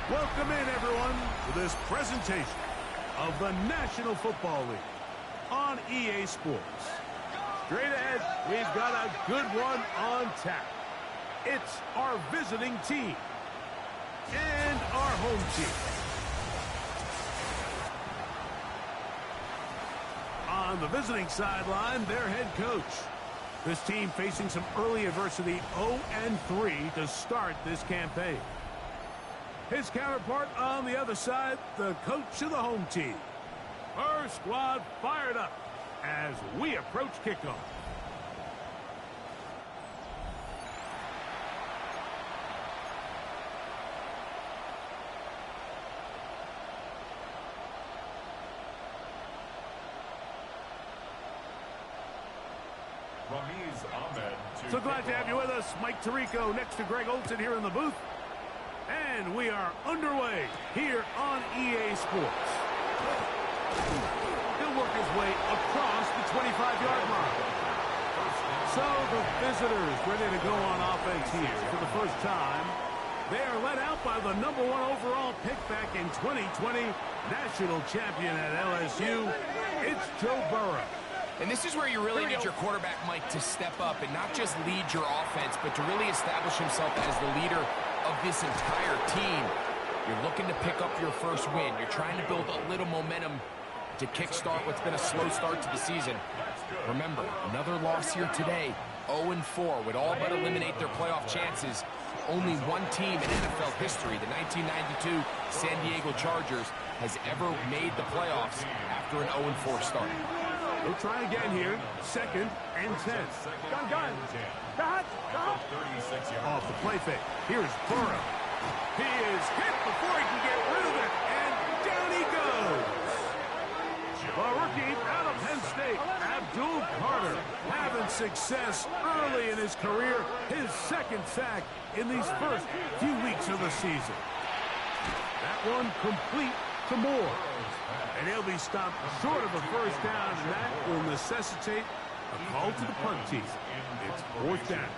Welcome in, everyone, to this presentation of the National Football League on EA Sports. Straight ahead, we've got a good one on tap. It's our visiting team and our home team. On the visiting sideline, their head coach. This team facing some early adversity, 0-3 to start this campaign. His counterpart on the other side, the coach of the home team. Our squad fired up as we approach kickoff. So glad to have you with us. Mike Tirico next to Greg Olson here in the booth. And we are underway here on EA Sports. He'll work his way across the 25-yard line. So the visitors ready to go on offense here for the first time. They are led out by the #1 overall pick back in 2020, national champion at LSU. It's Joe Burrow. And this is where you really need your quarterback, Mike, to step up and not just lead your offense, but to really establish himself as the leader of this entire team. You're looking to pick up your first win. You're trying to build a little momentum to kickstart what's been a slow start to the season. Remember, another loss here today, 0-4, would all but eliminate their playoff chances. Only one team in NFL history, the 1992 San Diego Chargers, has ever made the playoffs after an 0-4 start. We'll try again here. 2nd and 10. Gun. Off the play fake. Here's Burrow. He is hit before he can get rid of it. And down he goes. A rookie out of Penn State, Abdul Carter, having success early in his career. His 2nd sack in these first few weeks of the season. That one complete to Moore. And he'll be stopped short of a first down, and that will necessitate a call to the punt team. It's 4th down.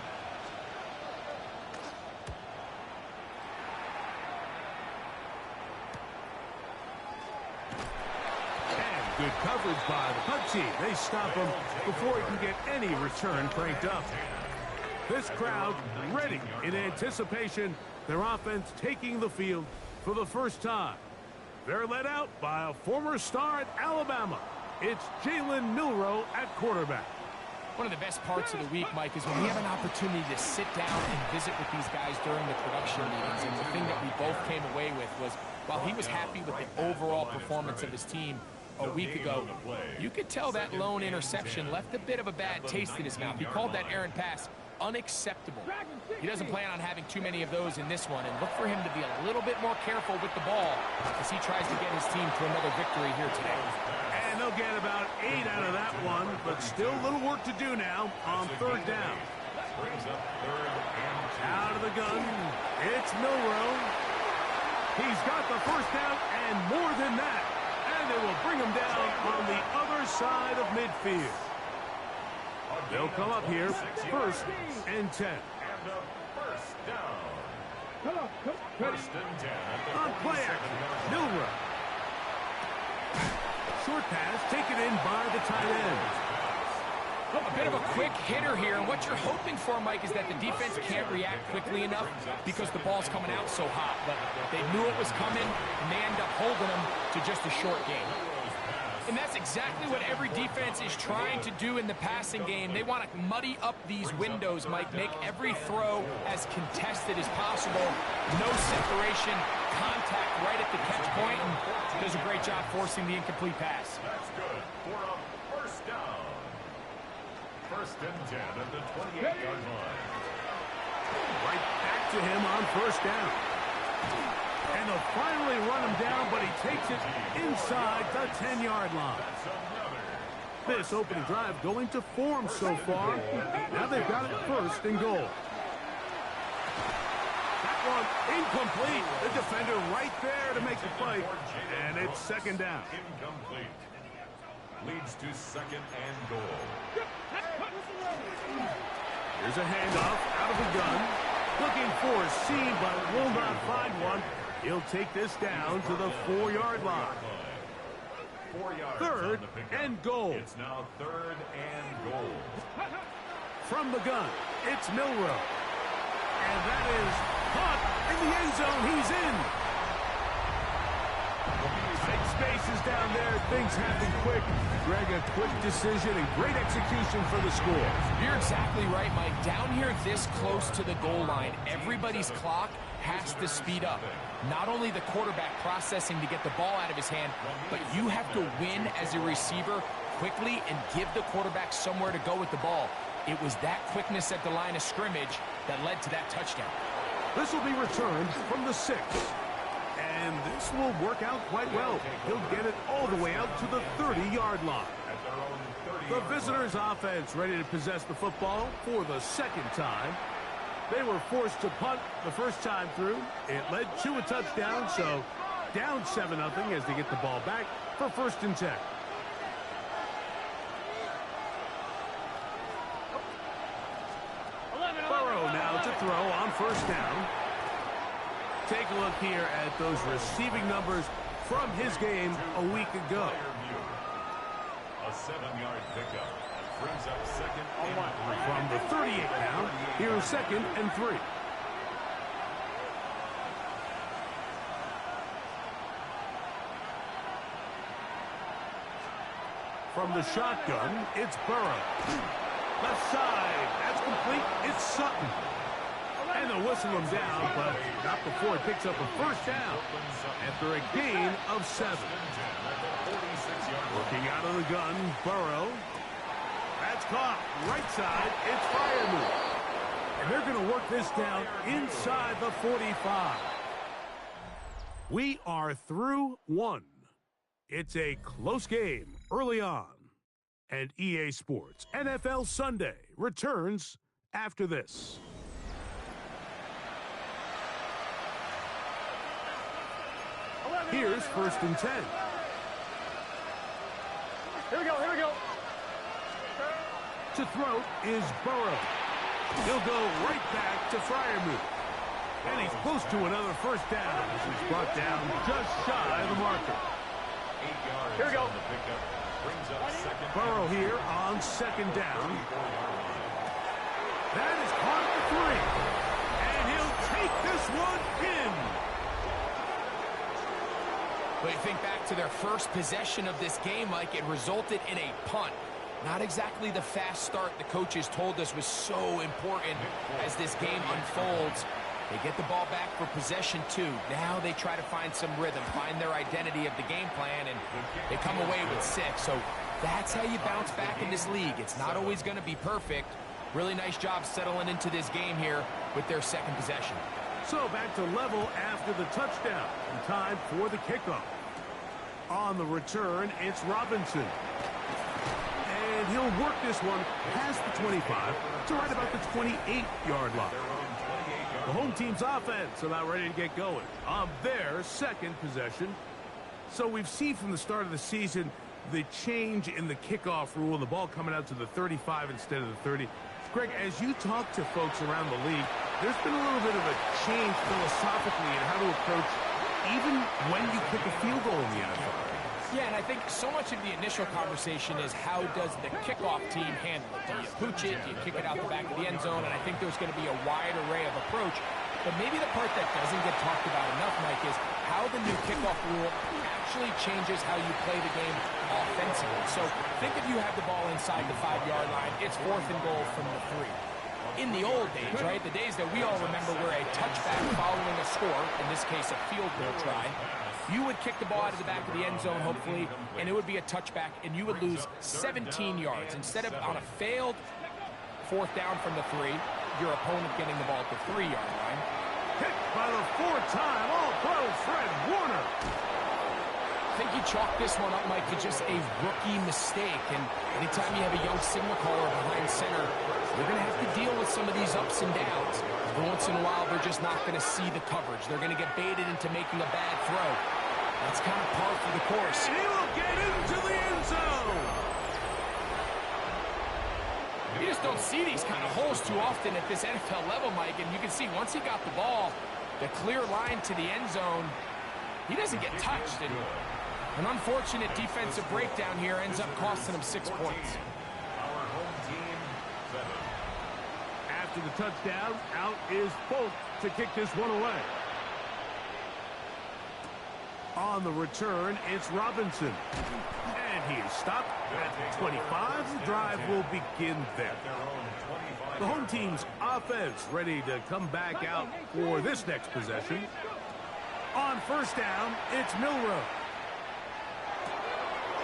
And good coverage by the punt team. They stop him before he can get any return cranked up. This crowd ready in anticipation. Their offense taking the field for the first time. They're led out by a former star at Alabama. It's Jalen Milroe at quarterback. One of the best parts of the week, Mike, is when we have an opportunity to sit down and visit with these guys during the production meetings. And the thing that we both came away with was, while he was happy with the overall performance of his team a week ago, you could tell that lone interception left a bit of a bad taste in his mouth. He called that errant pass unacceptable. He doesn't plan on having too many of those in this one, and look for him to be a little bit more careful with the ball as he tries to get his team to another victory here today. And they'll get about 8 out of that one, but still a little work to do now on 3rd down. Out of the gun, it's Milroe. He's got the first down and more than that, and they will bring him down on the other side of midfield. They'll come up here, 1st and 10. On play action, Milroe. Short pass taken in by the tight end. A bit of a quick hitter here, and what you're hoping for, Mike, is that the defense can't react quickly enough because the ball's coming out so hot. But they knew it was coming, and they end up holding them to just a short game. And that's exactly what every defense is trying to do in the passing game. They want to muddy up these windows, Mike, make every throw as contested as possible. No separation, contact right at the catch point, and does a great job forcing the incomplete pass. That's good for a first down. 1st and 10 at the 28-yard line. Right back to him on 1st down. And they'll finally run him down, but he takes it inside the 10-yard line. This opening drive going to form so far. Now they've got it 1st and goal. That one incomplete. The defender right there to make the play. And it's 2nd down. Incomplete. Leads to 2nd and goal. Here's a handoff out of the gun. Looking for a seam, but will not find one. He'll take this down to the 4-yard line. 4 yards. Third and goal. It's now 3rd and goal. From the gun, it's Milroe. And that is caught in the end zone. He's in. Big spaces down there. Things happen quick. Greg, a quick decision and great execution for the score. You're exactly right, Mike. Down here this close to the goal line, everybody's clock has to speed up. Not only the quarterback processing to get the ball out of his hand, but you have to win as a receiver quickly and give the quarterback somewhere to go with the ball. It was that quickness at the line of scrimmage that led to that touchdown. This will be returned from the 6. And this will work out quite well. He'll get it all the way out to the 30-yard line. The visitors' offense ready to possess the football for the second time. They were forced to punt the first time through. It led to a touchdown, so down 7-0 as they get the ball back for 1st and 10. Burrow now to throw on 1st down. Take a look here at those receiving numbers from his game a week ago. A 7-yard pickup. Brings up 2nd and 3. From the 38 now, here's 2nd and 3. From the shotgun, it's Burrow. Left side, that's complete. It's Sutton. And they'll whistle him down, but not before he picks up a 1st down after a gain of 7. Working out of the gun, Burrow. That's caught. Right side, it's Freiermuth. And they're going to work this down inside the 45. We are through 1. It's a close game early on. And EA Sports NFL Sunday returns after this. Here's 1st and 10. Here we go. To throw is Burrow. He'll go right back to Freiermuth. And he's close to another 1st down. This is brought down just shy of the marker. 8 yards. Here we go. On the pickup. Brings up 2nd. Burrow here on 2nd down. That is caught at the 3. And he'll take this one in. But you think back to their first possession of this game, Mike, it resulted in a punt. Not exactly the fast start the coaches told us was so important as this game unfolds. They get the ball back for possession 2. Now they try to find some rhythm, find their identity of the game plan, and they come away with 6. So that's how you bounce back in this league. It's not always going to be perfect. Really nice job settling into this game here with their 2nd possession. So back to level after the touchdown. And time for the kickoff. On the return, it's Robinson. And he'll work this one past the 25 to right about the 28-yard line. The home team's offense about ready to get going on their 2nd possession. So we've seen from the start of the season the change in the kickoff rule, the ball coming out to the 35 instead of the 30. Greg, as you talk to folks around the league, there's been a little bit of a change philosophically in how to approach even when you kick a field goal in the NFL. Yeah, and I think so much of the initial conversation is how does the kickoff team handle it? Do you pooch it? Do you kick it out the back of the end zone? And I think there's going to be a wide array of approach. But maybe the part that doesn't get talked about enough, Mike, is how the new kickoff rule actually changes how you play the game offensively. So think if you have the ball inside the 5-yard line, it's 4th and goal from the 3. In the old days, right, the days that we all remember were a touchback following a score, in this case a field goal try, you would kick the ball out of the back of the end zone, hopefully, and it would be a touchback, and you would lose 17 yards. Instead of on a failed 4th down from the 3, your opponent getting the ball at the 3-yard line. Hit by the 4-time All-Pro Fred Warner. I think you chalk this one up, Mike, to just a rookie mistake. And anytime you have a young signal caller behind center, you're going to have to deal with some of these ups and downs. Every once in a while, they're just not going to see the coverage. They're going to get baited into making a bad throw. That's kind of par for the course. And he will get into the end zone. You just don't see these kind of holes too often at this NFL level, Mike. And you can see once he got the ball, The clear line to the end zone, he doesn't get touched. And an unfortunate defensive breakdown here ends up costing him 6 points. Our home team, 7. After the touchdown, out is Folk to kick this one away. On the return, it's Robinson. And he is stopped at 25. The drive will begin there. The home team's offense ready to come back out for this next possession. On first down, it's Milroe.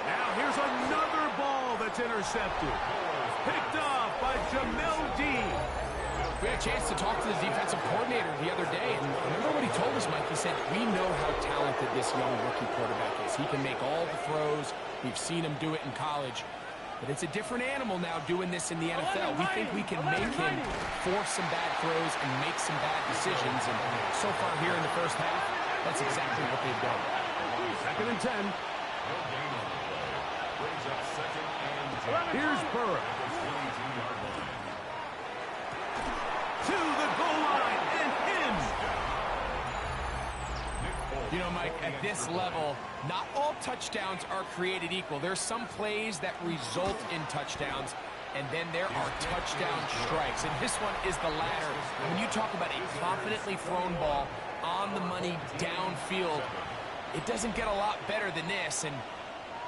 Now here's another ball that's intercepted. Picked off by Jamel Dean. We had a chance to talk to the defensive coordinator the other day, and remember what he told us, Mike? He said, we know how talented this young rookie quarterback is. He can make all the throws. We've seen him do it in college. But it's a different animal now doing this in the NFL. We think we can make him force some bad throws and make some bad decisions. And so far here in the first half, that's exactly what they've done. 2nd and 10. Brings up 2nd and 10. Here's Burrow. To the goal line and in. You know, Mike, at this level, not all touchdowns are created equal. There's some plays that result in touchdowns, and then there are touchdown strikes. And this one is the latter. When you talk about a confidently thrown ball on the money downfield, it doesn't get a lot better than this, and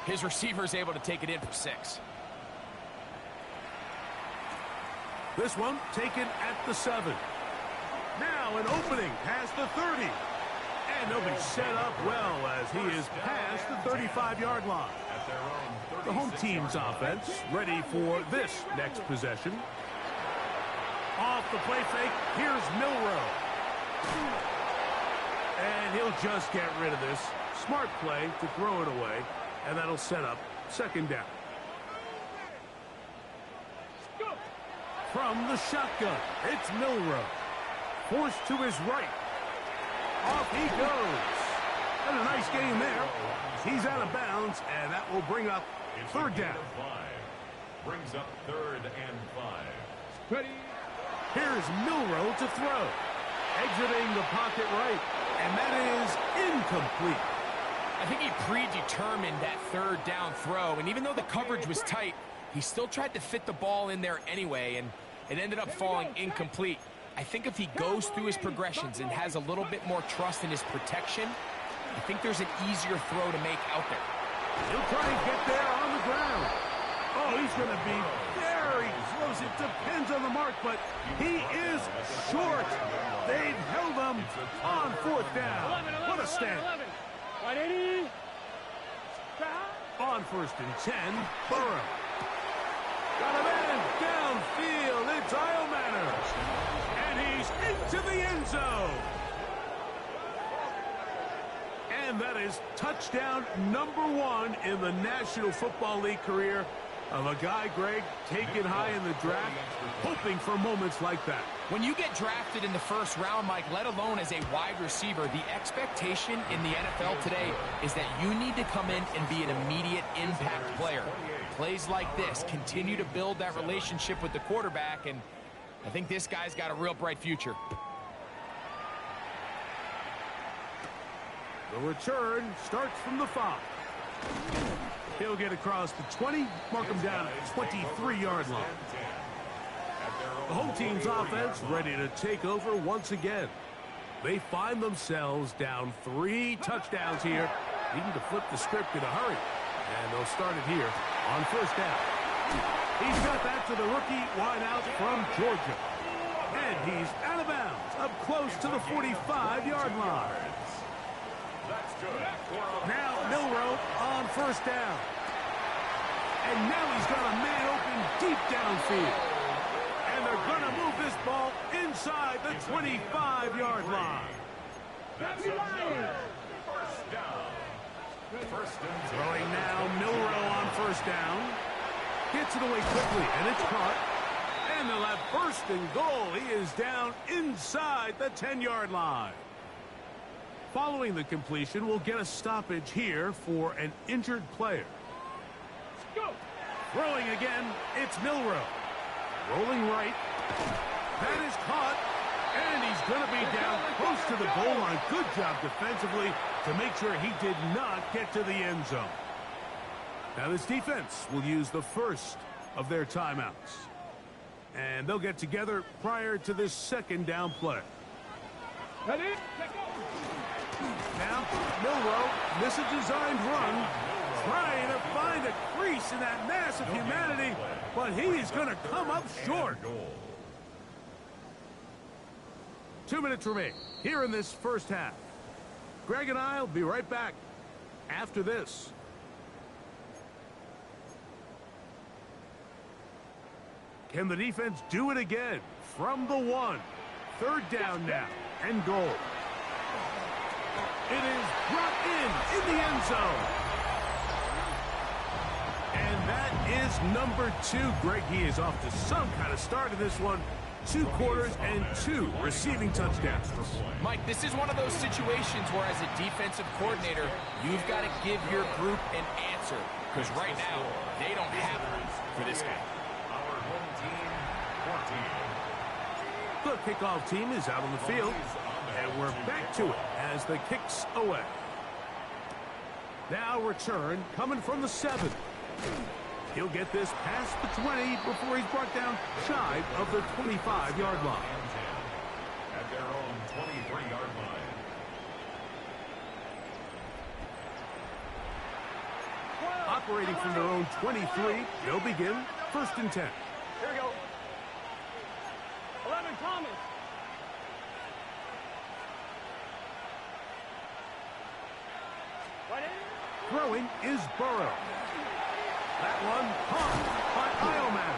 his receiver is able to take it in for 6. This one taken at the 7. Now an opening past the 30. And nobody set up well as he is past the 35-yard line. The home team's offense ready for this next possession. Off the play fake, here's Milroe. And he'll just get rid of this. Smart play to throw it away, and that'll set up 2nd down. From the shotgun, it's Milroe. Forced to his right. Off he goes. And a nice game there. He's out of bounds, and that will bring up 3rd down. Brings up 3rd and 5. Ready. Here's Milroe to throw. Exiting the pocket right, and that is incomplete. I think he predetermined that 3rd down throw, and even though the coverage was tight, he still tried to fit the ball in there anyway, and it ended up falling incomplete. I think if he goes through his progressions and has a little bit more trust in his protection, I think there's an easier throw to make out there. He'll try and get there on the ground. Oh, he's going to be very close. It depends on the mark, but he is short. They've held him on 4th down. What a stand. On 1st and 10, Burrow. Got a man downfield. It's Eilmanner. And he's into the end zone. And that is touchdown number 1 in the National Football League career of a guy, Greg, taken high in the draft, hoping for moments like that. When you get drafted in the 1st round, Mike, let alone as a wide receiver, the expectation in the NFL today is that you need to come in and be an immediate impact player. Plays like this continue to build that relationship with the quarterback, and I think this guy's got a real bright future. The return starts from the 5. He'll get across the 20, mark him down at the 23-yard line. The home team's offense ready to take over once again. They find themselves down 3 touchdowns here, needing to flip the script in a hurry. And they'll start it here on 1st down. He's got that to the rookie wideout from Georgia. And he's out of bounds, up close to the 45-yard line. Now Milroe on 1st down. And now he's got a man open deep downfield. And they're going to move this ball inside the 25-yard line. That's another 1st down. 1st and 10. Throwing now, Milroe on 1st down. Gets it away quickly, and it's caught. And they'll have 1st and goal. He is down inside the 10-yard line. Following the completion, we'll get a stoppage here for an injured player. Go. Throwing again, it's Milroe. Rolling right. That is caught. And he's going to be down close to the goal line. Good job defensively to make sure he did not get to the end zone. Now this defense will use the first of their timeouts. And they'll get together prior to this second down play. Ready? Now, Milroe, this is a designed run, trying to find a crease in that mass of humanity, but he's going to come up short. 2 minutes remain here in this first half. Greg and I will be right back after this. Can the defense do it again from the 1? Third down now and goal. It is brought in the end zone. And that is number 2. Greg, he is off to some kind of start in this one. 2 quarters and 2 receiving touchdowns. Mike, this is one of those situations where as a defensive coordinator, you've got to give your group an answer. Because right now, they don't have one for this guy. Our home team, 14. The kickoff team is out on the field. And we're back to it as the kicks away. Now return coming from the 7. He'll get this past the 20 before he's brought down shy of the 25-yard line. At their own 23-yard line. Operating from their own 23, they'll begin 1st and 10. Here we go. 11, Thomas. Throwing is Burrow. That one caught by Ioman.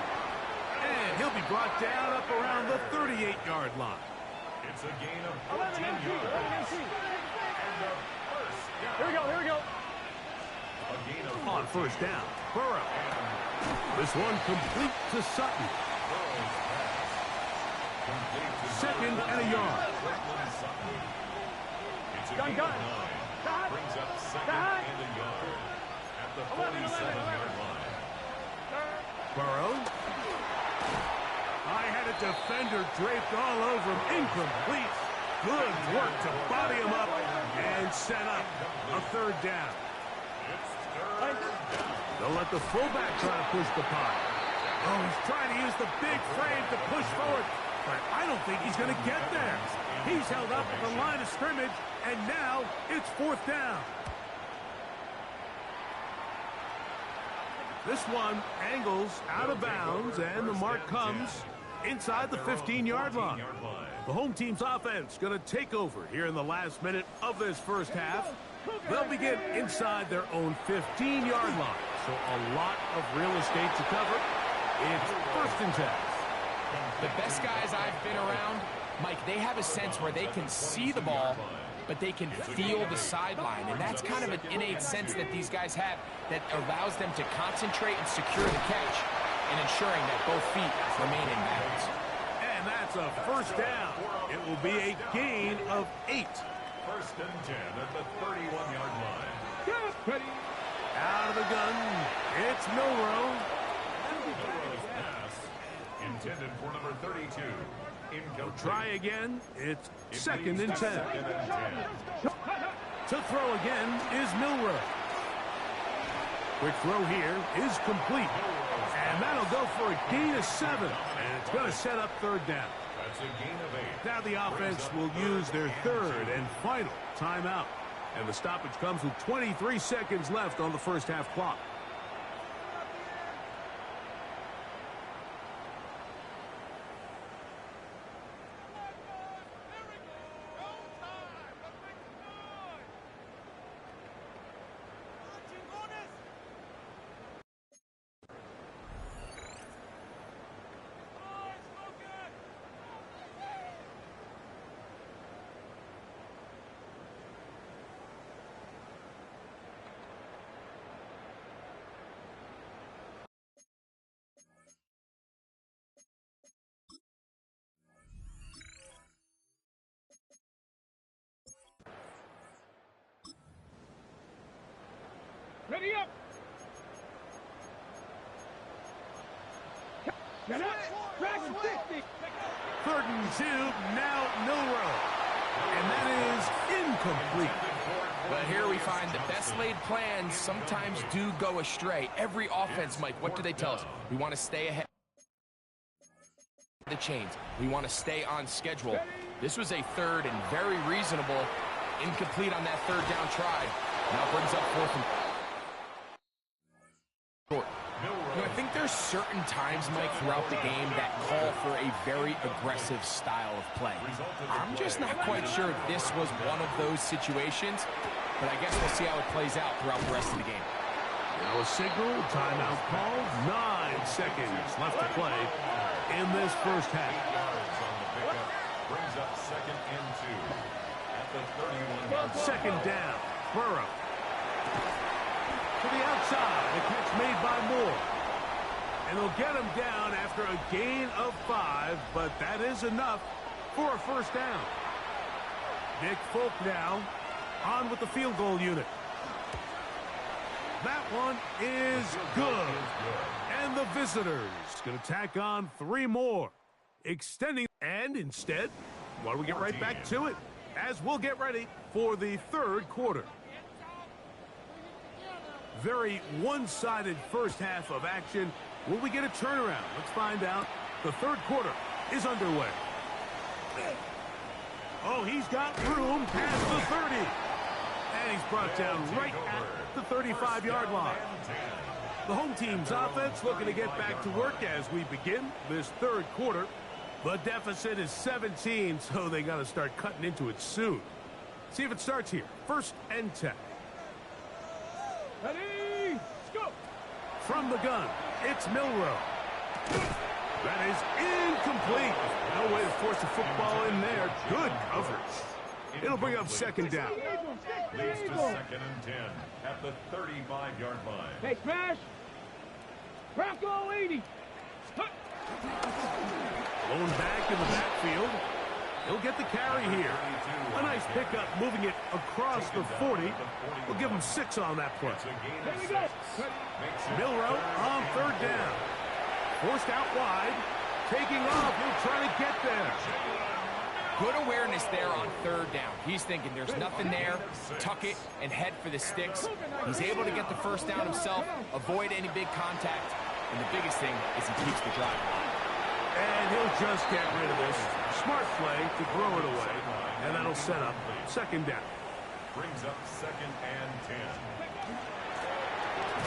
And he'll be brought down up around the 38-yard line. It's a gain of 14 yards. And the first down. Here we go, here we go. A gain of On 1st down, Burrow. This one complete to Sutton. Burrow's pass. Complete to 2nd and a yard. Cortland Sutton. It's a Gun, gain gun. of 9. Gun. Brings up 2nd Gun. and a yard. At the 11. 47-yard line. Burrow. I had a defender draped all over him. Incomplete. Good work to body him up and set up a 3rd down. It's 3rd down. They'll let the fullback try to push the pile. Oh, he's trying to use the big frame to push forward, but I don't think he's going to get there. He's held up at the line of scrimmage, and now it's 4th down. This one angles out of bounds, and the mark comes inside the 15-yard line. The home team's offense going to take over here in the last minute of this first half. They'll begin inside their own 15-yard line. So a lot of real estate to cover. It's 1st and 10. The best guys I've been around, Mike, they have a sense where they can see the ball, but they can feel the sideline. And that's kind of an innate sense that these guys have that allows them to concentrate and secure the catch and ensuring that both feet remain in bounds. And that's a 1st down. It will be a gain of 8. 1st and 10 at the 31-yard line. Ready. Out of the gun, it's Milroe. Milroe's pass intended for number 32. Incomplete. Try again. It's It 2nd leads and to 10. 2nd and 10. To throw again is Milroe. Quick throw here is complete. And that'll go for a gain of 7. And it's going to set up 3rd down. That's a gain of 8. Now the offense will use their 3rd and final timeout. And the stoppage comes with 23 seconds left on the first half clock. Ready up. Get up. Drag him 50. 3rd and 2, now Milroe. And that is incomplete. But here we find the best laid plans sometimes do go astray. Every offense, Mike, what do they tell us? We want to stay ahead of the chains. We want to stay on schedule. This was a 3rd and very reasonable. Incomplete on that 3rd down try. Now brings up 4th and short. I think there's certain times, Mike, throughout the game that call for a very aggressive style of play. I'm just not quite sure if this was one of those situations, but I guess we'll see how it plays out throughout the rest of the game. Now a signal, timeout called, 9 seconds left to play in this first half. Brings up 2nd and 2 at the 31. 2nd down, Burrow. To the outside, the catch made by Moore. And they'll get him down after a gain of 5, but that is enough for a 1st down. Nick Folk now on with the field goal unit. That one is good. And the visitors going to tack on 3 more, extending. And instead, why don't we get right back to it as we'll get ready for the 3rd quarter. Very one-sided first half of action. Will we get a turnaround? Let's find out. The 3rd quarter is underway. Oh, he's got room past the 30. And he's brought down right at the 35-yard line. The home team's offense looking to get back to work as we begin this 3rd quarter. The deficit is 17, so they got to start cutting into it soon. See if it starts here. 1st and 10. Ready, go! From the gun, it's Milroe. That is incomplete. No way to force the football in there. Good coverage. It'll bring up 2nd down. Leads to 2nd and 10 at the 35-yard line. Hey, smash! Crack all 80! Blown back in the backfield. He'll get the carry here. A nice pickup moving it across the 40. We'll give him 6 on that play. Here we go! Milroe on 3rd down. Forced out wide. Taking off. He'll try to get there. Good awareness there on 3rd down. He's thinking there's nothing there, tuck it, and head for the sticks. He's able to get the 1st down himself, avoid any big contact, and the biggest thing is he keeps the drive alive. And he'll just get rid of this. Smart play to throw it away, and that'll set up 2nd down. Brings up 2nd and 10.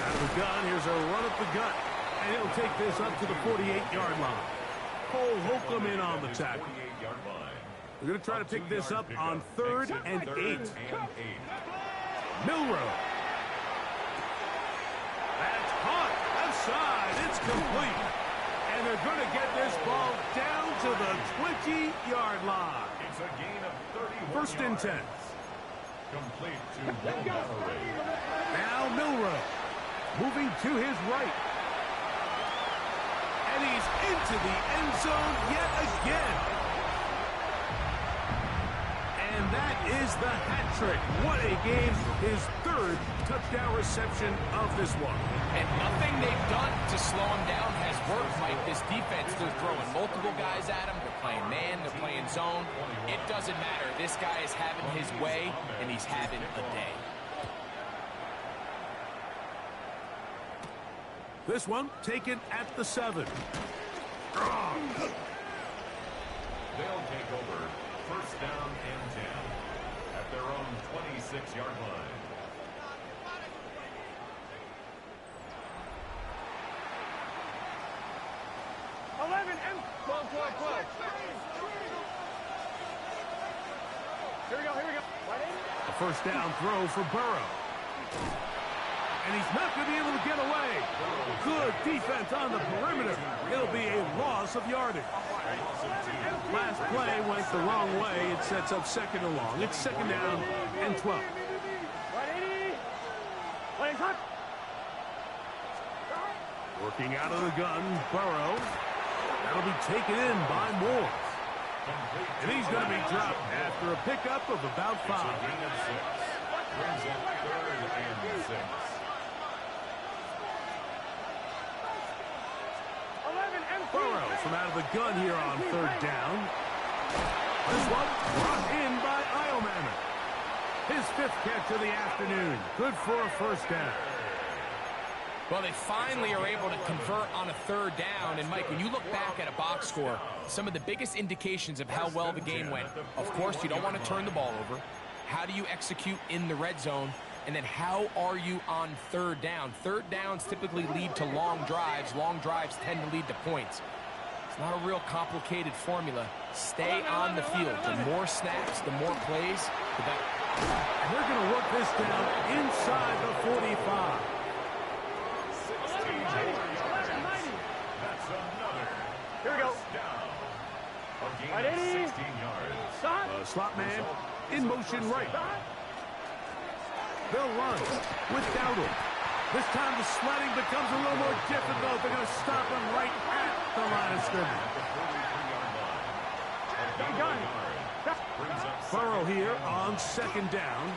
Out of the gun, here's a run up the gut, and he'll take this up to the 48-yard line. Cole Holcomb in on the tackle. 48-yard line. We're going to try to pick this up on 3rd and 8. Milroe. That's caught. Outside. It's complete. And they're going to get this ball down to the 20-yard line. It's a gain of 31 1st and 10. Complete to Will Mallory. Now Milroe. Moving to his right. And he's into the end zone yet again. And that is the hat trick. What a game. His 3rd touchdown reception of this one. And nothing they've done to slow him down has worked, Mike. This defense, they're throwing multiple guys at him. They're playing man, they're playing zone. It doesn't matter. This guy is having his way, and he's having a day. This one taken at the 7. They'll take over 1st down and 10 at their own 26-yard line. Here we go, here we go. A 1st down throw for Burrow. And he's not going to be able to get away. Good defense on the perimeter. It'll be a loss of yardage. Last play went the wrong way. It sets up 2nd and long. It's 2nd down and 12. Working out of the gun, Burrow. That'll be taken in by Moore. And he's going to be dropped after a pickup of about 5. Gain of 6. Brings up 3rd and 6. Burrow from out of the gun here on third down. This one brought in by Iomanner. His 5th catch of the afternoon. Good for a first down. Well, they finally are able to convert on a third down. And, Mike, when you look back at a box score, some of the biggest indications of how well the game went, of course, you don't want to turn the ball over. How do you execute in the red zone? And then how are you on third down? Third downs typically lead to long drives. Long drives tend to lead to points. It's not a real complicated formula. Stay on the field. The more snaps, the more plays, the better. And they're going to work this down inside the 45. That's another. Here we go. Down. A gain Right, of 16 Eddie. yards. Stop. Slot man in motion right. They'll run with Dowdle. This time the sledding becomes a little more difficult. They're going to stop him right at the line of scrimmage. Burrow here on second down.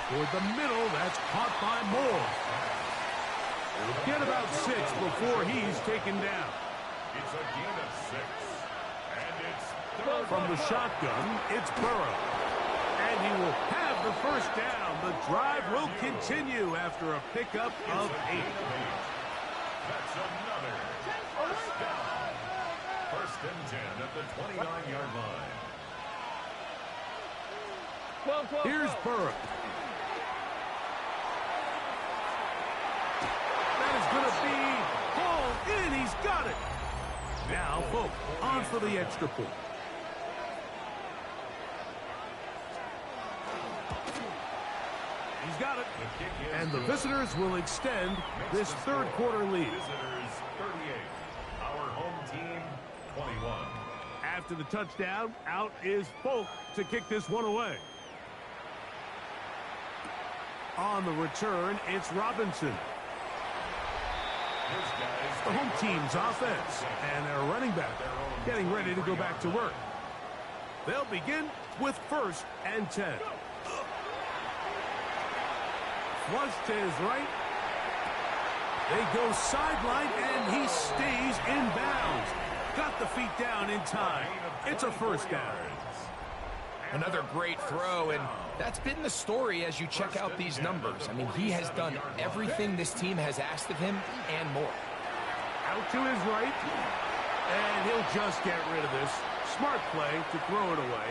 Toward the middle, that's caught by Moore. He'll get about 6 before he's taken down. It's a gain of 6. And it's From the shotgun, it's Burrow. And he will have the first down. The drive will continue after a pickup of 8. That's another first down. First and 10 at the 29-yard line. 12. Here's Burrow. That is going to be hauled in. He's got it. Now, Folk on for the extra point. He's got it. And the visitors will extend this third quarter lead. Visitors 38. Our home team 21. After the touchdown, out is Folk to kick this one away. On the return, it's Robinson. The home team's offense and their running back getting ready to go back to work. They'll begin with 1st and 10. Flush to his right. They go sideline, and he stays in bounds. Got the feet down in time. It's a first down. Another great throw, and that's been the story as you check out these numbers. I mean, he has done everything this team has asked of him and more. Out to his right, and he'll just get rid of this. Smart play to throw it away,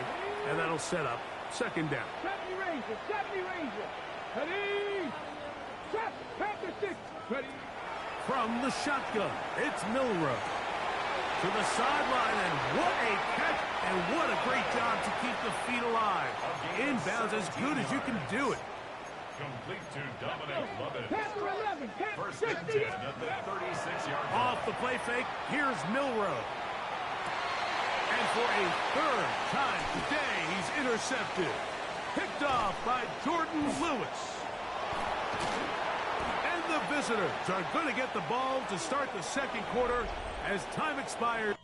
and that'll set up second down. 70 Ranger. Ready. Set. Panther 6. Ready. From the shotgun, it's Milrow. To the sideline, and what a catch, and what a great job to keep the feet alive. Inbounds as good as you can do it. Complete to Dominic Lovett. Panther 11. First and 10 at the 36-yard line. Off the play fake, here's Milrow. And for a third time today, he's intercepted. Picked off by Jordan Lewis. And the visitors are going to get the ball to start the second quarter as time expires.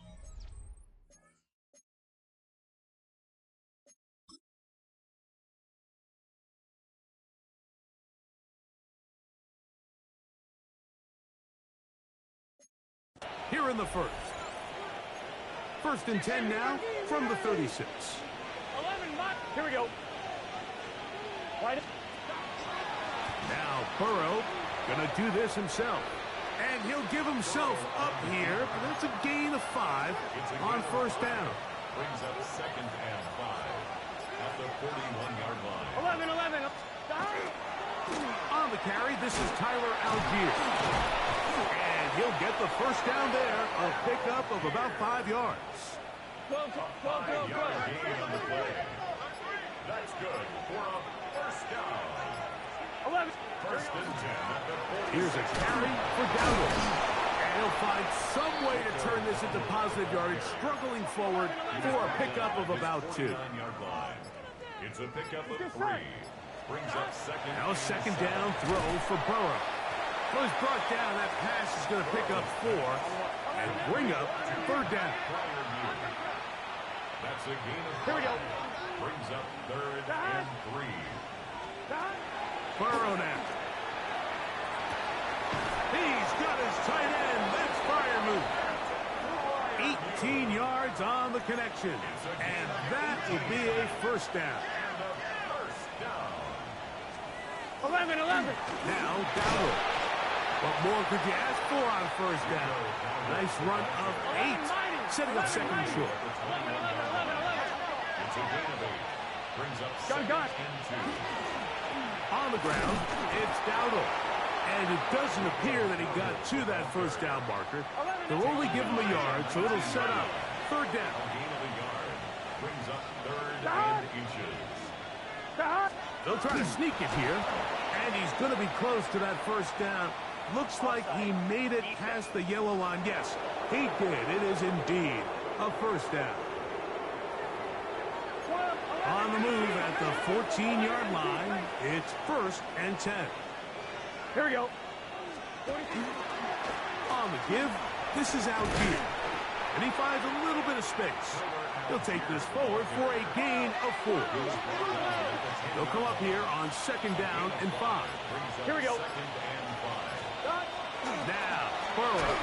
Here in the first. 1st and 10 now from the 36. 11. Mark. Here we go. Right. Now Burrow gonna do this himself. And he'll give himself up here. That's a gain of 5 on first down. Brings up 2nd and 5 at the 41-yard line. 11. On the carry, this is Tyler Algier. And he'll get the first down there, a pickup of about 5 yards. 12. 5-yard gain on the play. That's good for a first down. 11. First and 10 at the 46. Here's a carry for Dowdle. And he'll find some way to turn this into positive yardage, struggling forward for a pickup of about 2. 9-yard line. It's a pickup of 3. Brings up second. Now second down throw for Burrow. Well, he's brought down. That pass is going to pick up 4 and bring up third down. That's a gain of 5. Here we go. Brings up 3rd and 3. Burrow now. He's got his tight end. That's fire move. 8 14 yards on the connection. And that will be a first down. 11. Now, Dowdle. What more could you ask for on first down? Nice run of 8, setting up second and short. It's a gain of 8. Brings up second and 2. On the ground, it's Dowdle. And it doesn't appear that he got to that first down marker. They'll only give him a yard, so it'll set up third down. Gain of a yard. Brings up 3rd and inches. They'll try to sneak it here. And he's going to be close to that first down. Looks like he made it past the yellow line. Yes, he did. It is indeed a first down. On the move at the 14-yard line, it's 1st and 10. Here we go. On the give, this is out here. And he finds a little bit of space. He'll take this forward for a gain of 4. They'll come up here on 2nd down and 5. Here we go. Now, Burrow.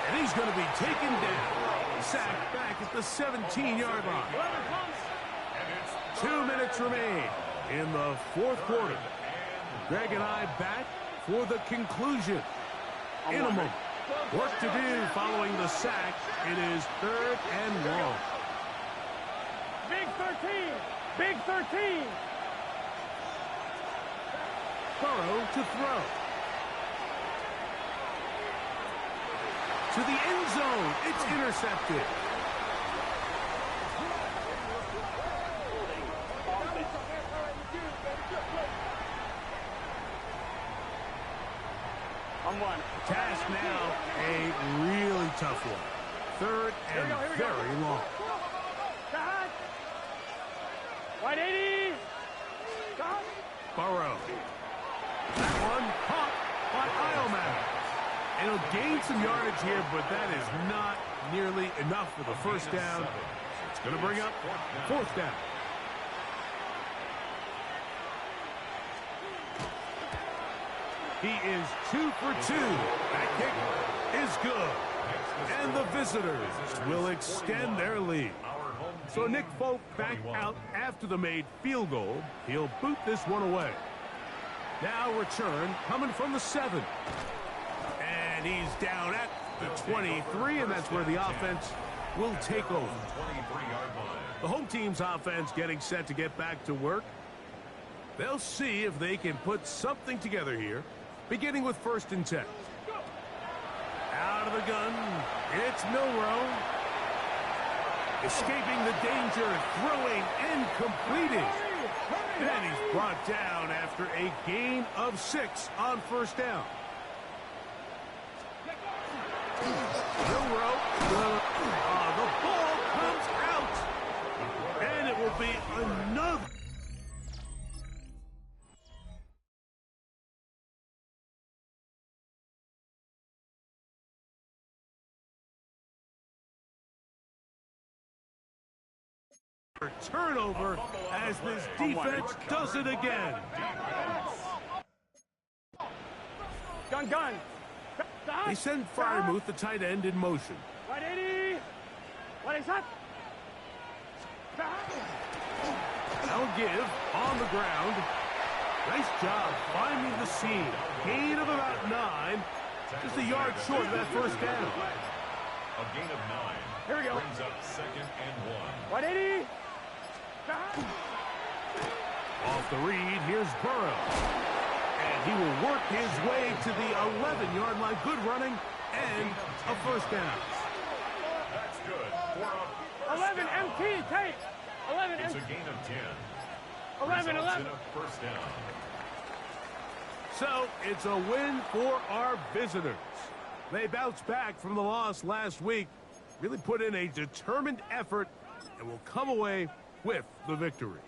And he's going to be taken down. Sacked back at the 17-yard line. 2 minutes remain in the 4th quarter. Greg and I back for the conclusion. In a moment. Work to do following the sack. It is 3rd and long. Big 13. Big 13. Burrow to throw. To the end zone. It's intercepted. On 1. Task now a really tough one. 3rd and very long. Right 80. Burrow. That one caught by Iomack. And he'll gain some yardage here, but that is not nearly enough for the first down. It's going to bring up 4th down. He is 2 for 2. That kick is good. And the visitors will extend their lead. So Nick Folk back out after the made field goal. He'll boot this one away. Now return coming from the 7. And he's down at the 23, and that's where the offense will take over. The home team's offense getting set to get back to work. They'll see if they can put something together here, beginning with 1st and 10. Out of the gun, it's Milroe. Escaping the danger, throwing and completing. And he's brought down after a gain of 6 on 1st down. Milroe, the ball comes out. And it will be another. Turnover as this defense does it again. Gun. They send Freiermuth, the tight end, in motion. Right 80. What is that? They'll give on the ground. Nice job finding the seam. Gain of about 9. Just a yard short of that first down. A gain of 9. Here we go. Brings up 2nd and 1. Right 80. Off the read, here's Burrow. And he will work his way to the 11-yard line. Good running and a first down. That's good. 11 MT tape. 11 It's MT. a gain of 10. 11. Results in a first down. So it's a win for our visitors. They bounced back from the loss last week, really put in a determined effort, and will come away with the victory.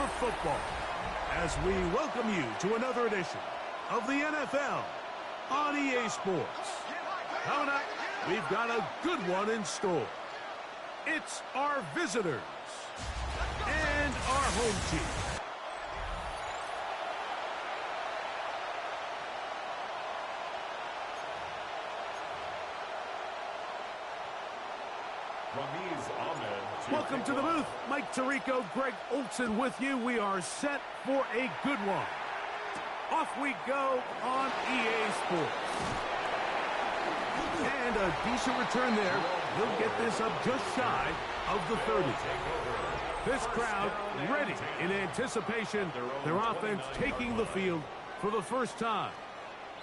of football as we welcome you to another edition of the NFL on EA Sports. Coming up, we've got a good one in store. It's our visitors and our home team. Welcome to the booth. Mike Tirico, Greg Olsen with you. We are set for a good one. Off we go on EA Sports. And a decent return there. He'll get this up just shy of the 30. This crowd ready in anticipation. Their offense taking the field for the first time.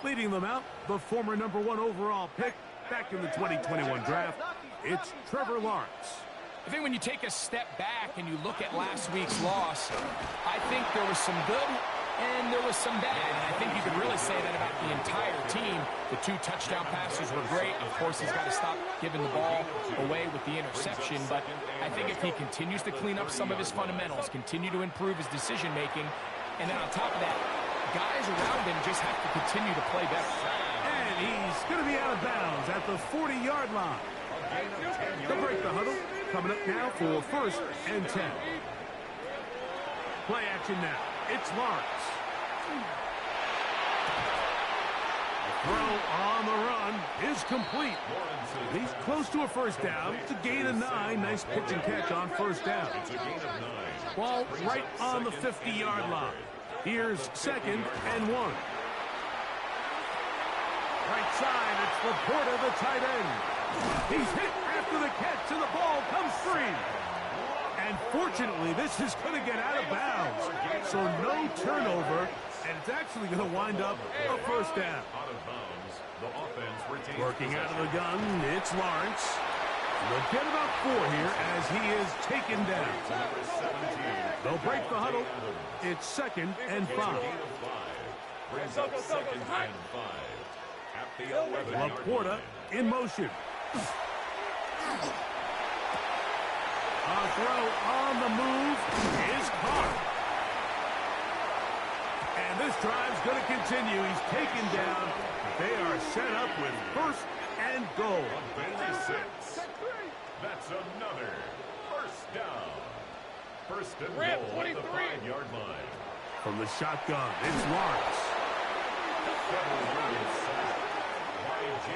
Leading them out, the former #1 overall pick back in the 2021 draft. It's Trevor Lawrence. I think when you take a step back and you look at last week's loss, I think there was some good and there was some bad. And I think you could really say that about the entire team. The 2 touchdown passes were great. Of course, he's got to stop giving the ball away with the interception. But I think if he continues to clean up some of his fundamentals, continue to improve his decision-making, and then on top of that, guys around him just have to continue to play better. And he's going to be out of bounds at the 40-yard line. They'll break the huddle. Coming up now for 1st and 10. Play action now. It's Lawrence. The throw on the run is complete. He's close to a first down. It's a gain of 9. Nice pitch and catch on first down. Ball right on the 50-yard line. Here's 2nd and 1. Right side, it's Laporta, the tight end. He's hit after the catch, and the ball comes free. And fortunately, this is going to get out of bounds. So no turnover, and it's actually going to wind up a first down. Working out of the gun, it's Lawrence. They'll get about 4 here as he is taken down. They'll break the huddle. It's 2nd and 5. Laporta in motion. A throw on the move is caught. And this drive's going to continue. He's taken down. They are set up with 1st and goal. That's another first down. 1st and goal at the 5-yard line. From the shotgun, it's Lawrence. A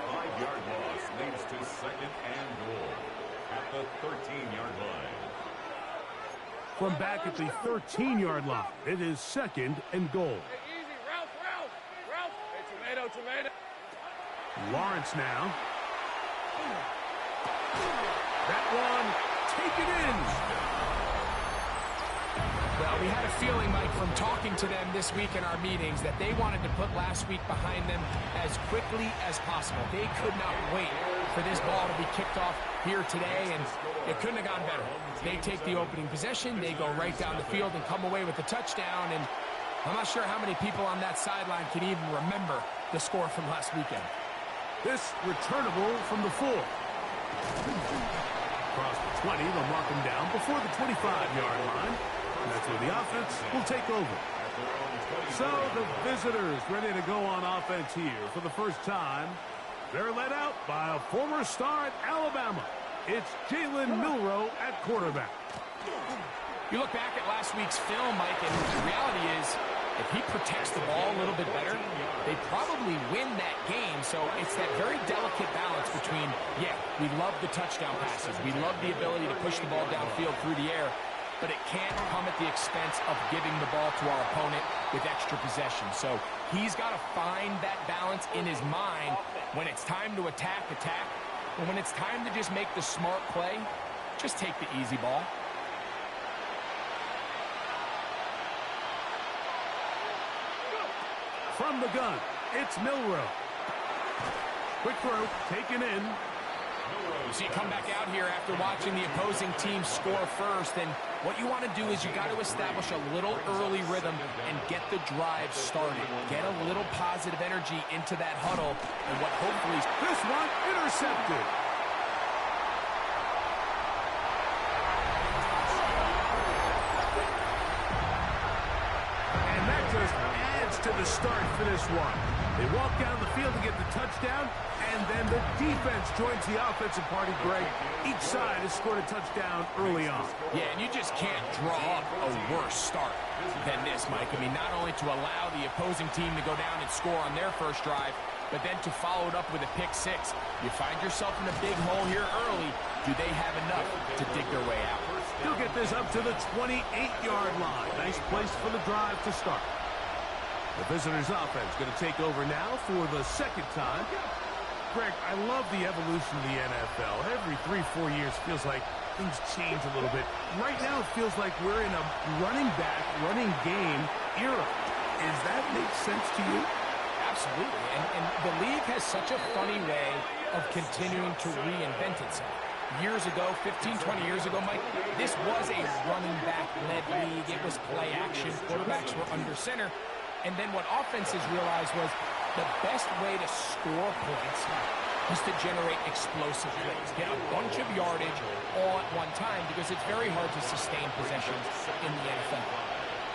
5-yard loss leads to 2nd and goal at the 13-yard line. From back at the 13-yard line, it is 2nd and goal. Hey, easy, Ralph. Hey, tomato. Lawrence now. That one taken in. Well, we had a feeling, Mike, from talking to them this week in our meetings that they wanted to put last week behind them as quickly as possible. They could not wait for this ball to be kicked off here today, and it couldn't have gone better. They take the opening possession, they go right down the field and come away with the touchdown, and I'm not sure how many people on that sideline can even remember the score from last weekend. This returnable from the 4. Across the 20, they'll mark him down before the 25-yard line. And that's where the offense will take over. So the visitors ready to go on offense here for the first time. They're led out by a former star at Alabama. It's Jalen Milroe at quarterback. You look back at last week's film, Mike, and the reality is if he protects the ball a little bit better, they probably win that game. So it's that very delicate balance between, yeah, we love the touchdown passes. We love the ability to push the ball downfield through the air, but it can't come at the expense of giving the ball to our opponent with extra possession. So he's got to find that balance in his mind when it's time to attack, and when it's time to just make the smart play, just take the easy ball. From the gun, it's Milroe. Quick throw, taken in. You see, come back out here after watching the opposing team score first, and what you want to do is you got to establish a little early rhythm and get the drive started. Get a little positive energy into that huddle, and what hopefully... This one intercepted. start for this one. They walk down the field to get the touchdown, and then the defense joins the offensive party, Greg. Each side has scored a touchdown early on. Yeah, and you just can't draw up a worse start than this, Mike. I mean, not only to allow the opposing team to go down and score on their first drive, but then to follow it up with a pick six. You find yourself in a big hole here early. Do they have enough to dig their way out? He'll get this up to the 28-yard line. Nice place for the drive to start. The visitors' offense going to take over now for the second time. Greg, I love the evolution of the NFL. Every 3-4 years feels like things change a little bit. Right now it feels like we're in a running back, running game era. Does that make sense to you? Absolutely. And the league has such a funny way of continuing to reinvent itself. Years ago, 15, 20 years ago, Mike, this was a running back-led league. It was play action. Quarterbacks were under center. And then what offenses realized was the best way to score points is to generate explosive plays. Get a bunch of yardage all at one time because it's very hard to sustain possessions in the NFL.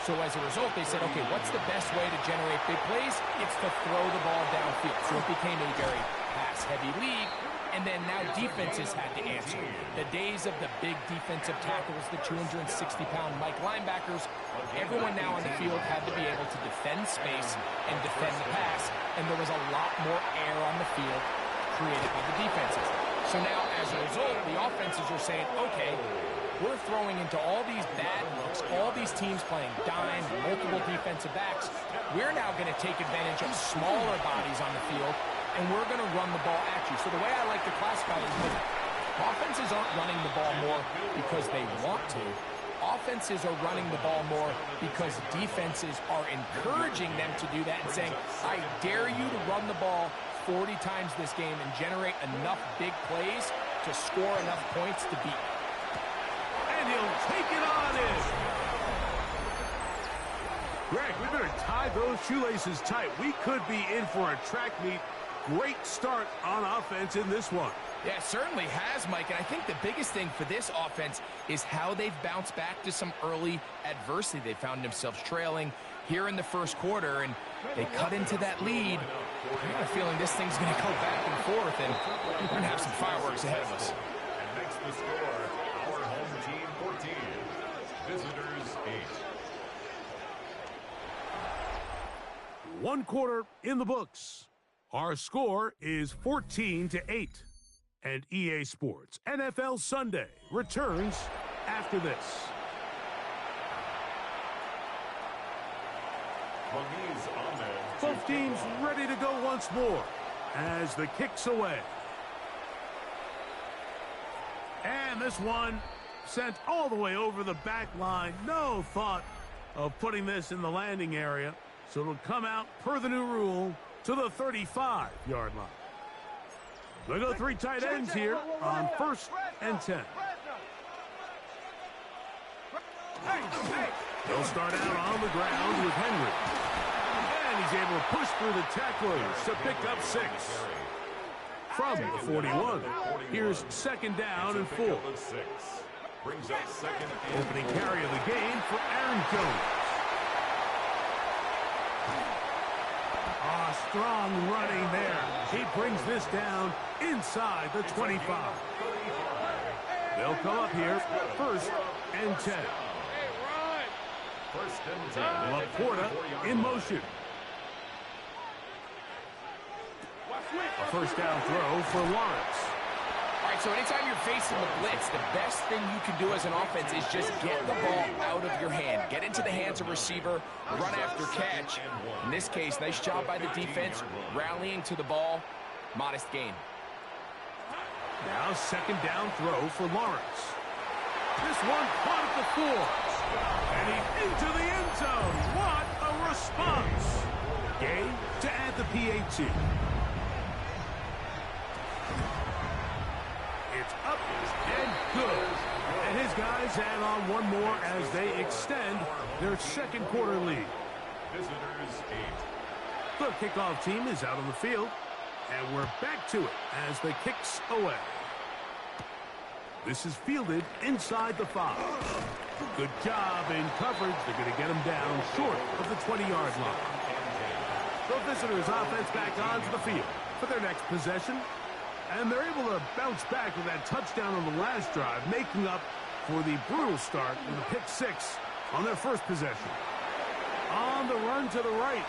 So as a result, they said, okay, what's the best way to generate big plays? It's to throw the ball downfield. So it became a very pass-heavy league. And then now defenses had to answer. The days of the big defensive tackles, the 260-pound Mike linebackers, everyone now on the field had to be able to defend space and defend the pass. And there was a lot more air on the field created by the defenses. So now, as a result, the offenses are saying, okay, we're throwing into all these bad looks, all these teams playing dime, multiple defensive backs. We're now going to take advantage of smaller bodies on the field, and we're going to run the ball at you. So the way I like to classify it is offenses aren't running the ball more because they want to. Offenses are running the ball more because defenses are encouraging them to do that and saying, I dare you to run the ball 40 times this game and generate enough big plays to score enough points to beat. And he'll take it on in. Greg, we better tie those shoelaces tight. We could be in for a track meet. Great start on offense in this one. Yeah, it certainly has, Mike. And I think the biggest thing for this offense is how they've bounced back to some early adversity. They found themselves trailing here in the first quarter, and they cut into that lead. I have a feeling this thing's going to go back and forth, and we're going to have some fireworks ahead of us. And makes the score our home team 14, visitors 8. One quarter in the books. Our score is 14-8. And EA Sports NFL Sunday returns after this. Both teams ready to go once more as the kick's away. And this one sent all the way over the back line. No thought of putting this in the landing area. So it'll come out per the new rule to the 35-yard line. They go three tight ends here on 1st and 10. They'll start out on the ground with Henry. And he's able to push through the tacklers to pick up 6. From the 41, here's 2nd down and 4. Opening carry of the game for Aaron Jones. Strong running there. He brings this down inside the 25. They'll come up here 1st and 10. Laporta in motion. A first down throw for Lawrence. All right, so anytime you're facing the blitz, the best thing you can do as an offense is just get the ball out of your hand. Get into the hands of receiver, run after catch. In this case, nice job by the defense, rallying to the ball. Modest gain. Now 2nd down throw for Lawrence. This one caught at the 4. And he's into the end zone. What a response. Gay to add the PAT. It's up and good. And his guys add on one more as they extend their 2nd quarter lead. Visitors 8. The kickoff team is out on the field. And we're back to it as the kick's away. This is fielded inside the 5. Good job in coverage. They're going to get him down short of the 20-yard line. The visitors' offense back onto the field for their next possession. And they're able to bounce back with that touchdown on the last drive, making up for the brutal start with a pick six on their first possession. On the run to the right.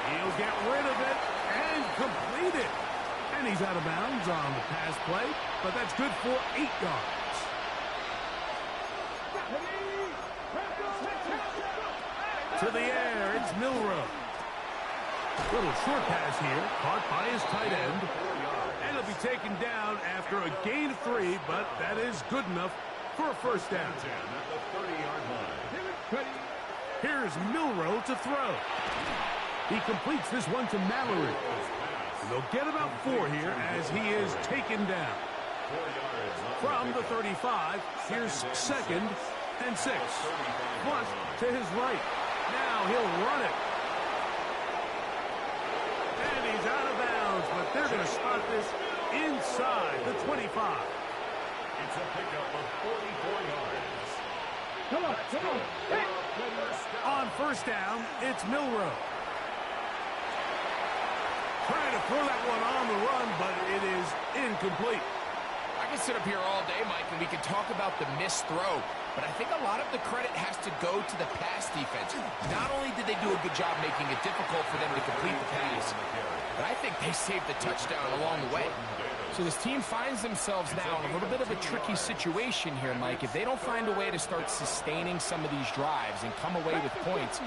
He'll get rid of it and complete it. And he's out of bounds on the pass play, but that's good for 8 yards. To the air, it's Milroe. Little short pass here, caught by his tight end. And he'll be taken down after a gain of 3, but that is good enough for a first down. Here's Milroe to throw. He completes this one to Mallory. And they'll get about 4 here as he is taken down. From the 35, here's 2nd and 6. Flush to his right. Now he'll run it. And he's out of bounds, but they're going to spot this inside the 25. It's a pickup of 44 yards. Come on, come on. Hey. On first down, it's Milroe. Trying to throw that one on the run, but it is incomplete. I can sit up here all day, Mike, and we can talk about the missed throw, but I think a lot of the credit has to go to the pass defense. Not only did they do a good job making it difficult for them to complete the pass, but I think they saved the touchdown along the way. So this team finds themselves now in a little bit of a tricky situation here, Mike. If they don't find a way to start sustaining some of these drives and come away with points,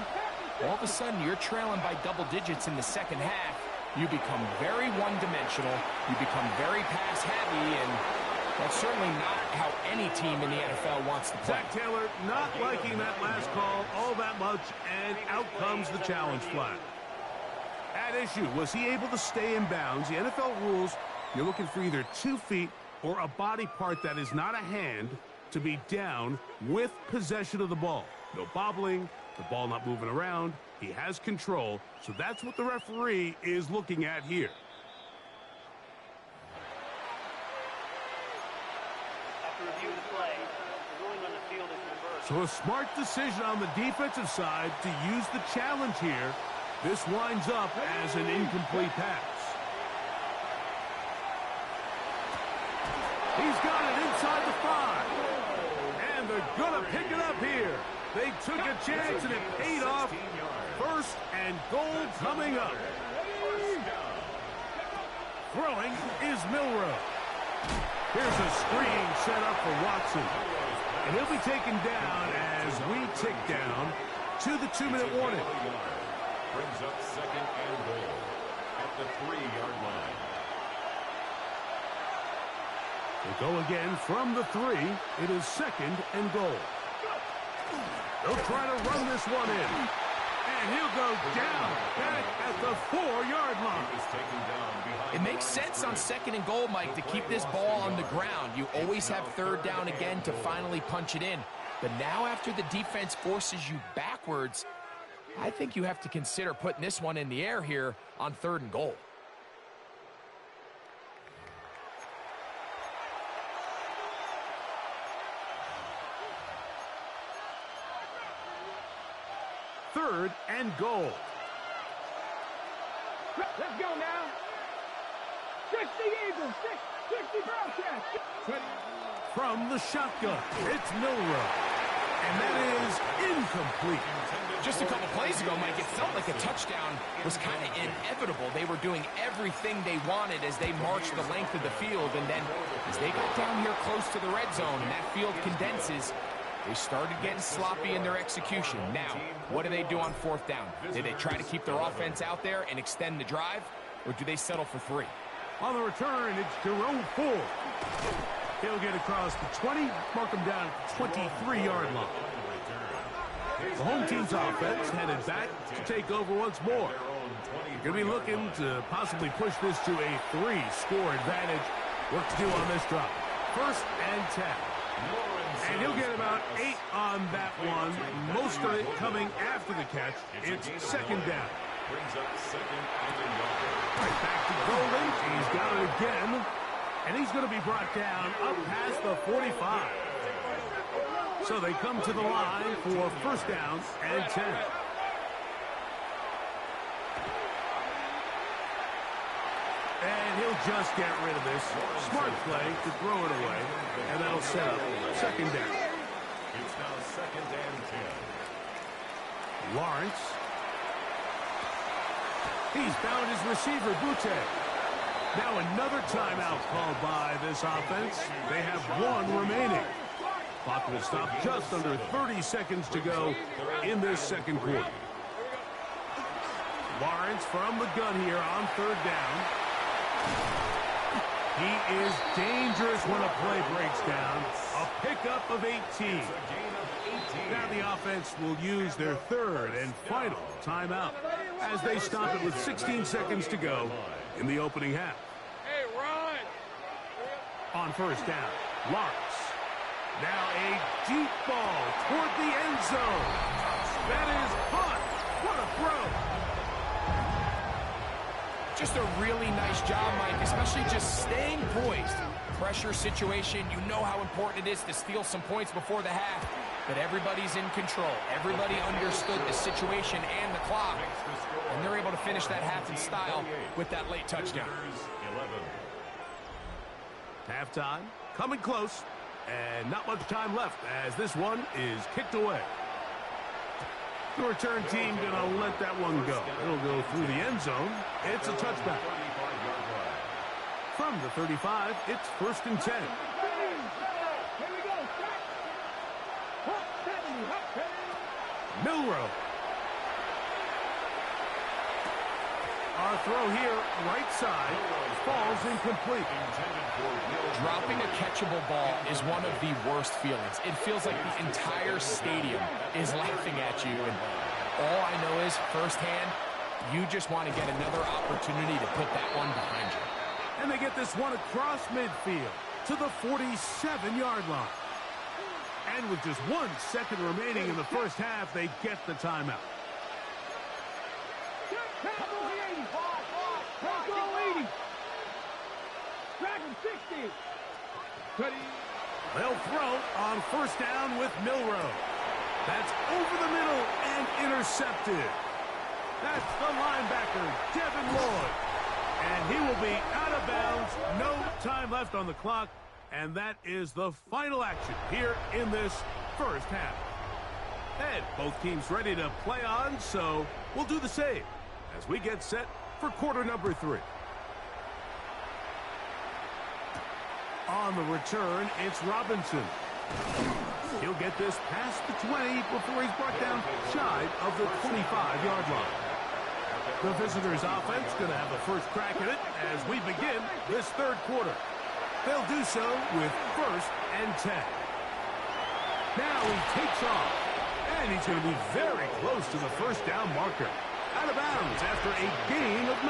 all of a sudden you're trailing by double digits in the second half. You become very one-dimensional. You become very pass-heavy, and that's certainly not how any team in the NFL wants to play. Zach Taylor not liking that last call all that much, and out comes the challenge flag. At issue, was he able to stay in bounds? The NFL rules, you're looking for either 2 feet or a body part that is not a hand to be down with possession of the ball. No bobbling, the ball not moving around. He has control, so that's what the referee is looking at here. After reviewing the play, the ruling on the field is reversed. So a smart decision on the defensive side to use the challenge here. This winds up as an incomplete pass. He's got it inside the 5. And they're going to pick it up here. They took a chance and it paid off. First and goal coming up. Throwing is Milroe. Here's a screen set up for Watson. And he'll be taken down as we tick down to the 2-minute warning. Brings up 2nd and goal at the 3-yard line. They go again from the 3. It is 2nd and goal. They'll try to run this one in. And he'll go down back at the 4-yard line. It makes sense on 2nd and goal, Mike, to keep this ball on the ground. You always have 3rd down again to finally punch it in. But now after the defense forces you backwards, I think you have to consider putting this one in the air here on 3rd and goal. Third and goal. Let's go now. 60 Eagles, 60 Bearcats. From the shotgun, it's Milroe. And that is incomplete. Just a couple plays ago, Mike, it felt like a touchdown was kind of inevitable. They were doing everything they wanted as they marched the length of the field. And then as they got down here close to the red zone and that field condenses, they started getting sloppy in their execution. Now, what do they do on 4th down? Do they try to keep their offense out there and extend the drive, or do they settle for 3? On the return, it's Jerome Ford. He'll get across the 20, mark him down at the 23-yard line. The home team's offense headed back to take over once more. Going to be looking to possibly push this to a 3-score advantage. Work to do on this drive. 1st and 10. And he'll get about 8 on that one. Most of it coming after the catch. It's 2nd down. Brings up 2nd and a yard. Right back to Golden. He's got it again. And he's going to be brought down up past the 45. So they come to the line for 1st down and 10. And he'll just get rid of this. Smart play to throw it away. And that'll set up second down. It's now second and 10. Lawrence. He's found his receiver, Butte. Now another timeout called by this offense. They have one remaining. Clock will stop just under 30 seconds to go in this second quarter. Lawrence from the gun here on third down. He is dangerous when a play breaks down. A pickup of 18. Now the offense will use their third and final timeout as they stop it with 16 seconds to go in the opening half. Hey, Ron! On first down, Lawrence. Now a deep ball toward the end zone. That is caught. What a throw. Just a really nice job, Mike, especially just staying poised. Pressure situation, you know how important it is to steal some points before the half, but everybody's in control. Everybody understood the situation and the clock, and they're able to finish that half in style with that late touchdown. Halftime, coming close, and not much time left as this one is kicked away. The return team gonna let that one go. It'll go through the end zone. It's a touchback. From the 35, it's first and 10. Milroe. Our throw here, right side, falls incomplete. Dropping a catchable ball is one of the worst feelings. It feels like the entire stadium is laughing at you, and all I know is, firsthand, you just want to get another opportunity to put that one behind you. And they get this one across midfield to the 47-yard line. And with just 1 second remaining in the first half, they get the timeout. They'll throw on first down with Milroe. That's over the middle and intercepted. That's the linebacker, Devin Lloyd. And he will be out of bounds. No time left on the clock. And that is the final action here in this first half. And both teams ready to play on, so we'll do the same as we get set for quarter number 3. On the return, it's Robinson. He'll get this past the 20 before he's brought down shy of the 25-yard line. The visitors' offense going to have the first crack at it as we begin this third quarter. They'll do so with first and 10. Now he takes off, and he's going to be very close to the first down marker. Out of bounds after a gain of 9.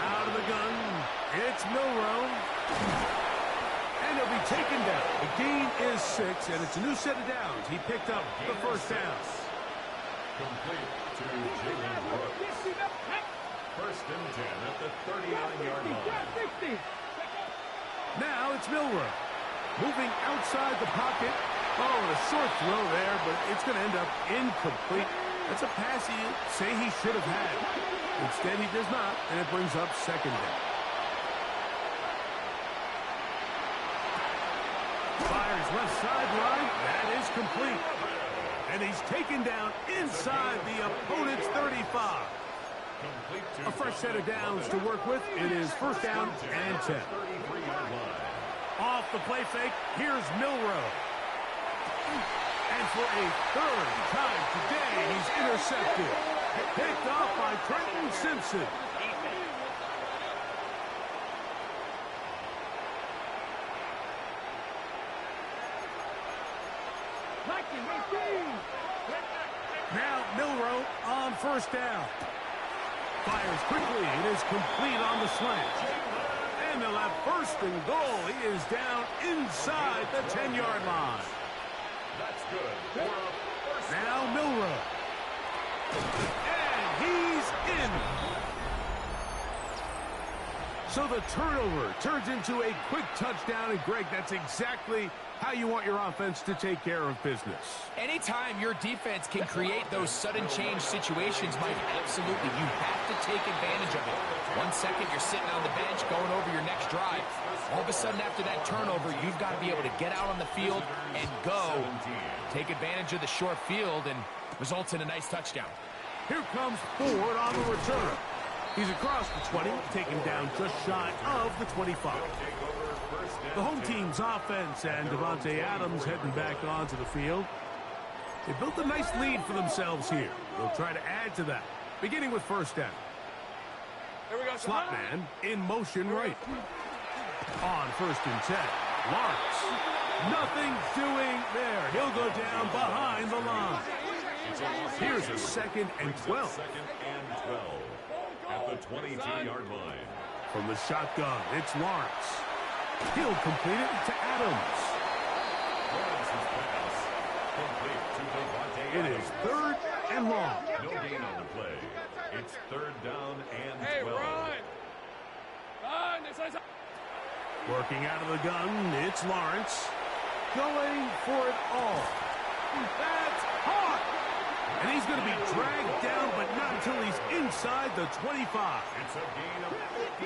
Out of the gun, it's Milroe. And he'll be taken down. The gain is 6, and it's a new set of downs. He picked up the first down. Complete to Jalen Brooks. First and 10 at the 39-yard line. Now it's Milroe. Moving outside the pocket. Oh, a short throw there, but it's going to end up incomplete. That's a pass he'd say he should have had. Instead, he does not, and it brings up second down. Fires left sideline. That is complete. And he's taken down inside the opponent's 35. A fresh set of downs to work with. It is first down and 10. Off the play fake, here's Milroe. And for a third time today, he's intercepted. Picked off by Trenton Simpson. Now Milroe on first down. Fires quickly. It is complete on the slant. And they'll have first and goal. He is down inside the 10-yard line. That's good. Now Milroe. And he's in. So the turnover turns into a quick touchdown. And Greg, that's exactly how you want your offense to take care of business. Anytime your defense can create those sudden change situations, Mike, absolutely, you have to take advantage of it. 1 second, you're sitting on the bench going over your next drive. All of a sudden, after that turnover, you've got to be able to get out on the field and go. Take advantage of the short field and results in a nice touchdown. Here comes Ford on the return. He's across the 20, taken down just shy of the 25. The home team's offense and Davante Adams heading back onto the field. They built a nice lead for themselves here. They'll try to add to that, beginning with first down. Here we go. Slot man in motion right. On first and 10, Lawrence. Nothing doing there. He'll go down behind the line. Here's a 2nd and 12. Second and 12 at the 22-yard line. From the shotgun, it's Lawrence. He'll complete it to Adams. Lawrence's pass complete to Davante It Adams. is 3rd and long. No gain on the play. It's 3rd down and Hey, 12. run! Run! This is... Working out of the gun, it's Lawrence. Going for it all. That's hot! And he's going to be dragged down, but not until he's inside the 25. It's a gain of 55.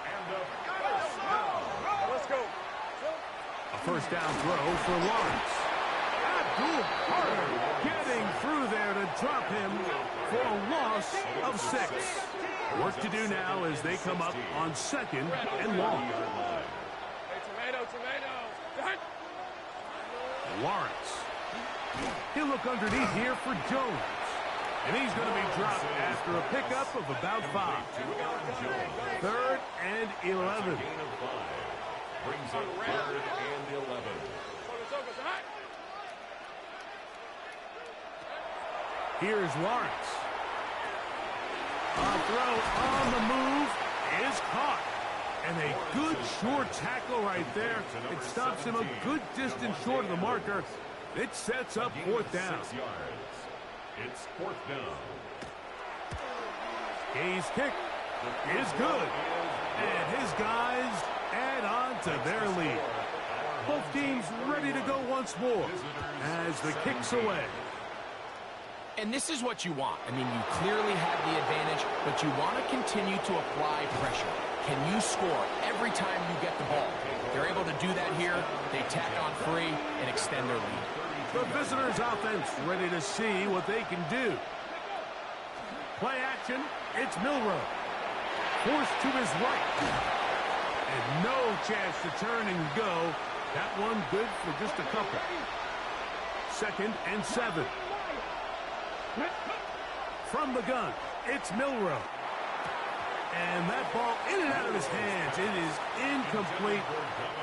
And a first down. Let's go. A first down throw for Lawrence. Abdul Carter getting through there to drop him for a loss of 6. Work to do now as they come up on 2nd and long. Hey, tomato. Done. Lawrence. He'll look underneath here for Jones. And he's going to be dropped after a pickup of about 5. 3rd and 11. Gain of 5. Brings up 3rd and 11. Focus, hot. Here's Lawrence. A throw on the move is caught. And a good short tackle right there. It stops him a good distance short of the marker. It sets up 4th down. 6 yards. It's 4th down. Gay's kick is good. And his guys add on to their lead. Both teams ready to go once more as the kick's away. And this is what you want. I mean, you clearly have the advantage, but you want to continue to apply pressure. Can you score every time you get the ball? They're able to do that here. They tack on free and extend their lead. The visitors' offense ready to see what they can do. Play action. It's Milroe. Forced to his right. And no chance to turn and go. That one good for just a couple. 2nd and 7. From the gun, it's Milroe. And that ball in and out of his hands. It is incomplete.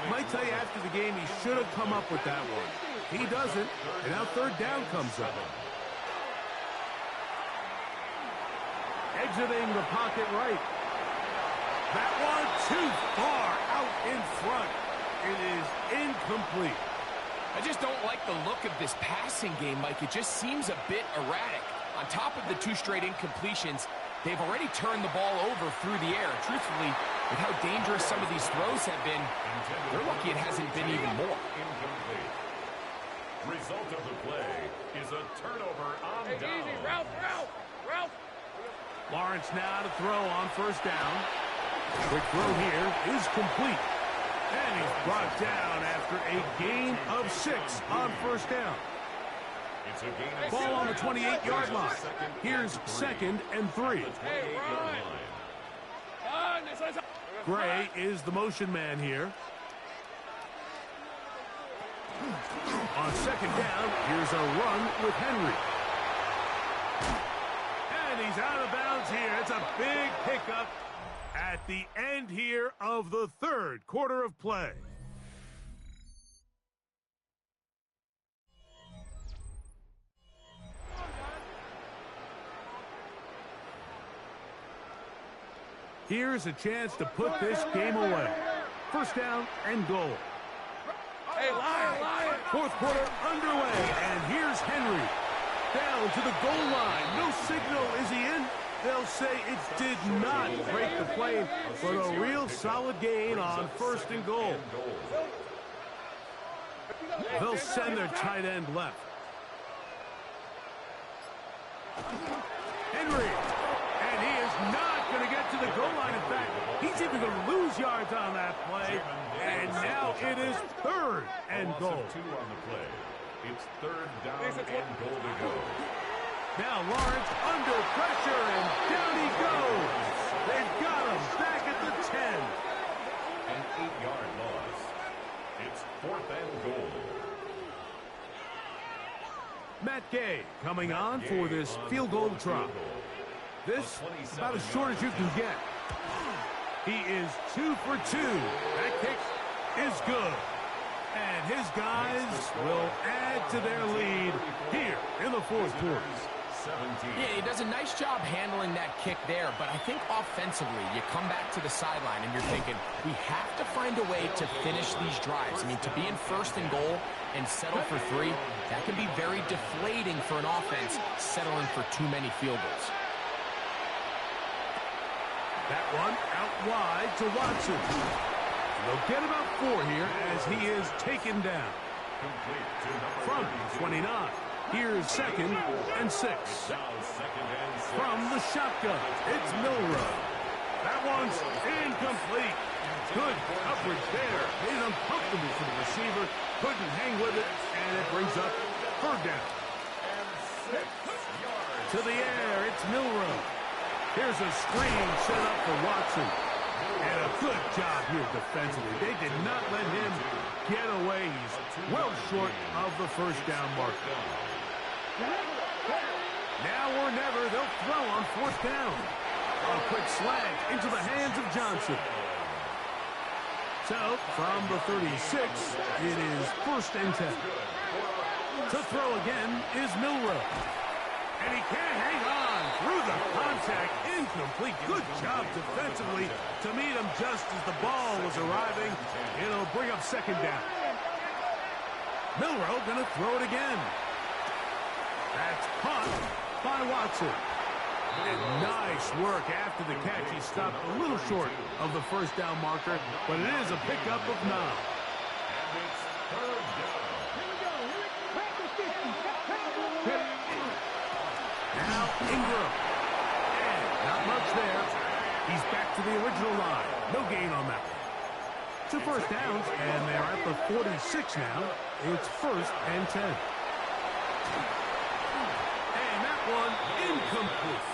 Might tell you after the game he should have come up with that one. He doesn't, and now 3rd down comes up. Exiting the pocket right. That one too far out in front. It is incomplete. I just don't like the look of this passing game, Mike. It just seems a bit erratic. On top of the 2 straight incompletions, they've already turned the ball over through the air. Truthfully, with how dangerous some of these throws have been, they're lucky it hasn't been even more. Incomplete. Result of the play is a turnover on Hey, down. easy. Ralph. Lawrence now to throw on first down. Quick throw here is complete. And he's brought down after a gain of 6 on first down. It's a gain of Ball on the 28-yard line. Here's 2nd and 3. Hey, run. Gray is the motion man here. On 2nd down, here's a run with Henry. And he's out of bounds here. It's a big pickup at the end here of the 3rd quarter of play. Here's a chance to put this game away. First down and goal. Hey, Lion. 4th quarter underway, and here's Henry. Down to the goal line. No signal. Is he in? They'll say it did not break the play, but a real solid gain on 1st and goal. They'll send their tight end left. Henry. And he is not going to get to the goal line. In fact, he's even going to lose yards on that play. And now it is third and goal. 2 on the play. It's third down and goal to go. Now Lawrence under pressure, and down he goes. They've got him back at the 10. An 8-yard loss. It's 4th and goal. Matt Gay coming on for this field goal try. This is about as short as you can get. He is 2 for 2. That kick is good. And his guys will add to their lead here in the fourth quarter. Yeah, he does a nice job handling that kick there, but I think offensively, you come back to the sideline and you're thinking, we have to find a way to finish these drives. I mean, to be in first and goal and settle for 3, that can be very deflating for an offense settling for too many field goals. That one out wide to Watson. They'll get about 4 here as he is taken down. From 29. Here's 2nd and 6. From the shotgun, it's Milroe. That one's incomplete. Good coverage there. Made it uncomfortable for the receiver. Couldn't hang with it, and it brings up 3rd down. To the air, it's Milroe. Here's a screen set up for Watson. And a good job here defensively. They did not let him get away. He's well short of the 1st down mark. Now or never, they'll throw on 4th down. A quick slant into the hands of Johnson. So, from the 36, it is 1st and 10. To throw again is Milroe. And he can't hang on through the contact. Incomplete. Good job defensively to meet him just as the ball was arriving. It'll bring up 2nd down. Milroe going to throw it again. That's caught by Watson. And nice work after the catch. He stopped a little short of the 1st down marker, but it is a pickup of 9. And it's 3rd down. Now Ingram. And not much there. He's back to the original line. No gain on that one. 2 first downs, and they're at the 46 now. It's 1st and 10. And that one incomplete.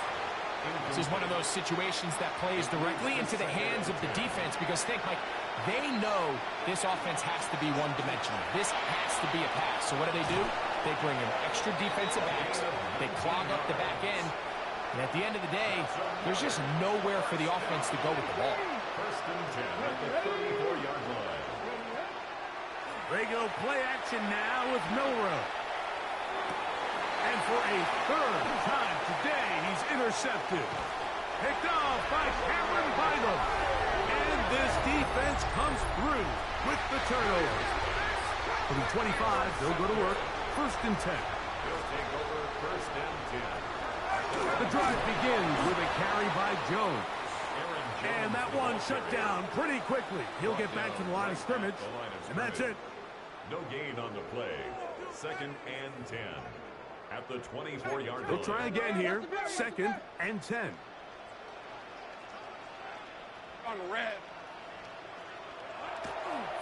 This is one of those situations that plays directly into the hands of the defense because think, like, they know this offense has to be one-dimensional. This has to be a pass. So what do? They bring in extra defensive backs. They clog up the back end. And at the end of the day, there's just nowhere for the offense to go with the ball. 1st and 10 at the 34-yard line. They go play action now with Milroe. And for a 3rd time today, he's intercepted. Picked off by Cameron Bynum. And this defense comes through with the turnover. For the 25, they'll go to work. 1st and 10. They'll take over 1st and 10. The drive begins with a carry by Jones. And that one shut down pretty quickly. He'll get back to the line of scrimmage. And that's it. No gain on the play. 2nd and 10. At the 24-yard line. They'll try again here. 2nd and 10. On red.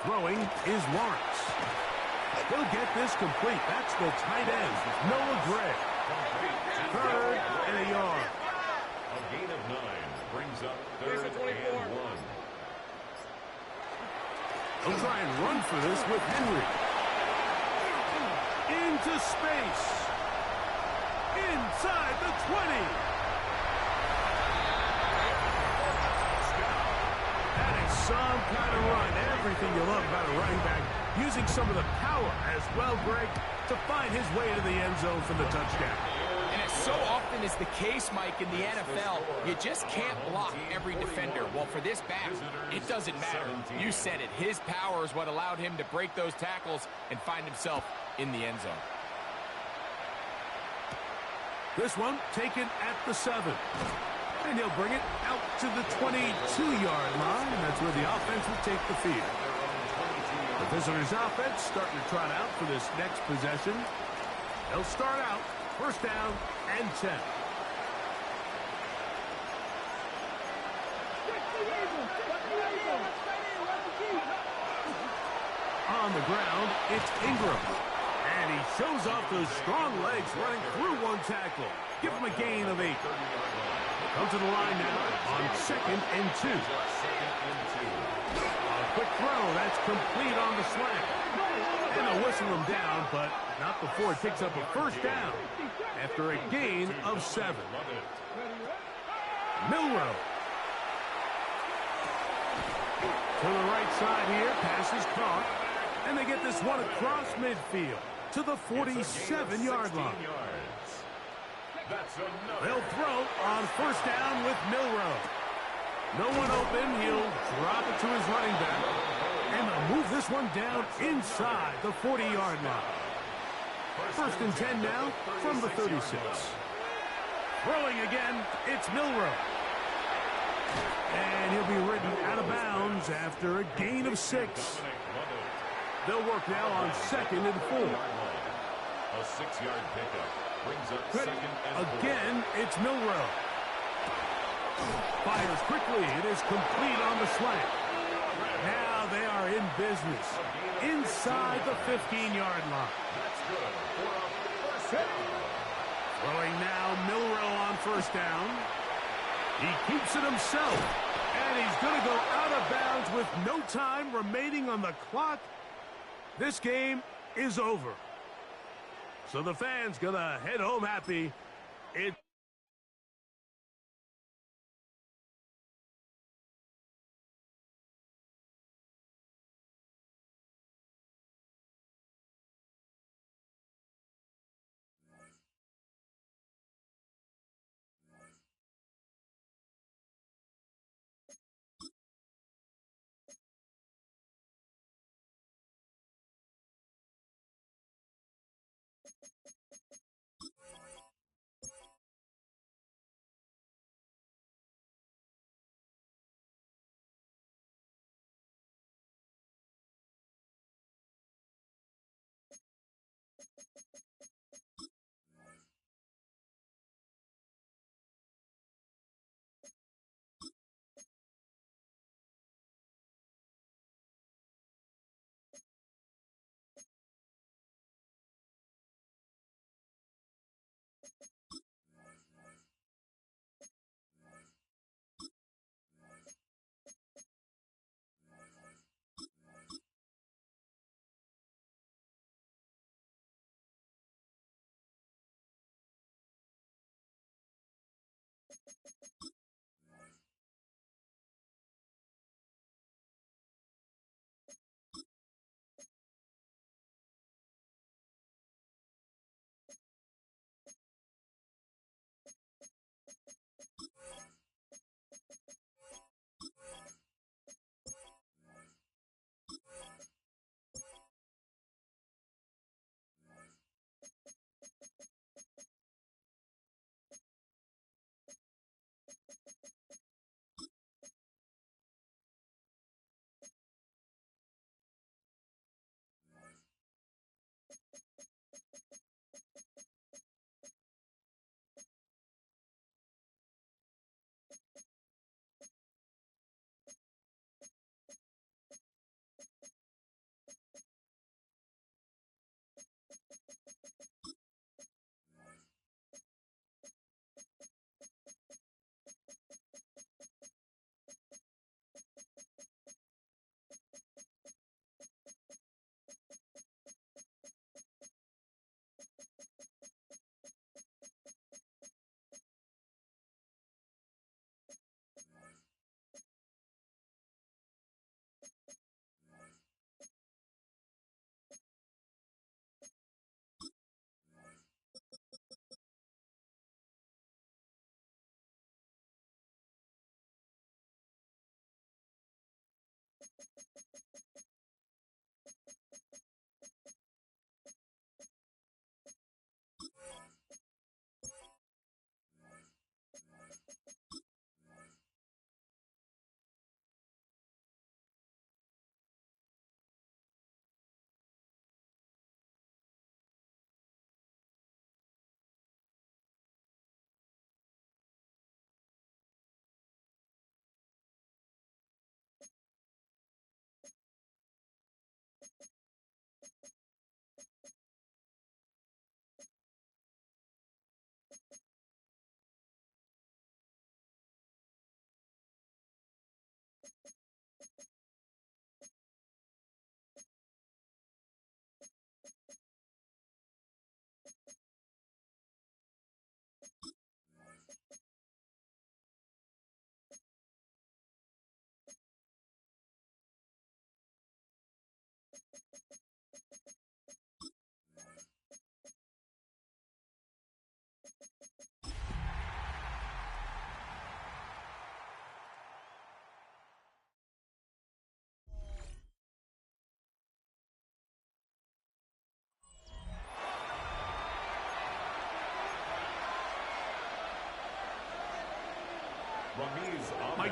Throwing is Lawrence. He'll get this complete. That's the tight end, Noah Gray. 3rd and a yard. A gain of 9 brings up 3rd and 1. They'll try and run for this with Henry. Into space. Inside the 20. That is some kind of run. Everything you love about a running back. Using some of the power as well, Greg, to find his way to the end zone for the touchdown. And as so often is the case, Mike, in the NFL, you just can't block every defender. Well, for this back, it doesn't matter. You said it. His power is what allowed him to break those tackles and find himself in the end zone. This one taken at the 7. And he'll bring it out to the 22-yard line. And that's where the offense will take the field. The visitors' offense starting to trot out for this next possession. They'll start out first down and 10. On the ground, it's Ingram. And he shows off those strong legs running through one tackle. Give him a gain of 8. Comes to the line now on 2nd and 2. A quick throw. That's complete on the slant. And they'll whistle him down, but not before it picks up a first down after a gain of 7. Milroe. To the right side here. Pass is caught. And they get this one across midfield to the 47-yard line. They'll throw on first down with Milroe. No one open. He'll drop it to his running back. And they'll move this one down inside the 40-yard line. First and 10 now from the 36. Throwing again, it's Milroe. And he'll be ridden out of bounds after a gain of 6. They'll work now on 2nd and 4. A 6-yard pickup brings up Ready. 2nd and 4. Again, it's Milroe. Fires quickly. It is complete on the slant. Now they are in business inside the 15-yard line. That's good for a first down. Throwing now, Milroe on first down. He keeps it himself. And he's going to go out of bounds with no time remaining on the clock. This game is over. So the fans going to head home happy.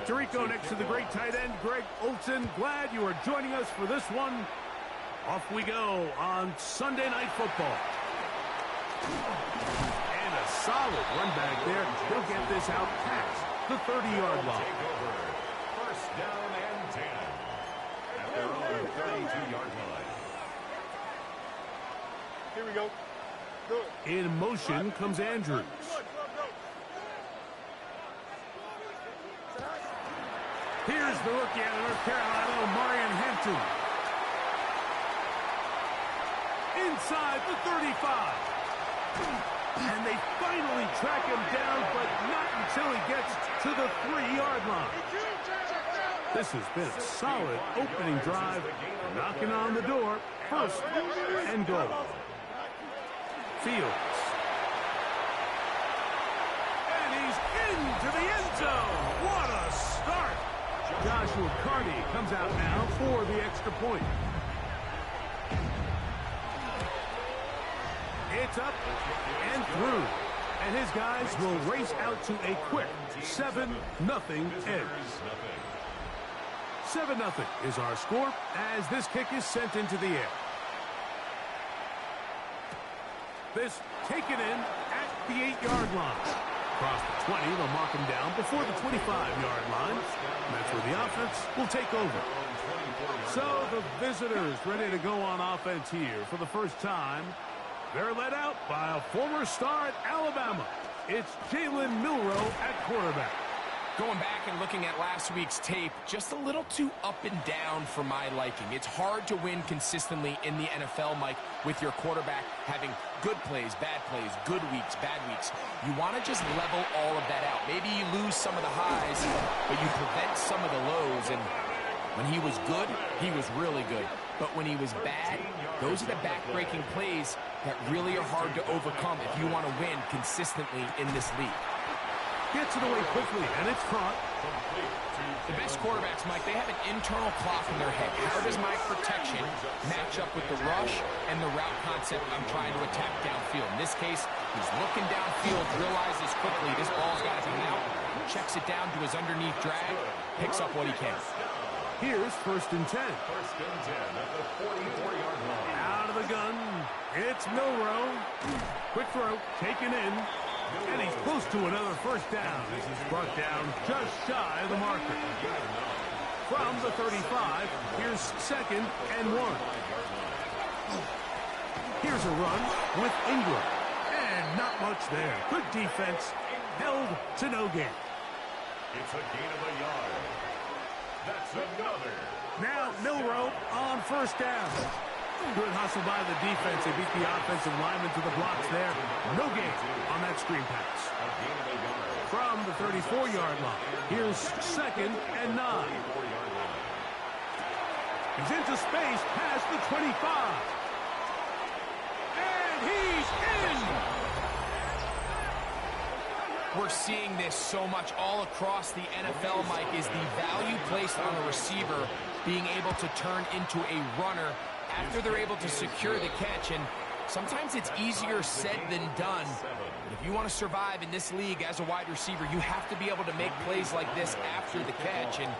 Tirico next to the great tight end, Greg Olsen. Glad you are joining us for this one. Off we go on Sunday Night Football. And a solid run back there. He'll get this out past the 30-yard line. First down and 10 at their own 32-yard line. Here we go. Good. In motion comes Andrews. Here's the rookie out of North Carolina, Omarion Hampton. Inside the 35. And they finally track him down, but not until he gets to the 3-yard line. This has been a solid opening drive, knocking on the door, first and goal. Fields. And he's into the end zone. What a start. Joshua Carty comes out now for the extra point. It's up and through. And his guys will race out to a quick 7-0 edge. 7-0 is our score as this kick is sent into the air. This taken in at the 8-yard line. Across the 20, they'll mark him down before the 25-yard line. And that's where the offense will take over. So the visitors ready to go on offense here for the first time. They're led out by a former star at Alabama. It's Jalen Milroe at quarterback. Going back and looking at last week's tape, just a little too up and down for my liking. It's hard to win consistently in the NFL, Mike, with your quarterback having good plays, good weeks, bad weeks. You want to just level all of that out. Maybe you lose some of the highs, but you prevent some of the lows. And when he was good, he was really good. But when he was bad, those are the back-breaking plays that really are hard to overcome if you want to win consistently in this league. Gets it away quickly, and it's caught. The best quarterbacks, Mike, they have an internal clock in their head. How does my protection match up with the rush and the route concept I'm trying to attack downfield? In this case, he's looking downfield, realizes quickly this ball's got to come out, checks it down to his underneath drag, picks up what he can. Here's first and 10. First and 10 at the 44-yard line. Out of the gun, it's Milroe. Quick throw, taken in. And he's close to another first down as he's brought down just shy of the marker. From the 35, here's second and 1. Here's a run with Ingram. And not much there. Good defense, held to no gain. It's a gain of a yard. That's another. Now Milroe on first down. Good hustle by the defense. They beat the offensive lineman to the blocks there. No gain on that screen pass. From the 34-yard line, here's second and 9. He's into space past the 25. And he's in! We're seeing this so much all across the NFL, Mike, is the value placed on a receiver being able to turn into a runner after they're able to secure the catch. And sometimes it's easier said than done. But if you want to survive in this league as a wide receiver, you have to be able to make plays like this after the catch. And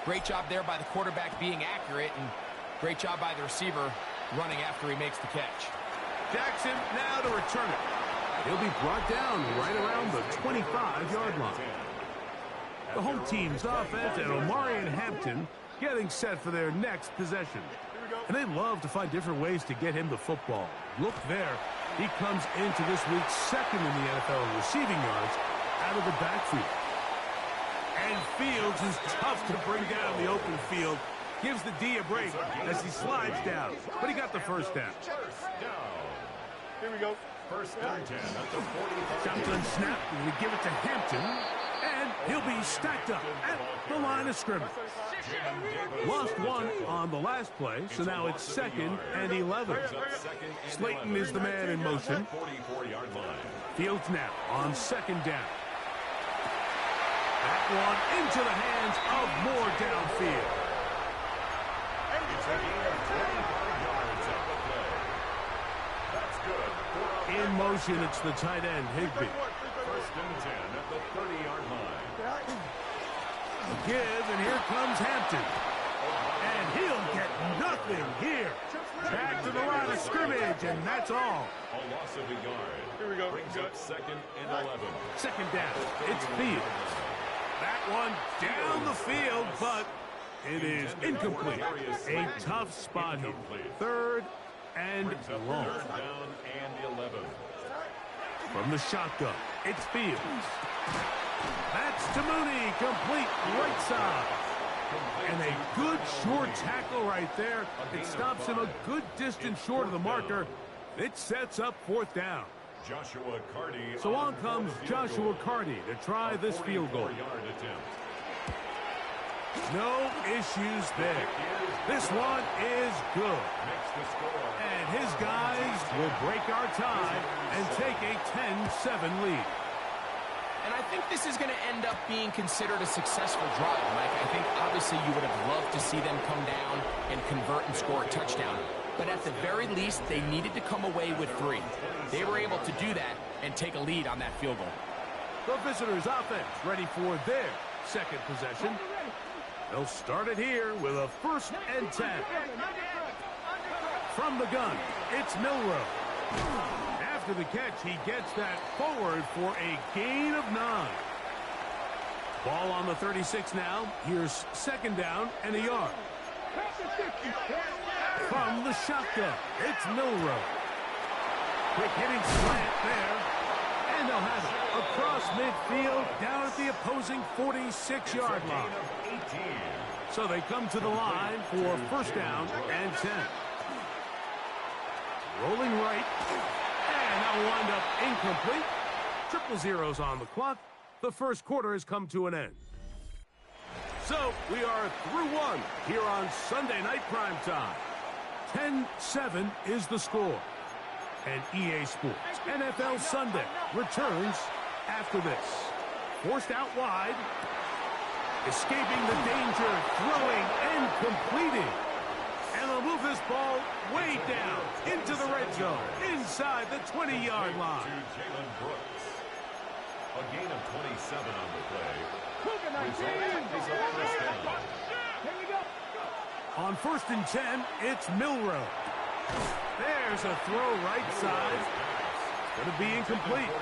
great job there by the quarterback being accurate, and great job by the receiver running after he makes the catch. Jackson now to return it. He'll be brought down right around the 25-yard line. The home team's offense and Omarion Hampton getting set for their next possession. And they love to find different ways to get him the football. Look there. He comes into this week's second in the NFL in receiving yards out of the backfield. And Fields is tough to bring down the open field. Gives the D a break as he slides down. But he got the first down. Here we go. First and 10 at the 45. Shotgun snap. We give it to Hampton. And he'll be stacked up at the line of scrimmage. Lost one on the last play, so now it's second and 11. Slayton is the man in motion. Fields now on second down. That one into the hands of Moore downfield. In motion, it's the tight end, Higbee. First and 10 at the 30-yard line. Give, and here comes Hampton. And he'll get nothing here. Back to the line of scrimmage, and that's all. A loss of a yard. Here we go. Brings up 2nd and 11. Second down. It's Fields. That one down the field, but it is incomplete. A tough spot here. 3rd and long. 3rd down and 11. From the shotgun, it's Fields. That's to Mooney, complete right side. And a good short tackle right there. It stops him a good distance short of the marker. It sets up 4th down. Joshua Carty. So on comes Joshua Carty to try this field goal. No issues there. This one is good. And his guys will break our tie and take a 10-7 lead. And I think this is going to end up being considered a successful drive, Mike. I think obviously you would have loved to see them come down and convert and score a touchdown. But at the very least, they needed to come away with 3. They were able to do that and take a lead on that field goal. The visitors' offense ready for their second possession. They'll start it here with a 1st and 10. From the gun, it's Milroe. After the catch, he gets that forward for a gain of 9. Ball on the 36 now. Here's 2nd down and a yard. From the shotgun, it's Milroe. Quick hitting slant there. And they'll have it across midfield down at the opposing 46-yard line. So they come to the line for 1st down and 10. Rolling right. And that will wind up incomplete. Triple zeros on the clock. The first quarter has come to an end. So we are through one here on Sunday Night Primetime. 10-7 is the score. And EA Sports NFL Sunday returns after this. Forced out wide. Escaping the danger, throwing and completing. And they'll move this ball way down into the red zone, inside the 20-yard line. To Jalen Brooks. A gain of 27 on the play. Result is a 1st down. On 1st and 10, it's Milroe. There's a throw right side. It's going to be incomplete.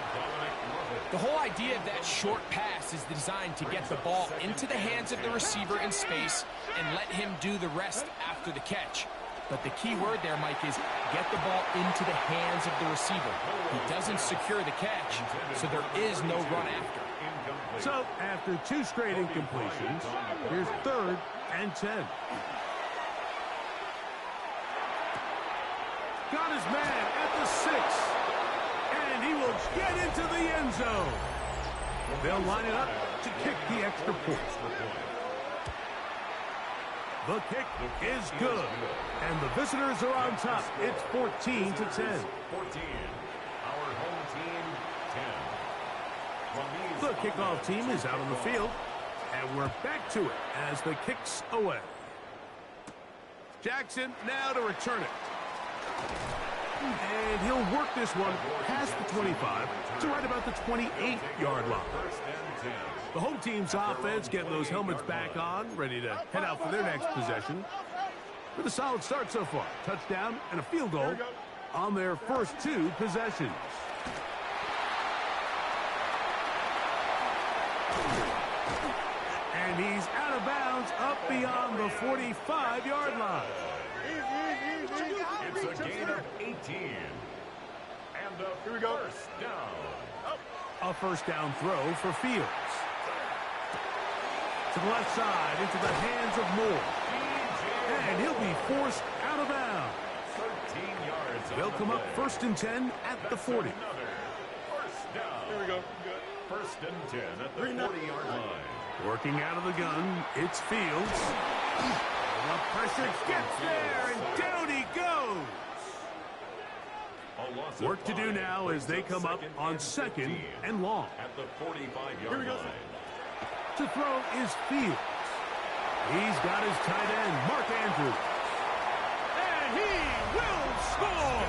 The whole idea of that short pass is designed to get the ball into the hands of the receiver in space and let him do the rest after the catch. But the key word there, Mike, is get the ball into the hands of the receiver. He doesn't secure the catch, so there is no run after. So after 2 straight incompletions, here's 3rd and 10. Got his man at the 6. And he will get into the end zone. They'll line it up to kick the extra point. The kick is good. And the visitors are on top. It's 14-10. 14. Our home team, 10. The kickoff team is out on the field. And we're back to it as the kick's away. Jackson now to return it. And he'll work this one past the 25 to right about the 28-yard line. The home team's offense getting those helmets back on, ready to head out for their next possession. With a solid start so far. Touchdown and a field goal on their first 2 possessions. And he's out of bounds up beyond the 45-yard line. It's a gain of 18. And a 1st down. A 1st down throw for Fields. To the left side, into the hands of Moore. And he'll be forced out of bounds. 13 yards. They'll come up 1st and 10 at the 40. 1st down. Here we go. 1st and 10 at the 40-yard line. Working out of the gun, it's Fields. The pressure gets there, and down he goes. Work to do now as they come up on 2nd and long. At the 45-yard line. To throw is Fields. He's got his tight end, Mark Andrews. And he will score!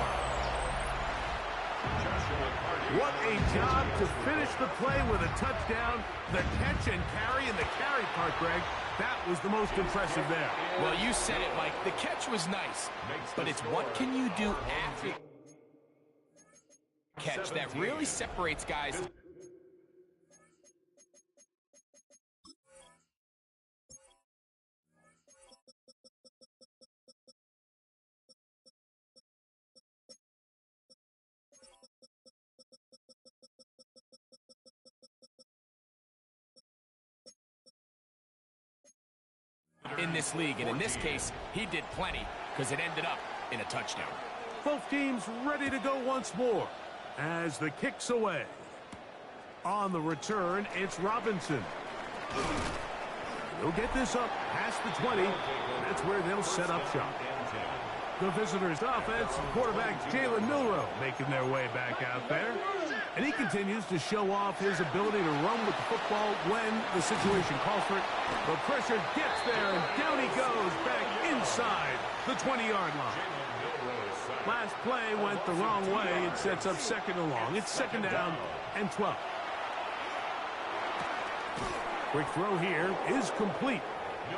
What a job to finish the play with a touchdown. The catch and carry and the carry part, Greg, that was the most impressive there. Well, you said it, Mike. The catch was nice, but it's what can you do after the catch that really separates guys. In this league, and in this case, he did plenty because it ended up in a touchdown. Both teams ready to go once more as the kick's away. On the return, it's Robinson. He'll get this up past the 20. That's where they'll set up shop. The visitors' offense, quarterback Jalen Milroe making their way back out there. And he continues to show off his ability to run with the football when the situation calls for it. The pressure gets there, and down he goes back inside the 20-yard line. Last play went the wrong way. It sets up second and long. It's second down and 12. Quick throw here is complete.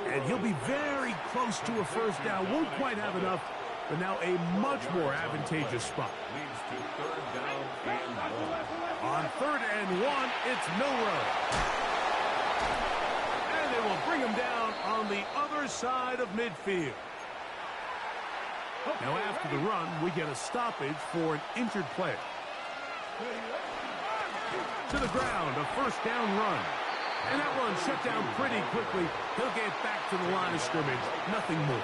And he'll be very close to a first down. Won't quite have enough, but now a much more advantageous spot. Leads to third down and 1. On third and 1, it's Milroe. And they will bring him down on the other side of midfield. Now after the run, we get a stoppage for an injured player. To the ground, a first down run. And that one shut down pretty quickly. He'll get back to the line of scrimmage. Nothing more.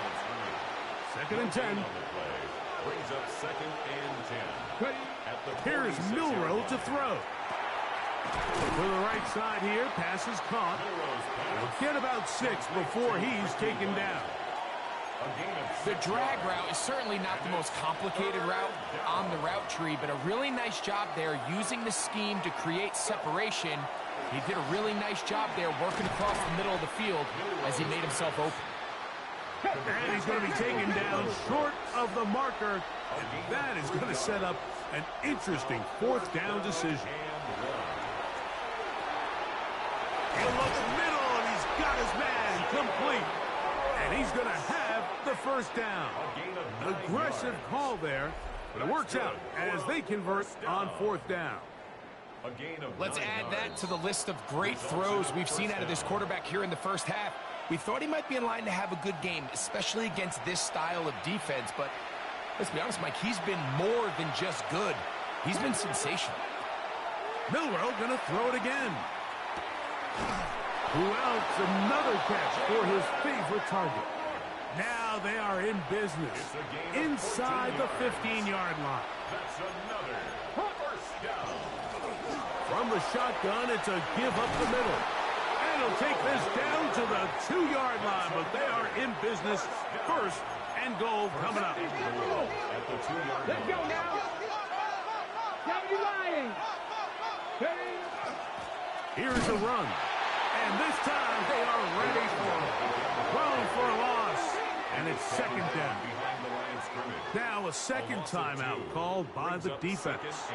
Second and 10. Brings up second and 10. Here's Milroe to throw. To the right side here, pass is caught. He'll get about 6 before he's taken down. The drag route is certainly not the most complicated route on the route tree, but a really nice job there using the scheme to create separation. He did a really nice job there working across the middle of the field as he made himself open. And he's going to be taken down short of the marker. And that is going to set up an interesting fourth down decision. He'll look middle, and he's got his man complete. And he's going to have the first down. Aggressive call there, but it works out as they convert on fourth down. Let's add that to the list of great throws we've seen out of this quarterback here in the first half. We thought he might be in line to have a good game, especially against this style of defense. But let's be honest, Mike, he's been more than just good. He's been sensational. Milroe going to throw it again. Who else? Another catch for his favorite target. Now they are in business inside the 15-yard line. That's another first down. From the shotgun, it's a give up the middle. And he'll take this down to the 2-yard line, but they are in business. First and goal coming up. At the 2-yard line. Let's go now. County line. Here's a run. And this time they are ready for it. Thrown for a loss. And it's second down. Behind the line of scrimmage. Now a second timeout called by the defense.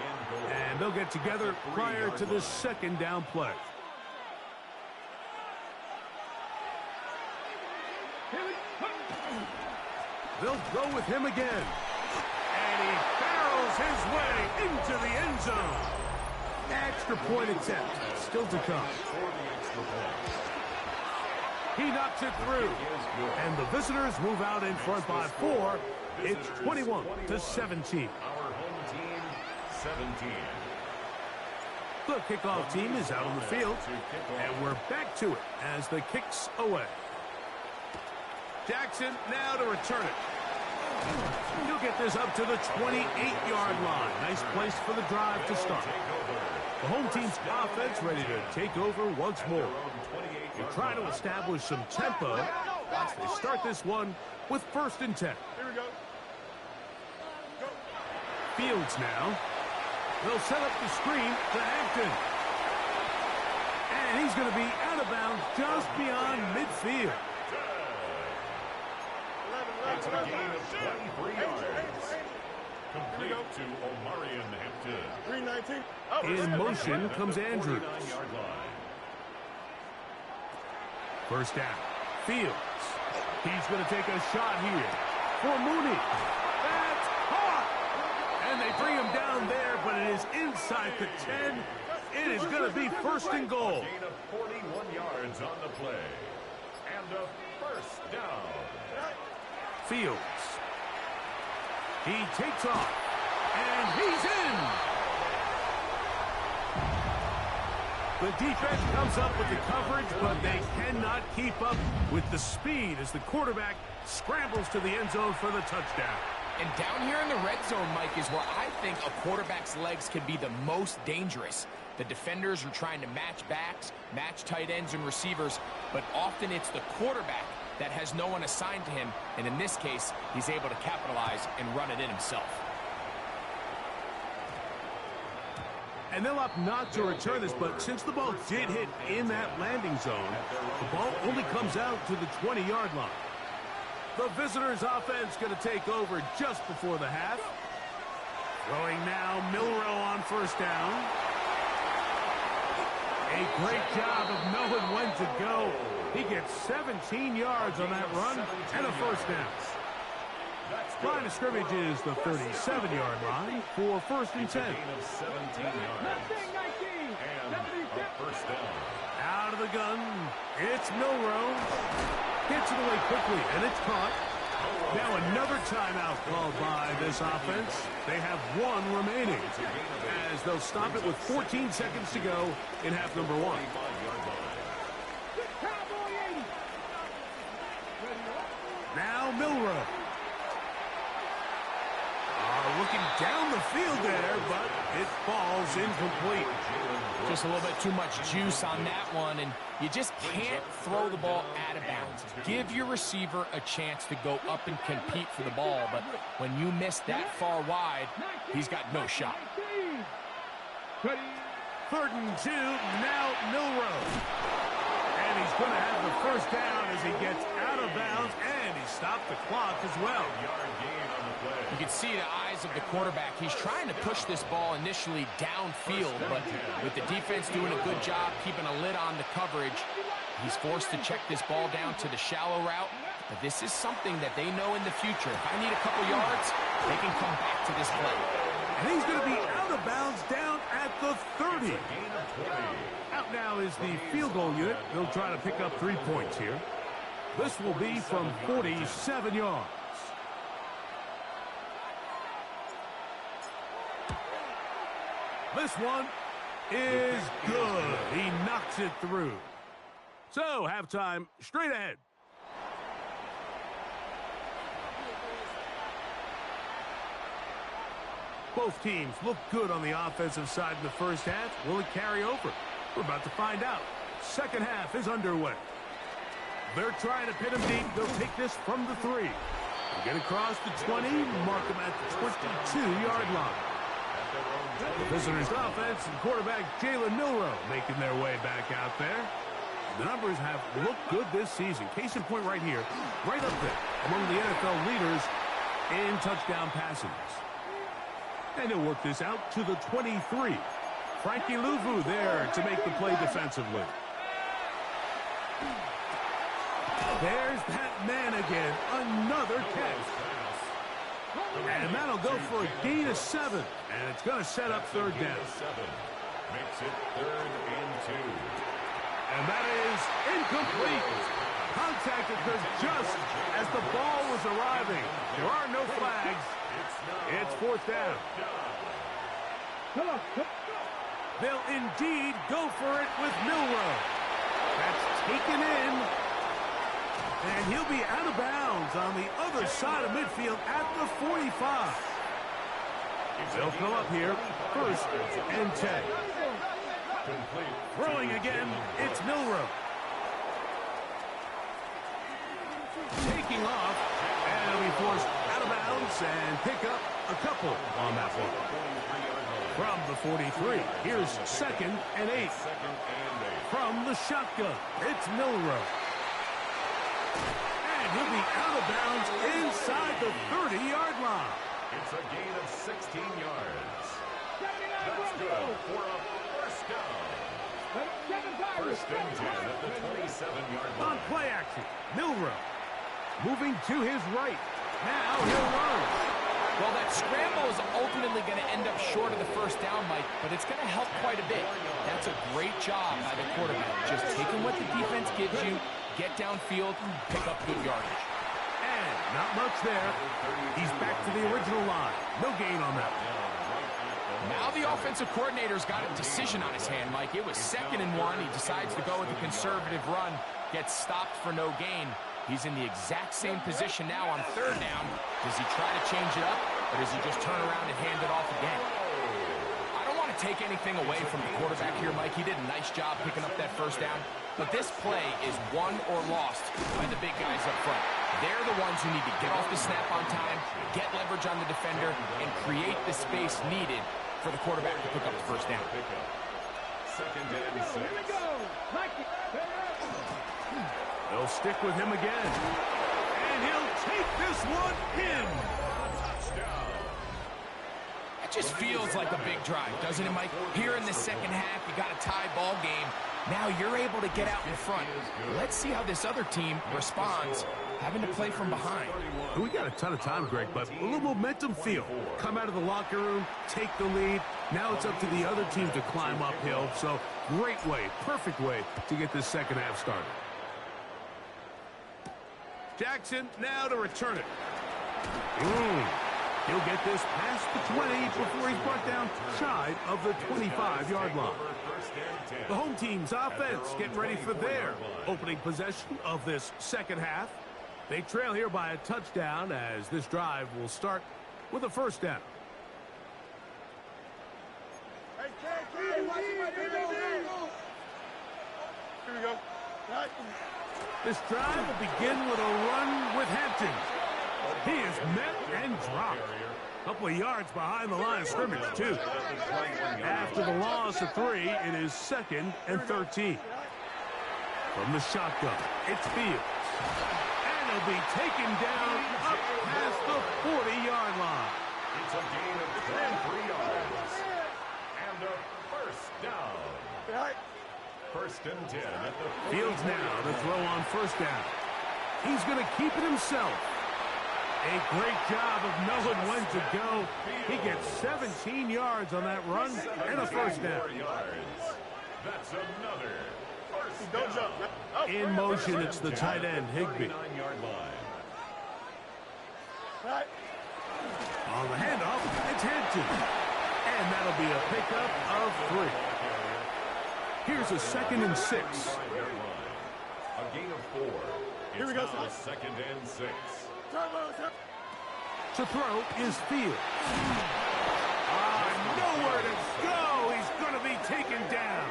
And they'll get together prior to this second down play. They'll go with him again. And he barrels his way into the end zone. Extra point attempt still to come. He knocks it through. And the visitors move out in front by 4. It's 21-17. Our home team, 17. The kickoff team is out on the field. And we're back to it as the kick's away. Jackson now to return it. He'll get this up to the 28-yard line. Nice place for the drive to start. The home team's offense ready to take over once more. They're trying to establish some tempo as they start this one with first and 10. Here we go. Fields now. They'll set up the screen to Hampton. And he's going to be out of bounds just beyond midfield. It's a gain of 23 yards. Complete to Omarion Hampton. 319. In motion comes Andrews. 49-yard line. First down. Fields. He's going to take a shot here for Mooney. That's caught. And they bring him down there, but it is inside the 10. It is going to be first and goal. Gain of 41 yards on the play. And a first down. Fields. He takes off. And he's in. The defense comes up with the coverage, but they cannot keep up with the speed as the quarterback scrambles to the end zone for the touchdown. And down here in the red zone, Mike, is where I think a quarterback's legs can be the most dangerous. The defenders are trying to match backs, match tight ends and receivers, but often it's the quarterback that has no one assigned to him, and in this case, he's able to capitalize and run it in himself. And they'll opt not to return this, but since the ball did hit in that landing zone, the ball only comes out to the 20-yard line. The visitors' offense going to take over just before the half. Throwing now, Milroe on first down. A great job of knowing when to go. He gets 17 yards on that run and a first down. Line of scrimmage is the 37-yard line for first and 10. Gain of 17 yards. And a first down. Out of the gun, it's Milroe. Gets it away quickly, and it's caught. Now another timeout called by this offense. They have one remaining, as they'll stop it with 14 seconds to go in half number one. Now Milroe. Looking down the field there, but it falls incomplete. Just a little bit too much juice on that one, and you just can't throw the ball out of bounds. Give your receiver a chance to go up and compete for the ball, but when you miss that far wide, he's got no shot. 3rd and 2, now Milroe. And he's going to have the first down as he gets out of bounds, and he stopped the clock as well. You can see the eyes of the quarterback. He's trying to push this ball initially downfield, but with the defense doing a good job keeping a lid on the coverage, he's forced to check this ball down to the shallow route. But this is something that they know in the future. If I need a couple yards, they can come back to this play. And he's going to be out of bounds down at the 30. Out now is the field goal unit. They'll try to pick up 3 points here. This will be from 47 yards. This one is good. He knocks it through. So, halftime straight ahead. Both teams look good on the offensive side in the first half. Will it carry over? We're about to find out. Second half is underway. They're trying to pit him deep. They'll take this from the 3. Get across the 20, mark him at the 22-yard line. The visitors' offense and quarterback Jalen Milroe making their way back out there. The numbers have looked good this season. Case in point right here, right up there among the NFL leaders in touchdown passes. And he'll work this out to the 23. Frankie Luvu there to make the play defensively. There's that man again. Another catch. And that'll go for a gain of 7. And it's going to set up third down. Makes it 3rd and 2. And that is incomplete. Contact occurs just as the ball was arriving. There are no flags. It's 4th down. They'll indeed go for it with Milroe. That's taken in. And he'll be out of bounds on the other side of midfield at the 45. They'll come up here, 1st and 10. Throwing again, it's Milroe. Taking off, and he'll be forced out of bounds and pick up a couple on that one. From the 43, here's 2nd and 8. From the shotgun, it's Milroe. And he'll be out of bounds inside the 30-yard line. It's a gain of 16 yards. That's good for a first down. First and 10 at the 27-yard line. On play action, Milroe moving to his right. Now he'll run. Well, that scramble is ultimately going to end up short of the first down, Mike, but it's going to help quite a bit. That's a great job by the quarterback. Just taking what the defense gives you, get downfield, pick up good yardage. And not much there. He's back to the original line. No gain on that. Now the offensive coordinator's got a decision on his hand, Mike. It was 2nd and 1. He decides to go with a conservative run, gets stopped for no gain. He's in the exact same position now on 3rd down. Does he try to change it up, or does he just turn around and hand it off again? I don't want to take anything away from the quarterback here, Mike. He did a nice job picking up that first down. But this play is won or lost by the big guys up front. They're the ones who need to get off the snap on time, get leverage on the defender, and create the space needed for the quarterback to pick up the first down. 2nd and 6. They'll stick with him again. And he'll take this one in. It just feels like a big drive, doesn't it, Mike? Here in the second half, you got a tie ball game. Now you're able to get out in front. Let's see how this other team responds, having to play from behind. We got a ton of time, Greg, but a little momentum feel. Come out of the locker room, take the lead. Now it's up to the other team to climb uphill. So great way, perfect way to get this second half started. Jackson now to return it. He'll get this past the 20 before he's brought down shy of the 25-yard line. The home team's offense getting ready for their opening possession of this second half. They trail here by a touchdown as this drive will start with a first down. Here we go. This drive will begin with a run with Hampton. He is met and dropped. A couple of yards behind the line of scrimmage, too. After the loss of 3, it is 2nd and 13. From the shotgun, it's Fields. And he'll be taken down up past the 40-yard line. It's a gain of 23 yards. And a first down. 1st and 10 at the Fields now to throw on first down. He's going to keep it himself. A great job of knowing when to go. He gets 17 yards on that run and a first down. That's another first down. In motion, it's the tight end, Higbee. On the handoff, it's Hampton. And that'll be a pickup of 3. Here's a 2nd and 6. A gain of 4. Here we go. 2nd and 6. To throw is Fields. Nowhere to go. He's going to be taken down.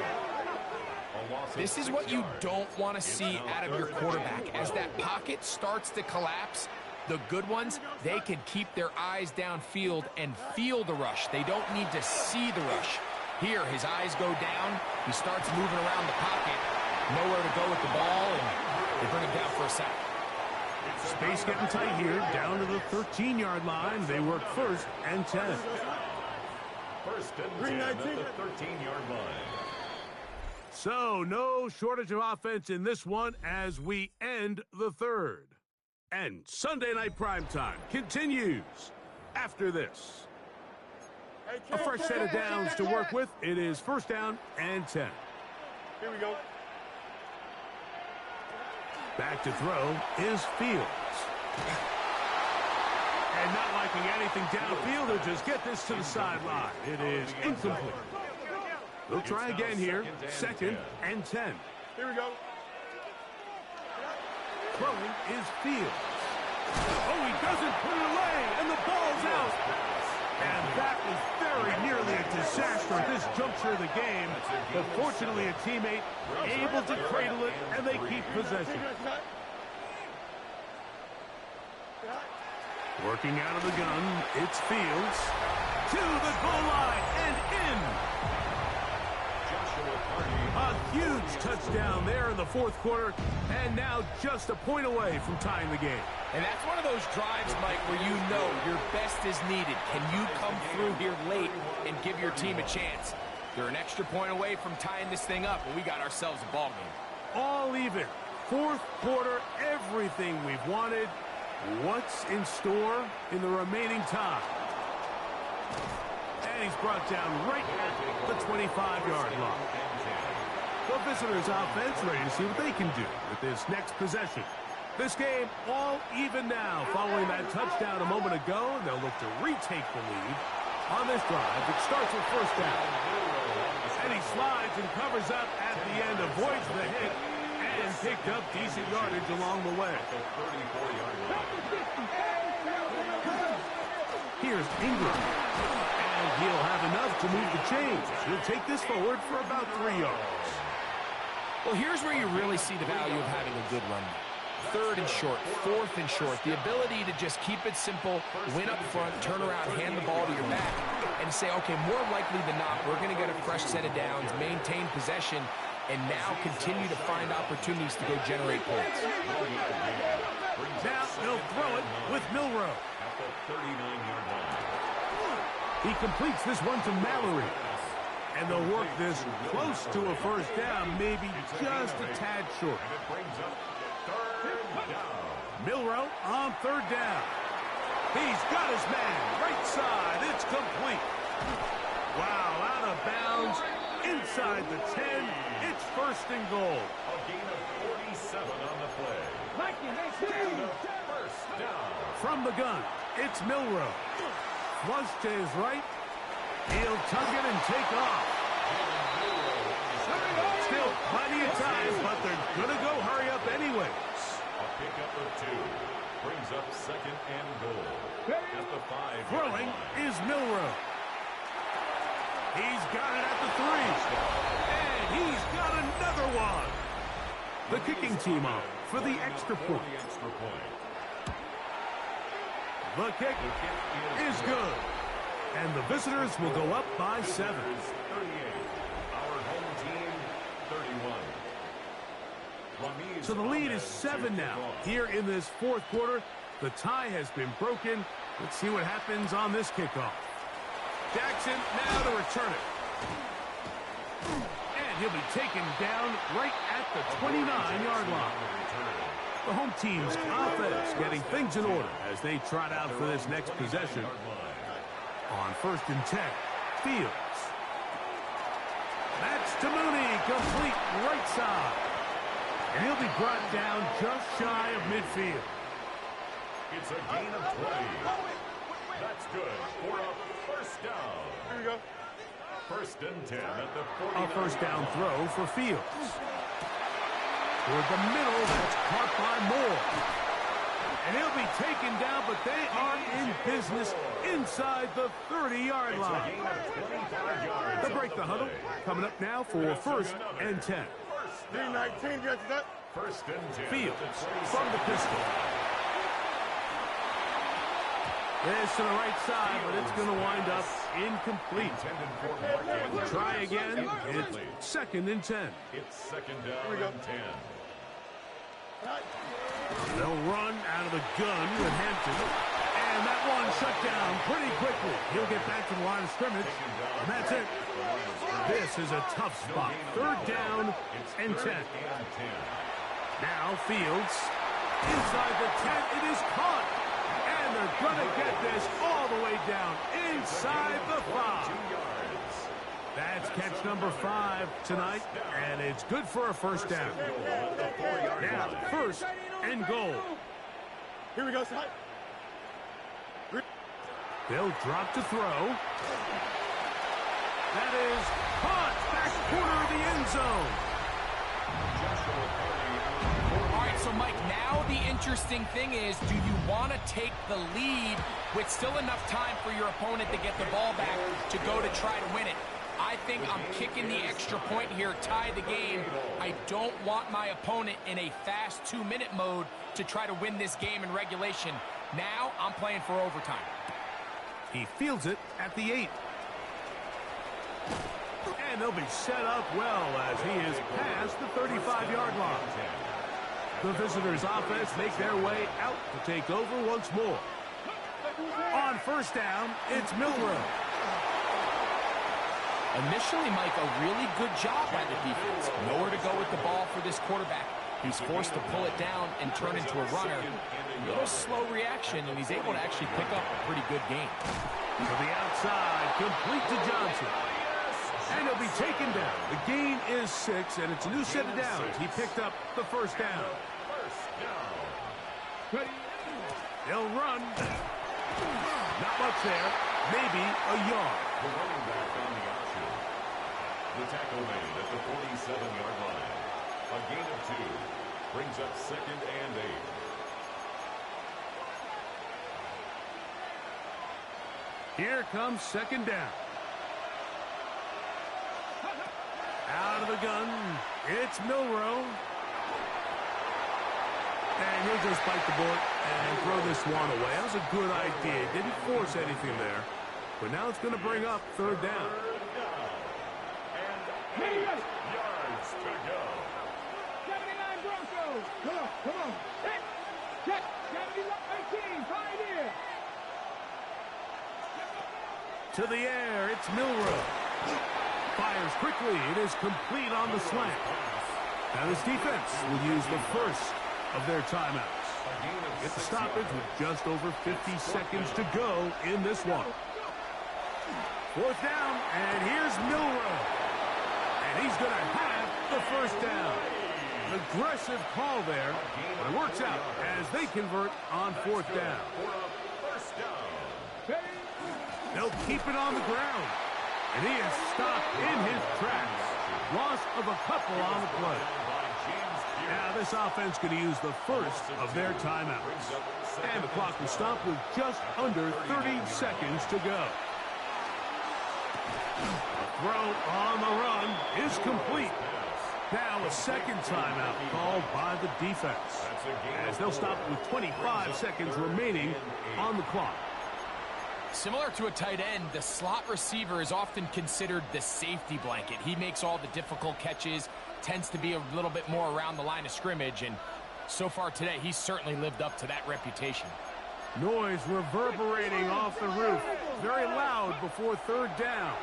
This is what you don't want to see out of your quarterback. As that pocket starts to collapse, the good ones, they can keep their eyes downfield and feel the rush. They don't need to see the rush. Here, his eyes go down. He starts moving around the pocket. Nowhere to go with the ball, and they bring him down for a sack. Space getting tight here, down to the 13-yard line. They work 1st and 10. 1st and 10 at the 13-yard line. So, no shortage of offense in this one as we end the 3rd. And Sunday Night Primetime continues after this. A fresh set of downs to work with. It is 1st down and 10. Here we go. Back to throw is Fields. And not liking anything downfield, he'll just get this to the sideline. It is incomplete. They'll try again here. 2nd and 10. Here we go. Throwing is Fields. Oh, he doesn't put it away, and the ball's out. And that was very nearly a disaster at this juncture of the game. But fortunately, a teammate able to cradle it, and they keep possession. Working out of the gun, it's Fields. To the goal line and in. A huge touchdown there in the 4th quarter, and now just a point away from tying the game. And that's one of those drives, Mike, where you know your best is needed. Can you come through here late and give your team a chance? They're an extra point away from tying this thing up, and we got ourselves a ball game. All even. Fourth quarter, everything we've wanted. What's in store in the remaining time? And he's brought down right at the 25-yard line. The visitors' offense ready to see what they can do with this next possession. This game all even now following that touchdown a moment ago. They'll look to retake the lead on this drive. It starts with first down. And he slides and covers up at the end, avoids the hit, and picked up decent yardage along the way. Here's Ingram. And he'll have enough to move the chains. He'll take this forward for about 3 yards. Well, here's where you really see the value of having a good run. Third and short, fourth and short. The ability to just keep it simple, win up front, turn around, hand the ball to your back, and say, okay, more likely than not, we're going to get a fresh set of downs, maintain possession, and now continue to find opportunities to go generate points. Now he'll throw it with Milroe. He completes this one to Mallory. And they'll work this close to a first down, maybe just a tad short. Milroe on third down. He's got his man, right side, it's complete. Wow, out of bounds, inside the 10, it's first and goal. A gain of 47 on the play. First down. From the gun, it's Milroe. Flush to his right. He'll tuck it and take off. Still plenty of time, but they're going to go hurry up anyways. A pickup of 2. Brings up second and goal. At the 5. Throwing is Milroe. He's got it at the 3. And he's got another one. The kicking team on for the extra point. The kick is good. And the visitors will go up by 7. 38. Our home team, 31. So the lead is 7 now. Here in this fourth quarter, the tie has been broken. Let's see what happens on this kickoff. Jackson now to return it. And he'll be taken down right at the 29-yard line. The home team's offense getting things in order as they trot out for this next possession. On first and 10, Fields. That's to Mooney, complete right side. And he'll be brought down just shy of midfield. It's a gain of 20. That's good for a first down. Here we go. First and 10 at the 40. A first down throw for Fields. Toward the middle, that's caught by Moore. And he'll be taken down, but they are in business inside the 30-yard line. They'll break the huddle. Coming up now for first and 10. 319, gets that. First and 10. Fields from the pistol. This to the right side, but it's going to wind up incomplete. Try again. It's second and 10. It's second down and 10. They'll run out of the gun with Hampton. And that one shut down pretty quickly. He'll get back to the line of scrimmage. And that's it. This is a tough spot. Third down and 10. Now Fields inside the 10. It is caught. And they're going to get this all the way down inside the 5. That's catch number 5 tonight, and it's good for a first down. Now, first and goal. Here we go, son. They'll drop to throw. That is caught back corner of the end zone. All right, so Mike, now the interesting thing is, do you want to take the lead with still enough time for your opponent to get the ball back to go to try to win it? I think I'm kicking the extra point here, tie the game. I don't want my opponent in a fast 2-minute mode to try to win this game in regulation. Now I'm playing for overtime. He fields it at the 8. And they'll be set up well as he is past the 35-yard line. The visitors' offense make their way out to take over once more. On first down, it's Milroe. Initially, Mike, a really good job by the defense. Nowhere to go with the ball for this quarterback. He's forced to pull it down and turn into a runner. A little slow reaction, and he's able to actually pick up a pretty good game. To the outside, complete to Johnson. And he'll be taken down. The gain is 6, and it's a new set of downs. He picked up the first down. They'll run. Not much there. Maybe a yard. The running back on the option. The tackle made at the 47-yard line. A gain of 2 brings up 2nd and 8. Here comes second down. Out of the gun, it's Milroe. And he'll just bite the bullet and throw this one away. That was a good idea. Didn't force anything there. But now it's going to bring up third down. And 8 yards to go. 79 Broncos. Come on. Hit. Check. 18. Pioneer. To the air, it's Milroe. Fires quickly. It is complete on the slant. Now this defense will use the first of their timeouts. Get the stoppage with just over 50 seconds to go in this one. Fourth down, and here's Milroe. And he's going to have the first down. An aggressive call there, but it works out as they convert on fourth down. They'll keep it on the ground. And he is stopped in his tracks. Loss of a couple on the play. Now this offense going to use the first of their timeouts. And the clock will stop with just under 30 seconds to go. The throw on the run is complete. Now a second timeout called by the defense, as they'll stop with 25 seconds remaining on the clock. Similar to a tight end, the slot receiver is often considered the safety blanket. He makes all the difficult catches, tends to be a little bit more around the line of scrimmage, and so far today, he's certainly lived up to that reputation. Noise reverberating off the roof. Very loud before third down.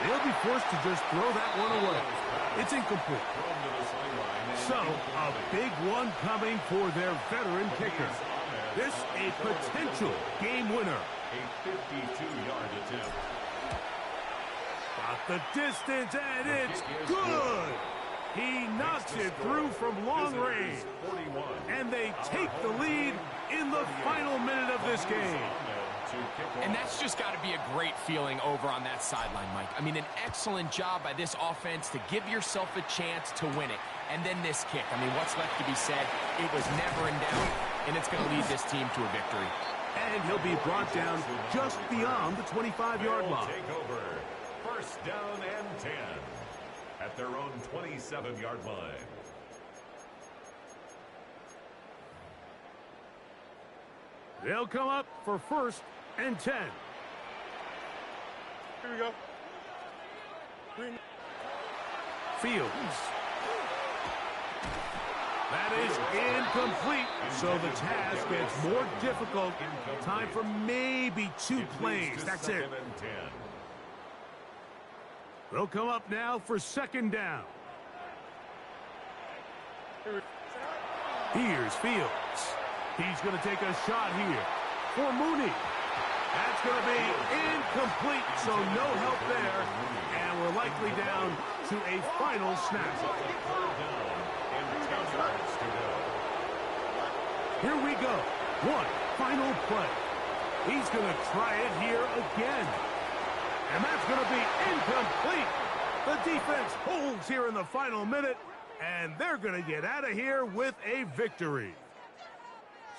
They'll be forced to just throw that one away. It's incomplete. So, a big one coming for their veteran kicker. This a potential game winner. A 52-yard attempt. Got the distance, and it's good. He knocks it through from long range. And they take the lead in the final minute of this game. And that's just got to be a great feeling over on that sideline, Mike. I mean, an excellent job by this offense to give yourself a chance to win it. And then this kick. I mean, what's left to be said? It was never in doubt, and it's going to lead this team to a victory. And he'll be brought down just beyond the 25-yard line. Take over. First down and 10 at their own 27-yard line. They'll come up for first and 10. Here we go. Fields. That is incomplete, so the task gets more difficult. Time for maybe 2 plays. That's it. They'll come up now for second down. Here's Fields. He's going to take a shot here for Mooney. That's going to be incomplete, so no help there. And we're likely down to a final snap. Here we go. One final play. He's going to try it here again. And that's going to be incomplete. The defense holds here in the final minute, and they're going to get out of here with a victory.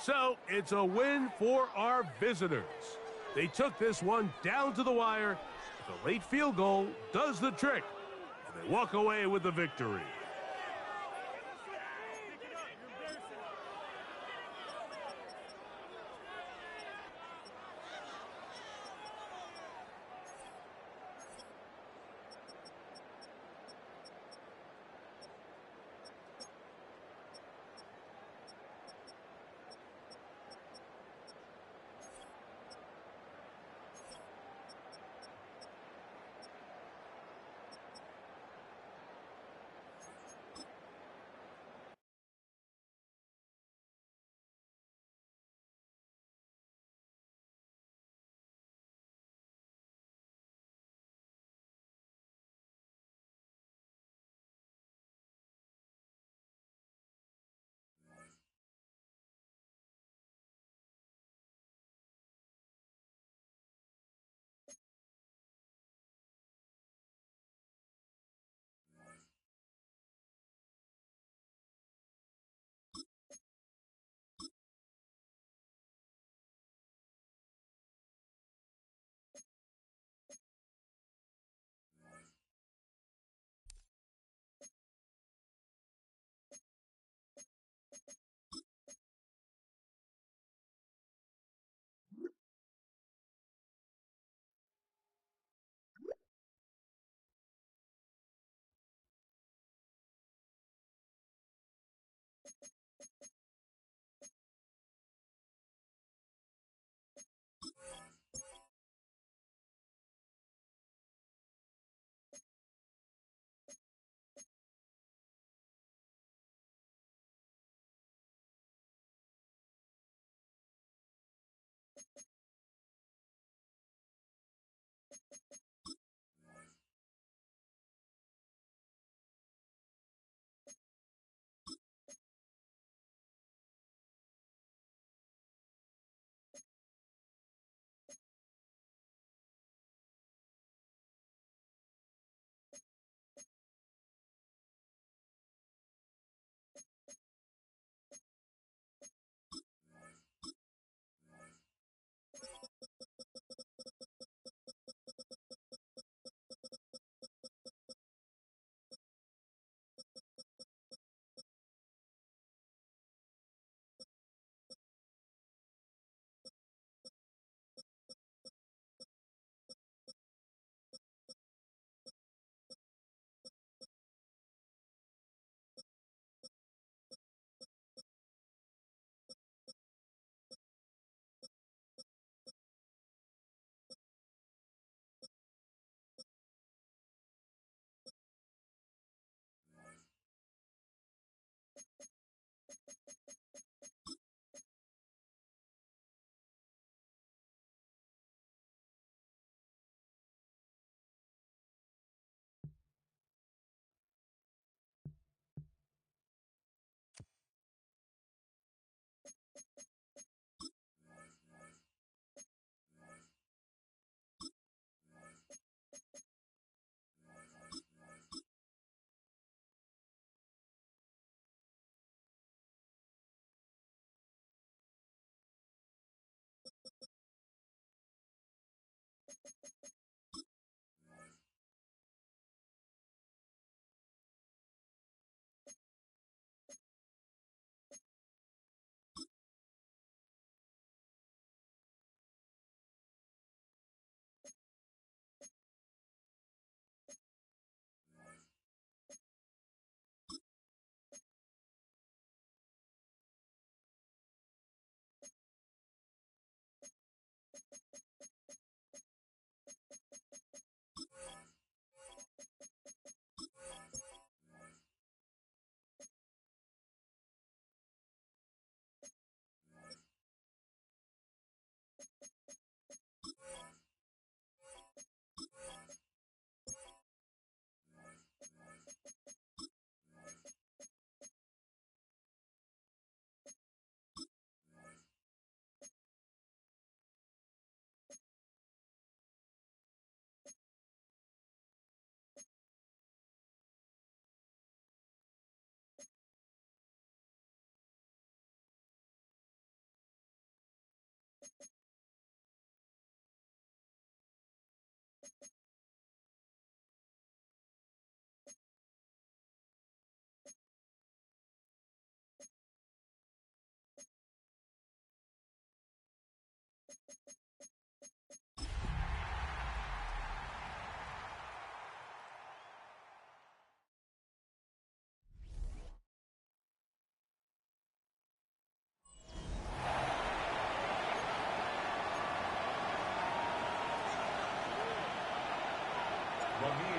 So it's a win for our visitors. They took this one down to the wire. The late field goal does the trick, and they walk away with the victory.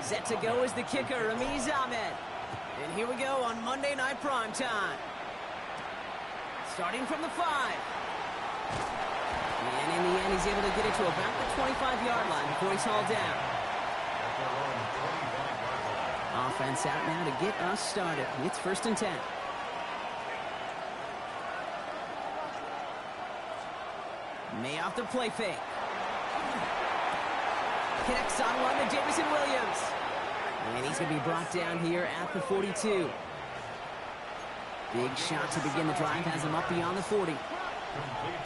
Set to go is the kicker, Ramiz Ahmed. And here we go on Monday Night Primetime. Starting from the 5. And in the end, he's able to get it to about the 25-yard line before he's hauled down. Offense out now to get us started. It's 1st and 10. May off the play fake. Connects on one to Jameson Williams. And he's going to be brought down here at the 42. Big shot to begin the drive has him up beyond the 40. Complete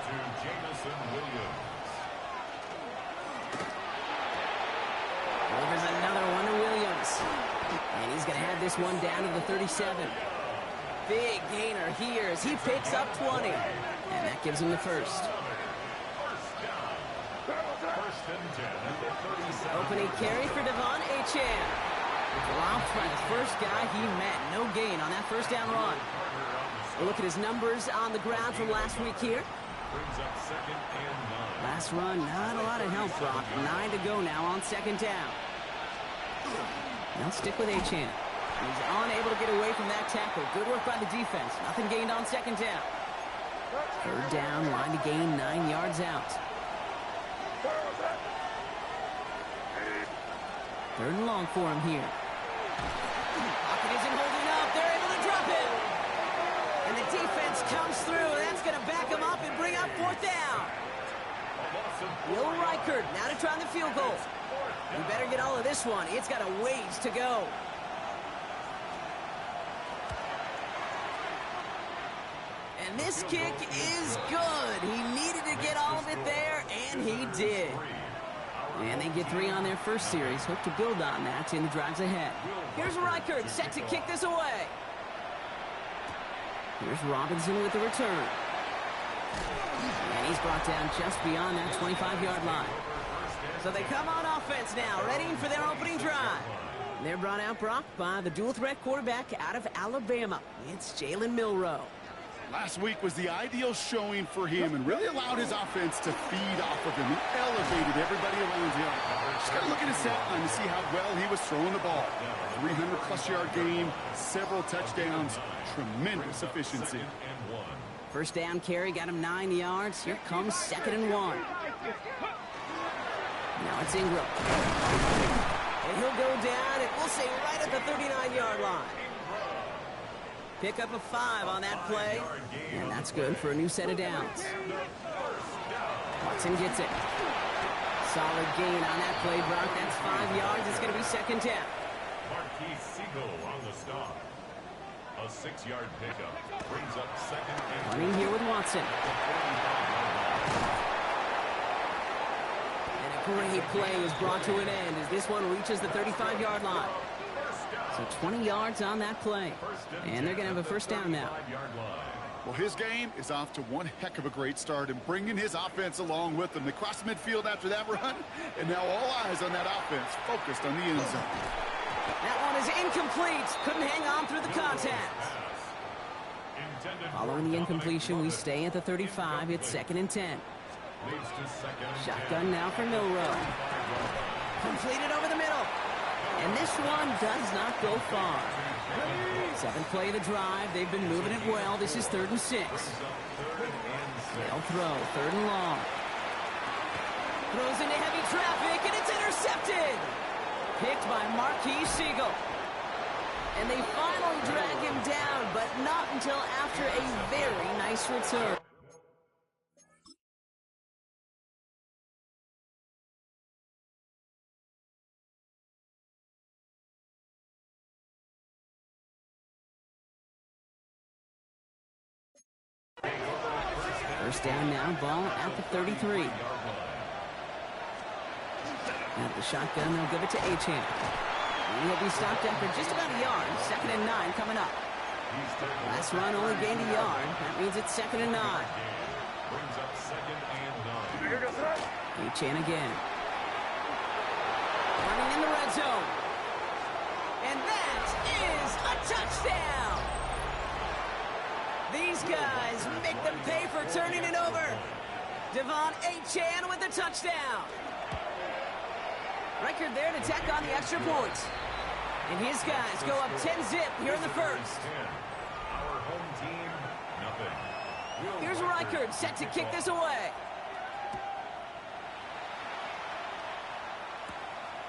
to Jameson Williams. Oh, there's another one to Williams. And he's going to have this one down to the 37. Big gainer here as he picks up 20. And that gives him the first. First and 10 at the 37. Opening carry for Devon Achane. Dropped by the first guy he met. No gain on that first down run. We'll look at his numbers on the ground from last week here. Brings up 2nd and 9. Last run, not a lot of help, Brock. 9 to go now on 2nd down. They'll stick with Achane. He's unable to get away from that tackle. Good work by the defense. Nothing gained on 2nd down. 3rd down, line to gain 9 yards out. 3rd and long for him here. Pocket isn't holding up. They're able to drop it. And the defense comes through. That's going to back him up and bring up 4th down. Will Reichert now to try the field goal. You better get all of this one. It's got a ways to go. And this kick is good. He needed to get all of it there, and he did. And they get 3 on their first series. Hope to build on that in the drives ahead. Here's Reichert set to kick this away. Here's Robinson with the return. And he's brought down just beyond that 25-yard line. So they come on offense now, ready for their opening drive. They're brought out, Brock, by the dual-threat quarterback out of Alabama. It's Jalen Milroe. Last week was the ideal showing for him and really allowed his offense to feed off of him. He elevated everybody around him. Just got to look at his stat line to see how well he was throwing the ball. 300-plus yard game, several touchdowns, tremendous efficiency. 1st down carry got him 9 yards. Here comes 2nd and 1. Now it's Ingram. And he'll go down, and we'll say right at the 39-yard line. Pick up a 5 on that play, and that's good for a new set of downs. Watson gets it. Solid gain on that play, Brock. That's 5 yards. It's going to be 2nd down. Marquis Siegel on the stop. A 6-yard pickup brings up 2nd and 1. Running here with Watson. And a great play is brought to an end as this one reaches the 35-yard line. So 20 yards on that play. And they're going to have a 1st down now. Well, his game is off to one heck of a great start and bringing his offense along with him. They crossed midfield after that run, and now all eyes on that offense focused on the end zone. That one is incomplete. Couldn't hang on through the contact. Following the incompletion, we stay at the 35. It's 2nd and 10. Shotgun now for Milroe. Completed over the middle. And this one does not go far. 7th play of the drive. They've been moving it well. This is 3rd and 6. They'll throw. 3rd and long. Throws into heavy traffic, and it's intercepted. Picked by Marquis Siegel. And they finally drag him down, but not until after a very nice return. First down now, ball at the 33. At the shotgun, they'll give it to Achane. He'll be stopped after just about a yard. 2nd and 9 coming up. Last run only gained a yard. That means it's 2nd and 9. Brings up 2nd and 9. Achane again. Running in the red zone. And that is a touchdown. These guys make them pay for turning it over. Devon Achane with the touchdown. Reichard there to tack on the extra points. And his guys go up 10-zip here in the first. Our home team, nothing. Here's Reichard set to kick this away.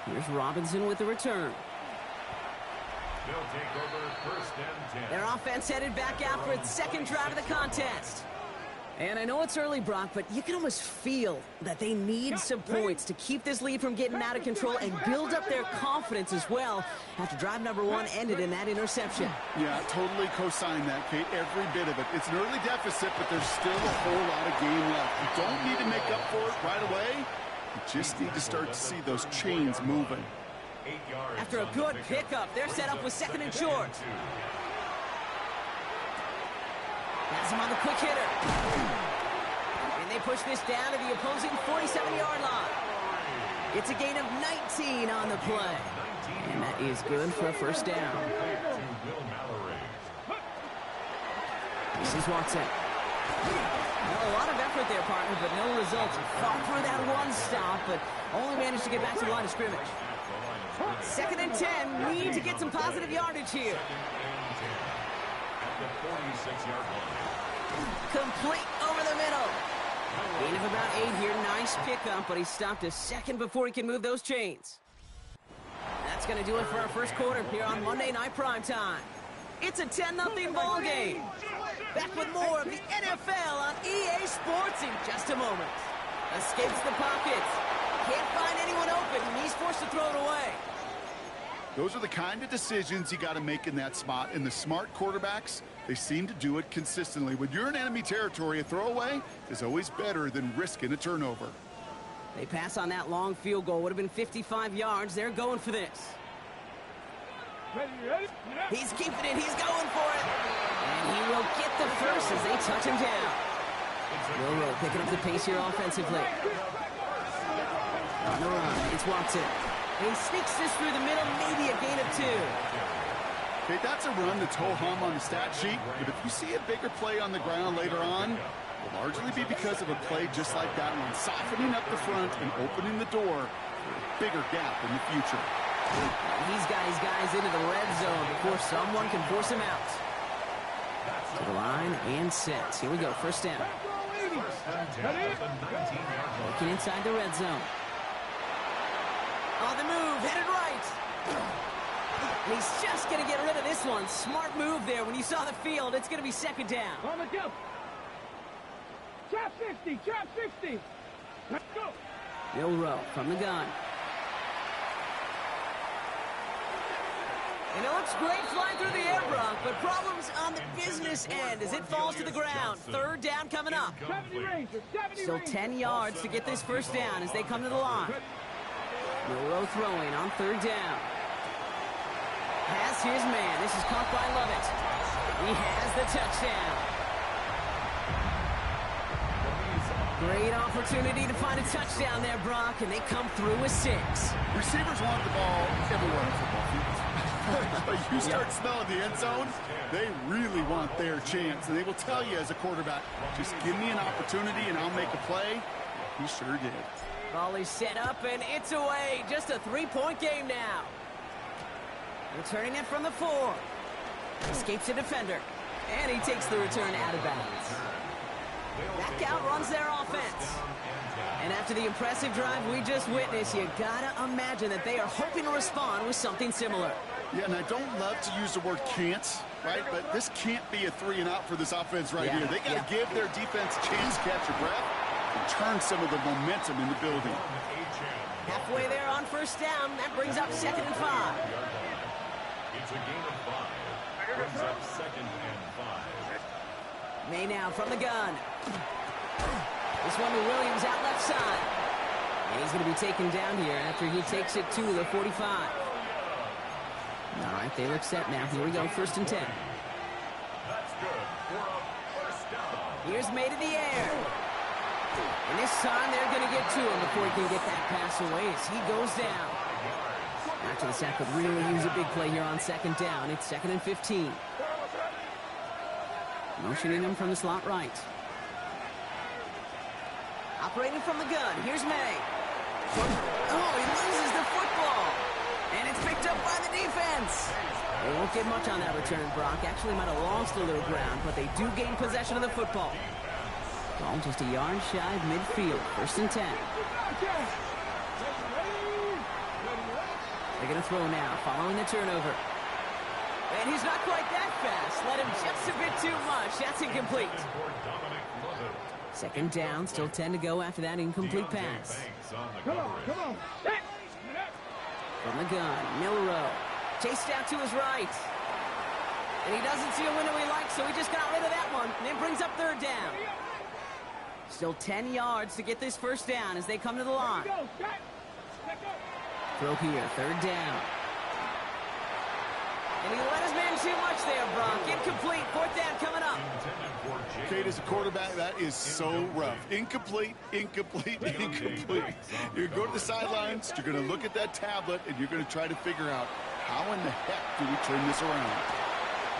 Here's Robinson with the return. They'll take over first and 10. Their offense headed back out for its second drive of the contest. And I know it's early, Brock, but you can almost feel that they need some points to keep this lead from getting out of control and build up their confidence as well after drive number 1 ended in that interception. Yeah, totally co-sign that, Kate. Every bit of it. It's an early deficit, but there's still a whole lot of game left. You don't need to make up for it right away. You just need to start to see those chains moving. 8 yards. After a good pickup, they're set up with second and short. Has him on the quick hitter. And they push this down to the opposing 47-yard line. It's a gain of 19 on the play. And that is good for a first down. This is Watson. Well, a lot of effort there, partner, but no results. Fought through that one stop, but only managed to get back to the line of scrimmage. Second and 10. Need to get some positive yardage here. At the 46-yard line. Complete over the middle. Gain of about 8 here. Nice pickup, but he stopped a second before he can move those chains. That's going to do it for our first quarter here on Monday Night Primetime. It's a 10-0 ball game. Back with more of the NFL on EA Sports in just a moment. Escapes the pockets. Can't find anyone open, and he's forced to throw it away. Those are the kind of decisions you got to make in that spot. And the smart quarterbacks, they seem to do it consistently. When you're in enemy territory, a throwaway is always better than risking a turnover. They pass on that long field goal. Would have been 55 yards. They're going for this. He's keeping it. He's going for it. And he will get the first as they touch him down. Milroe picking up the pace here offensively. On the run, it's Watson. He sneaks this through the middle, maybe a gain of 2. Okay, that's a run that's ho-hum on the stat sheet, but if you see a bigger play on the ground later on, it will largely be because of a play just like that one, softening up the front and opening the door for a bigger gap in the future. He's got his guys into the red zone before someone can force him out. To the line and set. Here we go, first down. Looking inside the red zone. On the move, headed right. And he's just going to get rid of this one. Smart move there. When you saw the field, it's going to be second down. On the jump. Trap 60, trap 60. Let's go. Milroe from the gun. And it looks great flying through the air, Brock, but problems on the business end as it falls to the ground. Third down coming up. 70 Rangers, 70 Still Rangers. 10 yards to get this first down as they come to the line. Milroe throwing on third down. Has his man. This is caught by Lovett. He has the touchdown. Great opportunity to find a touchdown there, Brock, and they come through with 6. Receivers want the ball everywhere on football fields. But you start smelling the end zone, they really want their chance. And they will tell you as a quarterback, just give me an opportunity and I'll make a play. He sure did. Ball is set up, and it's away. Just a 3-point game now. Returning it from the 4. Escapes a defender. And he takes the return out of bounds. That outruns their offense. And after the impressive drive we just witnessed, you gotta imagine that they are hoping to respond with something similar. Yeah, and I don't love to use the word can't, right? But this can't be a 3-and-out for this offense right here. They got to give their defense a chance to catch a breath and turn some of the momentum in the building. Halfway there on first down. That brings up second and 5. It's a gain of 5. Brings up second and 5. May now from the gun. This one to Williams out left side. And he's going to be taken down here after he takes it to the 45. All right, they look set now. Here we go, first and 10. That's good for a first down. Here's May to the air. And this time they're going to get to him before he can get that pass away as he goes down. After the sack could really use a big play here on second down. It's second and 15. Motioning him from the slot right. Operating from the gun. Here's May. Oh, he loses the football. And it's picked up by the defense. They won't get much on that return, Brock. Actually might have lost a little ground, but they do gain possession of the football. Ball just a yard shy of midfield. 1st and 10. They're going to throw now, following the turnover. And he's not quite that fast. Let him just a bit too much. That's incomplete. 2nd down, still 10 to go after that incomplete pass. Come on. From the gun, Milrow. Chased out to his right. And he doesn't see a window he likes, so he just got rid of that one. And it brings up 3rd down. Still 10 yards to get this 1st down as they come to the line. Throw here, 3rd down. And he let his man too much there, Brock. Incomplete, 4th down coming up. Kate, as a quarterback, that is so rough. Incomplete. You're going to go to the sidelines, you're going to look at that tablet, and you're going to try to figure out how in the heck do we turn this around.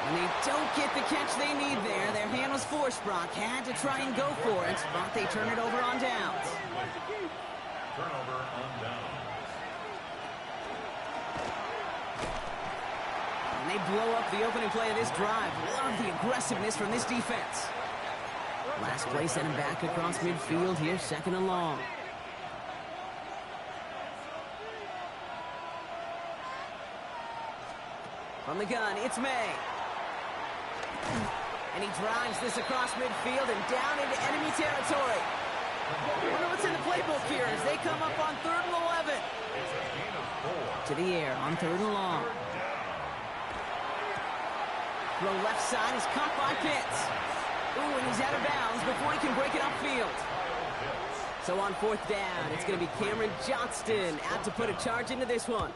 And they don't get the catch they need there. Their hand was forced, Brock. Had to try and go for it, but they turn it over on downs. Turnover on downs. And they blow up the opening play of this drive. Love the aggressiveness from this defense. Last play sent him back across midfield here, 2nd and long. From the gun, it's May. And he drives this across midfield and down into enemy territory. I wonder what's in the playbook here as they come up on 3rd and 11. To the air on 3rd and long. Throw left side is caught by Pitts. Ooh, and he's out of bounds before he can break it upfield. So on 4th down, it's going to be Cameron Johnston out to put a charge into this one.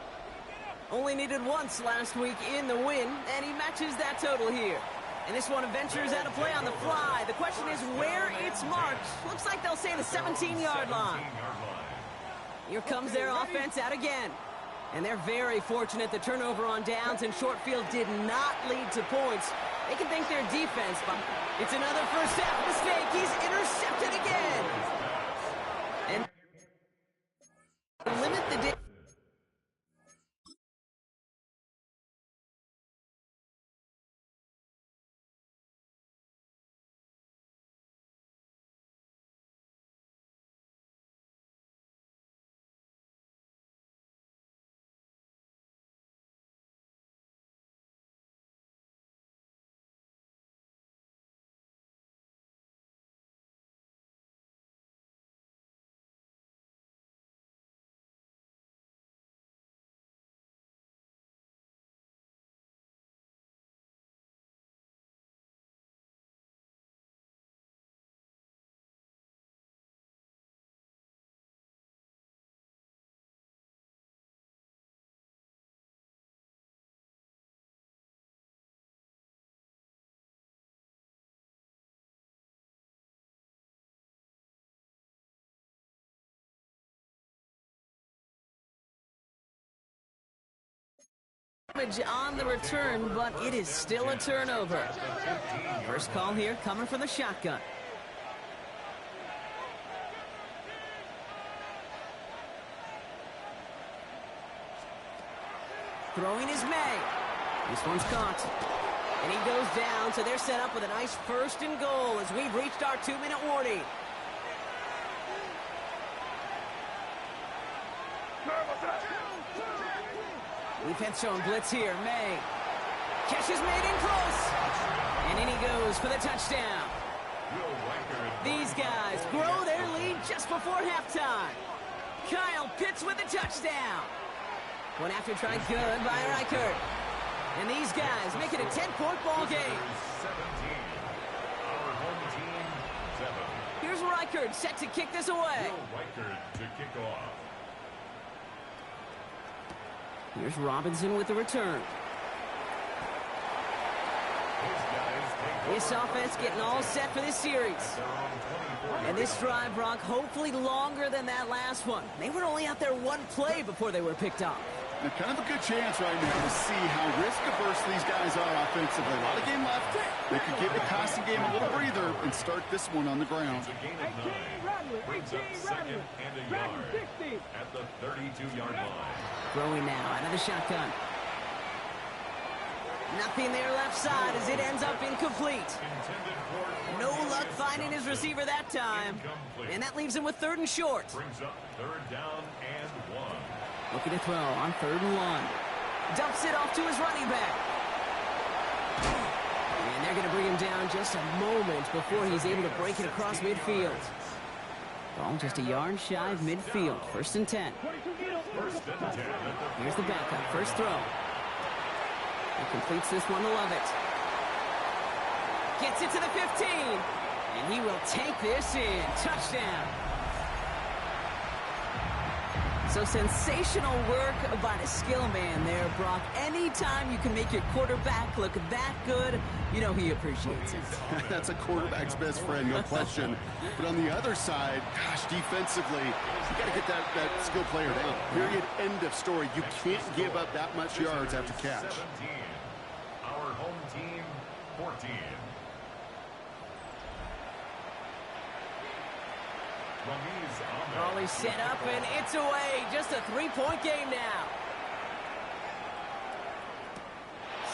Only needed once last week in the win, and he matches that total here. And this one ventures out of play on the fly. The question is where it's marked. Looks like they'll say the 17-yard line. Here comes their offense out again. And they're very fortunate the turnover on downs and short field did not lead to points. They can thank their defense, but it's another first half mistake. He's intercepted again. And limit the on the return, but it is still a turnover. First call here coming from the shotgun. Throwing is May. This one's caught. And he goes down, so they're set up with a nice 1st and goal as we've reached our 2-minute warning. Defense showing blitz here. May. Catch is made in close. And in he goes for the touchdown. These guys grow their lead just before halftime. Kyle Pitts with the touchdown. One after try good by Reichert. And these guys make it a 10-point ball game. 17. Our home team, 7. Here's Reichert set to kick this away. Reichert to kick off. Here's Robinson with the return. This offense getting all set for this series. And this drive, Brock, hopefully longer than that last one. They were only out there one play before they were picked off. And kind of a good chance right now to see how risk-averse these guys are offensively. A lot of game left. They could give the passing game a little breather and start this one on the ground. It's a gain of 9. Brings up second and a yard at the 32-yard line. Throwing now out of the shotgun. Nothing there left side as it ends up incomplete. No luck finding his receiver that time. And that leaves him with 3rd and short. Brings up 3rd down and 1. Looking to throw on 3rd and 1. Dumps it off to his running back. And they're going to bring him down just a moment before he's able to break it across midfield. Ball just a yard shy of midfield. 1st and 10. Here's the backup. First throw. He completes this one to Lovett. Gets it to the 15. And he will take this in. Touchdown. So sensational work by the skill man there, Brock. Anytime you can make your quarterback look that good, you know he appreciates it. That's a quarterback's best friend, no question. But on the other side, gosh, defensively, you got to get that skill player down. Period. End of story. You can't give up that much yards after catch. 17. Our home team, 14. Raleigh set up, and it's away. Just a 3-point game now.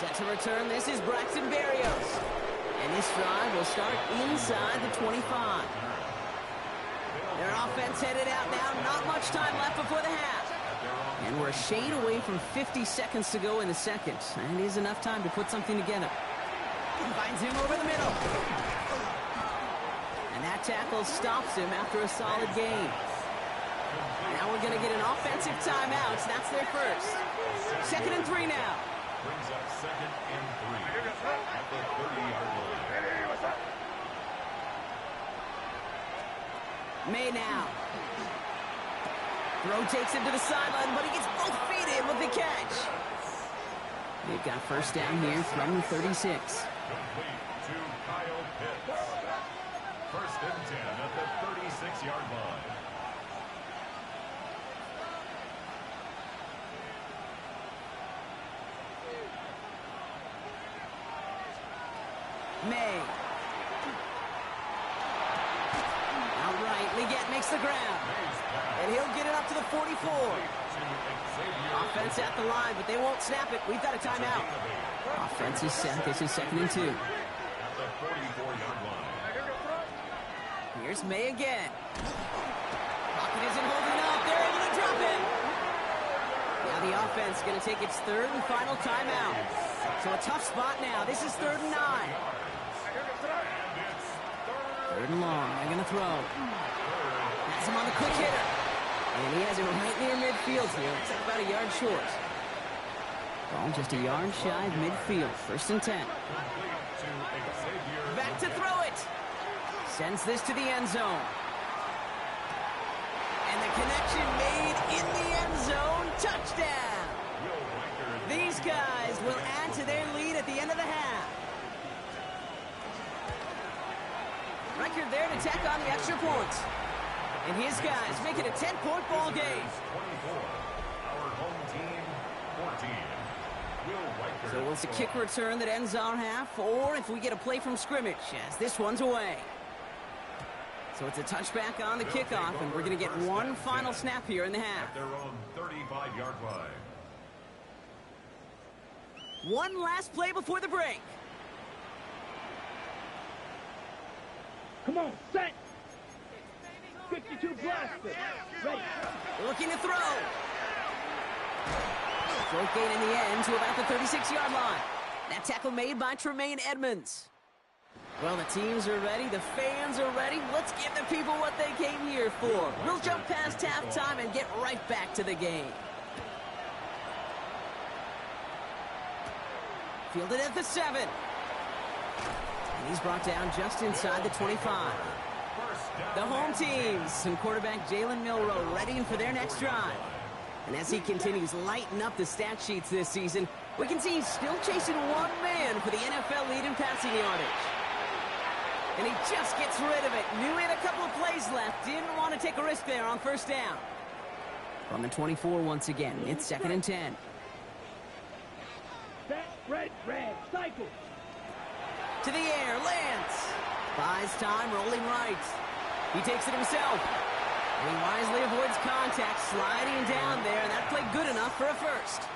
Set to return. This is Braxton Berrios. And this drive will start inside the 25. Their offense headed out now. Not much time left before the half. And we're a shade away from 50 seconds to go in the second. And it is enough time to put something together. Finds him over the middle. And that tackle stops him after a solid gain. Now we're going to get an offensive timeout. That's their first. 2nd and 3 now. Brings up 2nd and 3 at the 30-yard line. May now. Throw takes him to the sideline, but he gets both feet in with the catch. They've got 1st down here from the 36. Complete to Kyle Pitts. 1st and 10 at the 36-yard line. May. All right, Leggett makes the ground. And he'll get it up to the 44. Offense at the line, but they won't snap it. We've got a timeout. Offense is set. This is 2nd and 2. At the 44-yard line. Here's May again. Pocket isn't holding up. They're able to drop it. Now the offense is going to take its 3rd and final timeout. So a tough spot now. This is 3rd and 9. 3rd and long. They're going to throw. Has him on the quick hitter. And he has him right near midfield here. It's about a yard short. Ball just a yard shy of midfield. 1st and 10. Back to throw it. Sends this to the end zone. And the connection made in the end zone. Touchdown. These guys will add to their lead at the end of the half. Record there to tack on the extra points. And his guys make it a 10-point ball game. 24. Our home team, 14. So it's a kick return that ends our half, or if we get a play from scrimmage, as this one's away. So it's a touchback on the kickoff, and we're going to get one final snap here in the half. At their own 35-yard line. One last play before the break. Come on, set. 52 blaster. Ready. Looking to throw. Short gain in the end to about the 36-yard line. That tackle made by Tremaine Edmonds. Well, the teams are ready. The fans are ready. Let's give the people what they came here for. We'll jump past halftime and get right back to the game. Fielded at the 7. And he's brought down just inside the 25. The home teams and quarterback Jalen Milroe ready for their next drive. And as he continues lighting up the stat sheets this season, we can see he's still chasing one man for the NFL lead in passing yardage. And he just gets rid of it. Knew he had a couple of plays left. Didn't want to take a risk there on 1st down. From the 24 once again, it's 2nd and 10. Set, red, cycle. To the air, Lance. Buys time, rolling right. He takes it himself. And he wisely avoids contact, sliding down there, and that played good enough for a first.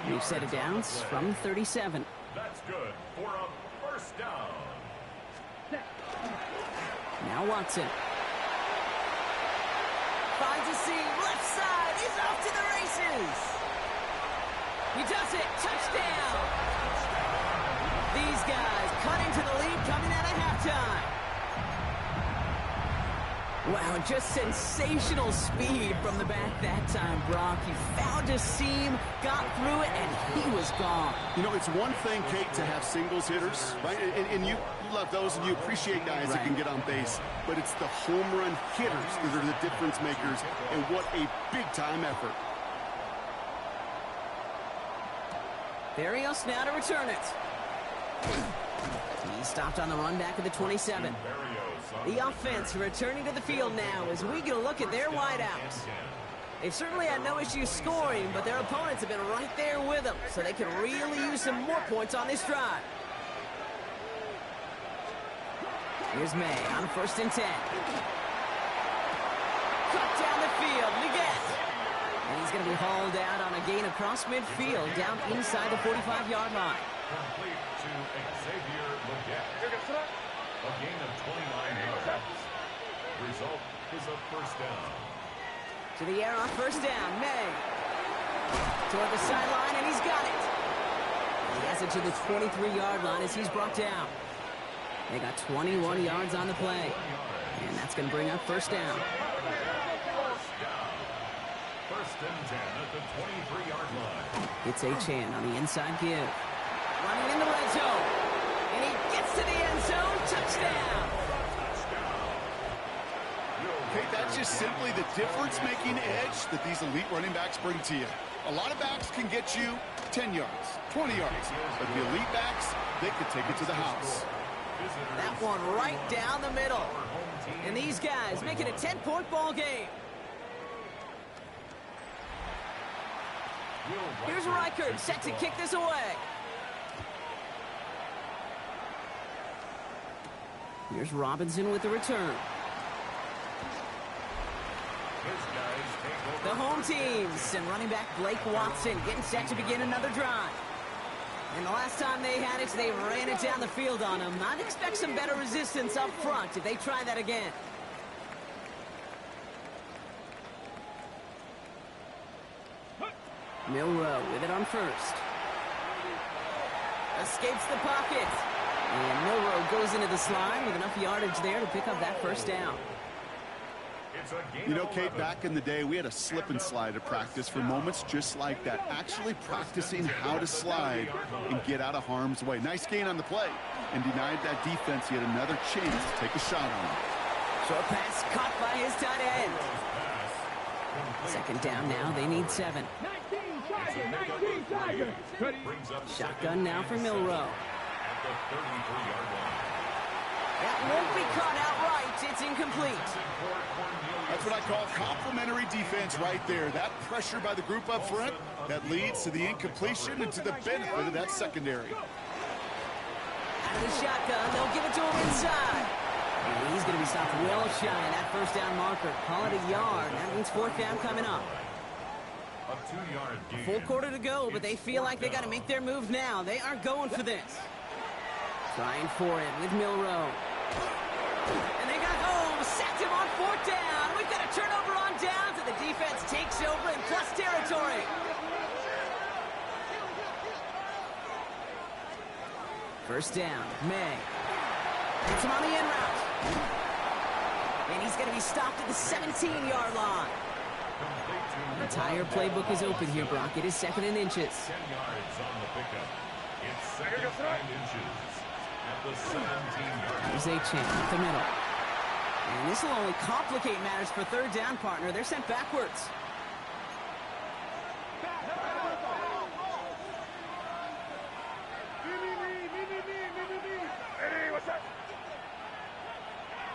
13 New set of downs from 37. That's good for a first down. Now Watson. Finds a seam, left side, he's off to the races. He does it, touchdown. These guys cutting to the lead coming out of halftime. Wow, just sensational speed from the back that time, Brock. He found a seam, got through it, and he was gone. You know, it's one thing, Kate, to have singles hitters, right? And you love those, and you appreciate guys that can get on base. But it's the home run hitters that are the difference makers, and what a big-time effort. Barrios now to return it. He stopped on the run back at the 27. The offense returning to the field now as we get a look at their wideouts. They've certainly had no issues scoring, but their opponents have been right there with them, so they can really use some more points on this drive. Here's May on 1st and 10. Cut down the field, Leggett. And he's going to be hauled out on a gain across midfield, down inside the 45-yard line. Complete to Xavier Leggett. A gain of 29 yards. Result is a first down. To the air on 1st down, May. Toward the sideline, and he's got it. He has it to the 23-yard line as he's brought down. They got 21 yards on the play. And that's going to bring up 1st down. First and 10 at the 23-yard line. It's Achane on the inside give. Running in the red zone. And he gets to the end zone. Touchdown. Okay, that's just simply the difference-making edge that these elite running backs bring to you. A lot of backs can get you 10 yards, 20 yards, but the elite backs, they could take it to the house. That one right down the middle. And these guys make it a 10-point ball game. Here's Reichert set to kick this away. Here's Robinson with the return. The home teams and running back Blake Watson getting set to begin another drive. And the last time they had it, they ran it down the field on him. I'd expect some better resistance up front if they try that again. Milroe with it on 1st. Escapes the pocket. And Milroe goes into the slide with enough yardage there to pick up that 1st down. You know, Kate, back in the day, we had a slip and slide at practice for moments just like that. Actually practicing how to slide and get out of harm's way. Nice gain on the play and denied that defense yet another chance to take a shot on him. Short pass caught by his tight end. 2nd down now. They need 7. 19 Tiger. Shotgun now for Milroe. At the 33-yard line. That won't be caught outright. It's incomplete. That's what I call complimentary defense right there. That pressure by the group up front, that leads to the incompletion and to the benefit of that secondary. Out of the shotgun, they'll give it to him inside. And he's going to be stopped well shy of that 1st down marker. Call it a yard. That means 4th down coming up. A 2-yard gain. Full quarter to go, but they feel like they got to make their move now. They are going for this. Trying for it with Milroe. And they got home, sacked him on 4th down. We've got a turnover on downs, and the defense takes over in plus territory. First down, May. It's him on the in route. And he's going to be stopped at the 17-yard line. The entire playbook is open here, Brock. It is 2nd and inches. 10 yards on the pickup. It's 2nd and inches. At the 17-yard line. Here's Achane up the middle. And this will only complicate matters for 3rd down, partner. They're sent backwards.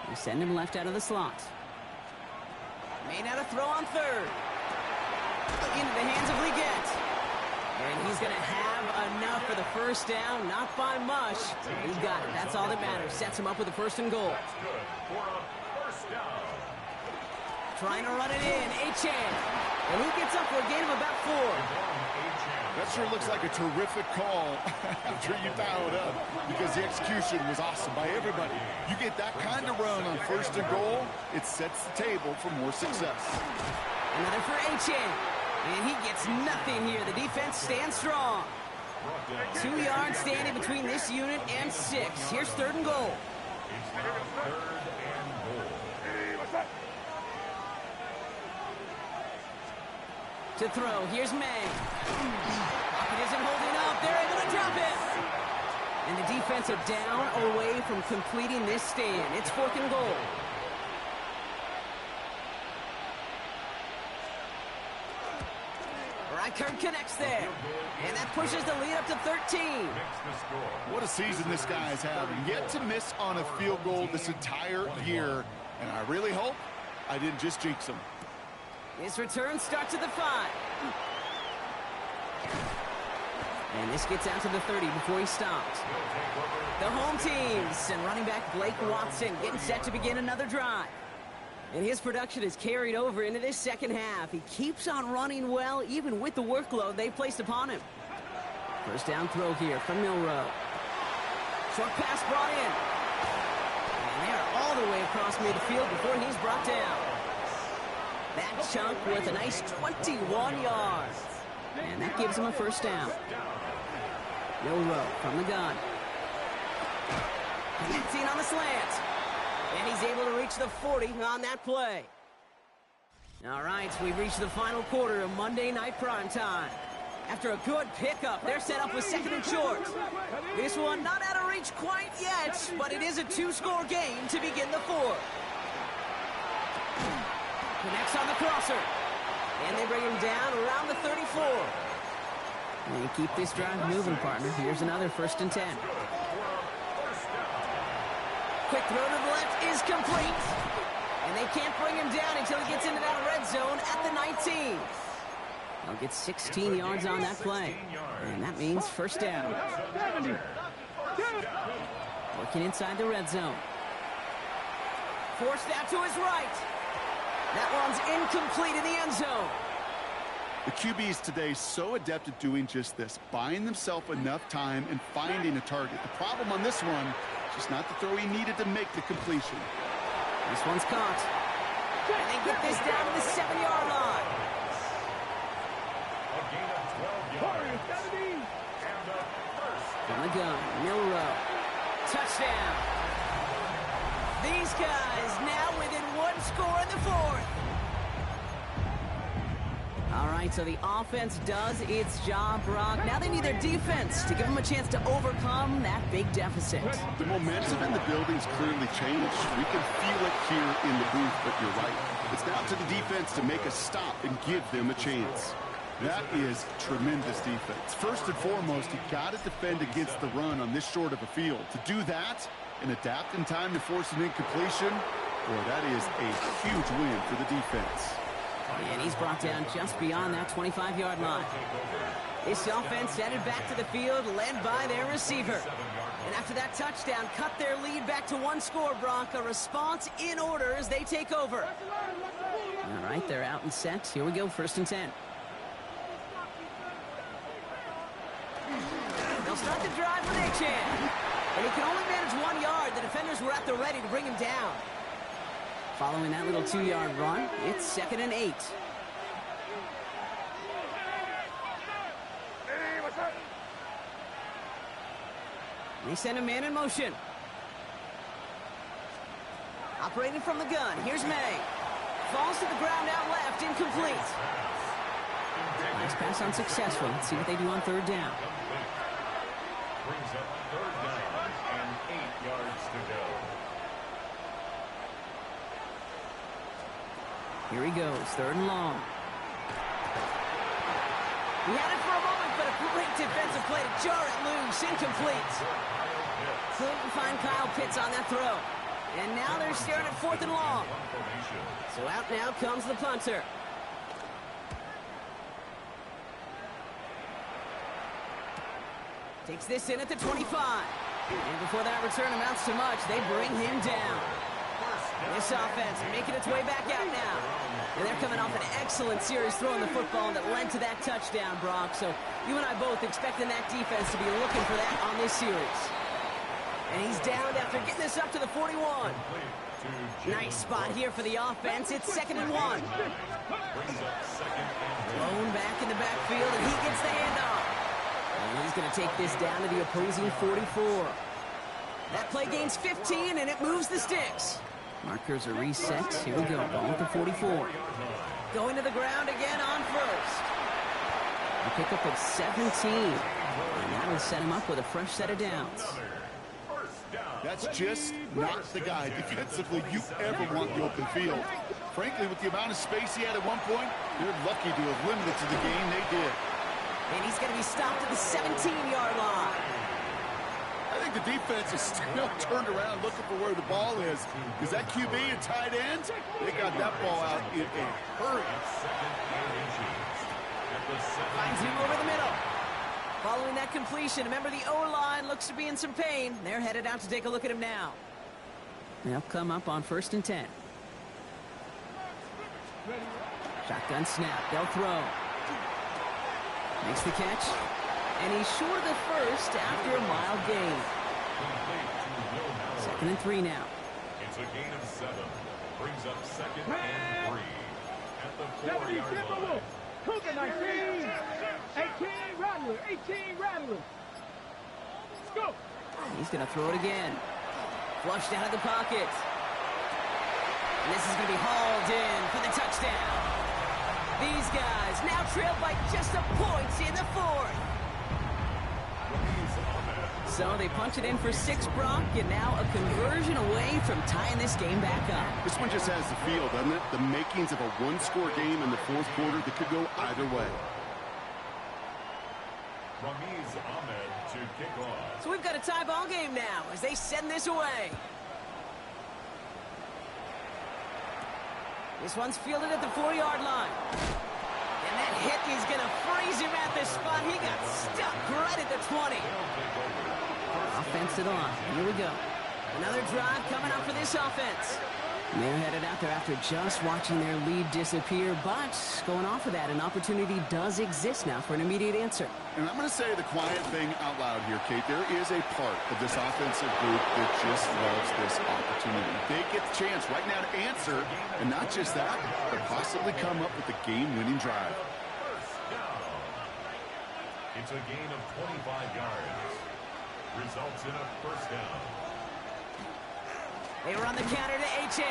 They send him left out of the slot. Made out a throw on 3rd. Into the hands of Leggett. And he's going to have enough for the first down. Not by much. He's got it. That's all that matters. Sets him up with a 1st and goal. That's good for a first down. Trying to run it in. Achane. And he gets up for a gain of about 4. That sure looks like a terrific call after you dial it up, because the execution was awesome by everybody. You get that kind of run on 1st and goal, it sets the table for more success. Another for Achane. And he gets nothing here. The defense stands strong. 2 yards standing between this unit and 6. Here's 3rd and goal. It's now 3rd and goal. To throw, here's May. Pocket isn't holding up. They're able to drop it. And the defense are down away from completing this stand. It's 4th and goal. Reichert connects there. And that pushes the lead up to 13. What a season this guy is having. Yet to miss on a field goal this entire year. And I really hope I didn't just jinx him. His return starts at the 5. And this gets out to the 30 before he stops. The home teams and running back Blake Watson getting set to begin another drive. And his production is carried over into this second half. He keeps on running well, even with the workload they placed upon him. First down throw here from Milroe. Short pass brought in. And they're all the way across midfield before he's brought down. That chunk worth a nice 21 yards. And that gives him a first down. Milroe from the gun. Connecting on the slant. And he's able to reach the 40 on that play. All right, we've reached the final quarter of Monday Night Primetime. After a good pickup, they're set up with 2nd and short. This one not out of reach quite yet, but it is a 2-score game to begin the 4th. Connects on the crosser. And they bring him down around the 34. And keep this drive moving, partner. Here's another 1st and 10. Quick throw to the left is complete. And they can't bring him down until he gets into that red zone at the 19. They'll get 16 yards on that play. And that means first down. Working inside the red zone. Forced out to his right. That one's incomplete in the end zone. The QBs today so adept at doing just this, buying themselves enough time and finding a target. The problem on this one is just not the throw he needed to make the completion. This one's caught. And they get this down to the 7-yard line. A gain of 12 yards. And a first. From the gun, Milroe. Touchdown. These guys now within 1 score in the 4th. All right, so the offense does its job, Brock. Now they need their defense to give them a chance to overcome that big deficit. The momentum in the building's clearly changed. We can feel it here in the booth, but you're right. It's now to the defense to make a stop and give them a chance. That is tremendous defense. First and foremost, you got to defend against the run on this short of a field. To do that and adapt in time to force an incompletion, boy, that is a huge win for the defense. And he's brought down just beyond that 25-yard line. This offense headed back to the field, led by their receiver. And after that touchdown, cut their lead back to 1 score, Brock. A response in order as they take over. All right, they're out and set. Here we go, 1st and 10. They'll start the drive with Achane. And he can only manage 1 yard. The defenders were at the ready to bring him down. Following that little 2-yard run, it's 2nd and 8. They send a man in motion. Operating from the gun, here's May. Falls to the ground out left, incomplete. Nice pass unsuccessful. Let's see what they do on 3rd down. Brings up 3rd down and 8 yards to go. Here he goes, 3rd and long. He had it for a moment, but a great defensive play to jar it loose, incomplete. Couldn't find Kyle Pitts on that throw. And now they're staring at 4th and long. So out now comes the punter. Takes this in at the 25. And before that return amounts to much, they bring him down. This offense making its way back out now. And they're coming off an excellent series throwing the football that led to that touchdown, Brock. So you and I both expecting that defense to be looking for that on this series. And he's downed after getting this up to the 41. Nice spot here for the offense. It's 2nd and 1. Thrown back in the backfield, and he gets the handoff. And he's going to take this down to the opposing 44. That play gains 15, and it moves the sticks. Markers are reset. Here we go. Ball at the 44. Going to the ground again on first. A pickup of 17. And that'll set him up with a fresh set of downs. That's just not the guy defensively you ever want the open field. Frankly, with the amount of space he had at one point, they're lucky to have limited to the game they did. And he's going to be stopped at the 17-yard line. I think the defense is still turned around looking for where the ball is. Is that QB and tight end? They got that ball out in a hurry. Finds him over the middle. Following that completion, remember the O-line looks to be in some pain. They're headed out to take a look at him now. They'll come up on 1st and 10. Shotgun snap. They'll throw. Makes the catch. And he's short of the first after a mild gain. 2nd and 3 now. It's a gain of 7. Brings up 2nd and 3. At the 4-yard line. Cougar 19. 18 Rattler. 18 Rattler. Let's go. He's going to throw it again. Flushed out of the pocket. And this is going to be hauled in for the touchdown. These guys now trail by just a point in the 4th. So they punch it in for 6, Brock, and now a conversion away from tying this game back up. This one just has the feel, doesn't it? The makings of a one-score game in the 4th quarter that could go either way. Ramiz Ahmed to kick off. So we've got a tie ball game now as they send this away. This one's fielded at the 4-yard line. And that hit is going to freeze him at the spot. He got stuck right at the 20. Offense to the line. Here we go. Another drive coming up for this offense. And they're headed out there after just watching their lead disappear. But going off of that, an opportunity does exist now for an immediate answer. And I'm going to say the quiet thing out loud here, Kate. There is a part of this offensive group that just loves this opportunity. They get the chance right now to answer, and not just that, but possibly come up with the game-winning drive. It's a gain of 25 yards. Results in a 1st down. They run the counter to Achane.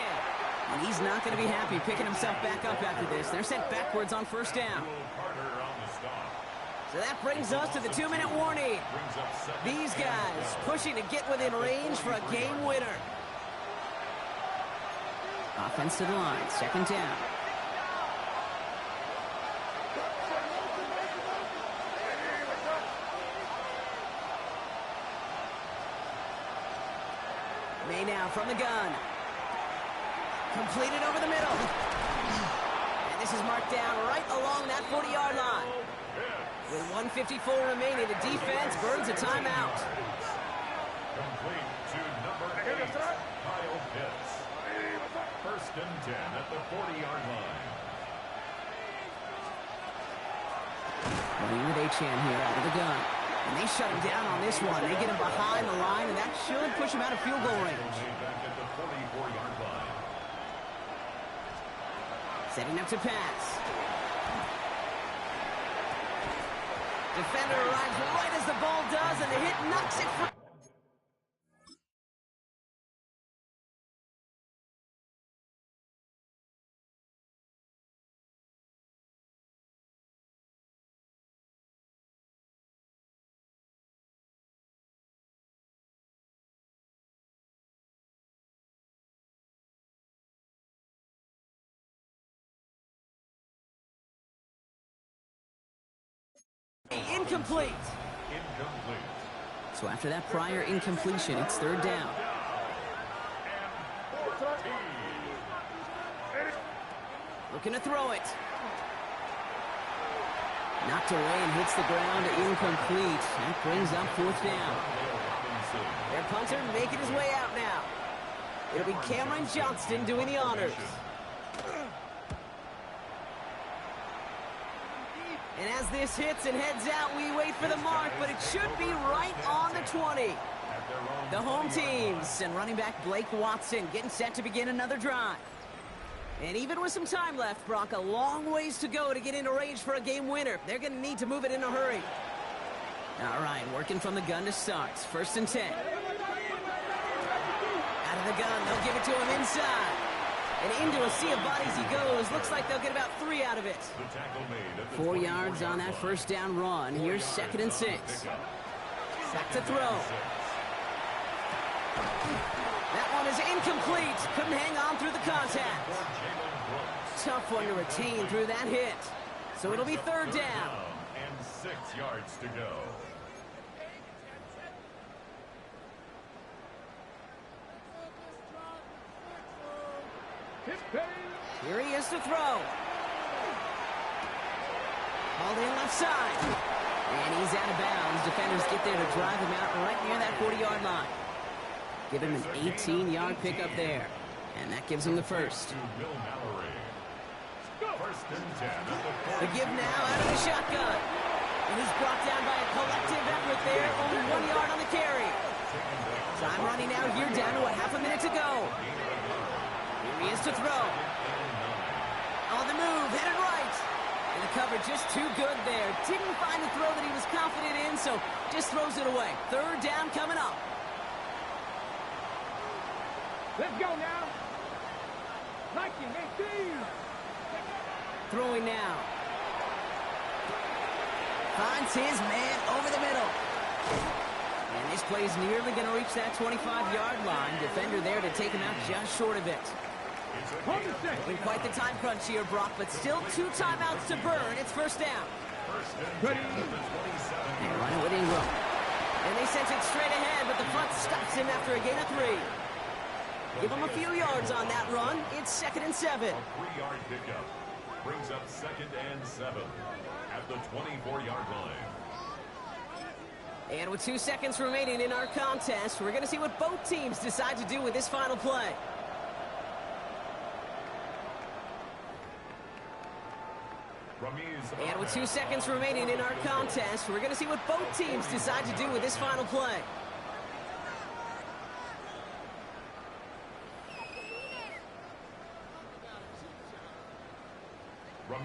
And he's not going to be happy picking himself back up after this. They're sent backwards on 1st down. So that brings us to the 2-minute warning. These guys pushing to get within range for a game winner. Offense to the line. 2nd down. May now from the gun. Completed over the middle. And this is marked down right along that 40-yard line. With 1:54 remaining, the defense burns a timeout. Complete to number 8, Kyle Pitts. 1st and 10 at the 40-yard line. Running with Achane here out of the gun. And they shut him down on this one. They get him behind the line, and that should push him out of field goal range. Back at the 44-yard line. Setting up to pass. Defender arrives right as the ball does, and the hit knocks it free. Incomplete. So after that prior incompletion, it's 3rd down. Looking to throw it. Knocked away and hits the ground incomplete. That brings up 4th down. Their punter making his way out now. It'll be Cameron Johnston doing the honors. And as this hits and heads out, we wait for the mark, but it should be right on the 20. The home teams and running back Blake Watson getting set to begin another drive. And even with some time left, Brock, a long ways to go to get into range for a game winner. They're going to need to move it in a hurry. All right, working from the gun to start. 1st and 10. Out of the gun, they'll give it to him inside. And into a sea of bodies he goes. Looks like they'll get about 3 out of it. 4 yards on that 1st down run. Here's 2nd and 6. Back to throw. That one is incomplete. Couldn't hang on through the contact. Tough one to retain through that hit. So it'll be 3rd down. And 6 yards to go. Here he is to throw. Hauled in left side. And he's out of bounds. Defenders get there to drive him out right near that 40-yard line. Give him an 18-yard pickup there. And that gives him the first. The give now out of the shotgun. And he's brought down by a collective effort there. Only 1 yard on the carry. Time running now here down to a half a minute to go. Here he is to throw. On the move, headed right. And the cover just too good there. Didn't find the throw that he was confident in, so just throws it away. 3rd down coming up. Let's go now. 19, 18. Throwing now. Finds his man over the middle. And this play is nearly going to reach that 25-yard line. Defender there to take him out just short of it. Been quite the time crunch here, Brock, but still 2 timeouts to burn. It's 1st down. And run it with Ingram. And they sent it straight ahead, but the punt stops him after a gain of 3. Give him a few yards on that run. It's 2nd and 7. A 3-yard pickup brings up 2nd and 7 at the 24-yard line. And with 2 seconds remaining in our contest, we're going to see what both teams decide to do with this final play. And with 2 seconds remaining in our contest, we're going to see what both teams decide to do with this final play.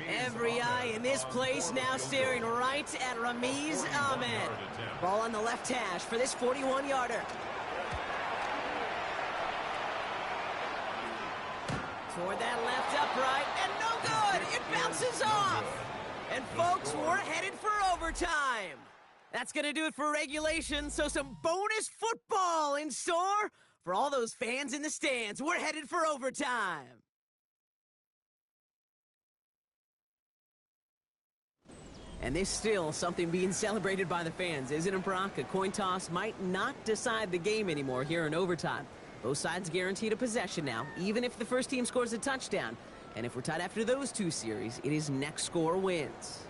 Every eye in this place now staring right at Ramiz Ahmed. Ball on the left hash for this 41-yarder. Toward that left upright, and no good! It bounces off! And folks, we're headed for overtime! That's gonna do it for regulation, so some bonus football in store for all those fans in the stands. We're headed for overtime! And there's still something being celebrated by the fans, isn't it, Brock? A coin toss might not decide the game anymore here in overtime. Both sides guaranteed a possession now, even if the first team scores a touchdown. And if we're tied after those 2 series, it is next score wins.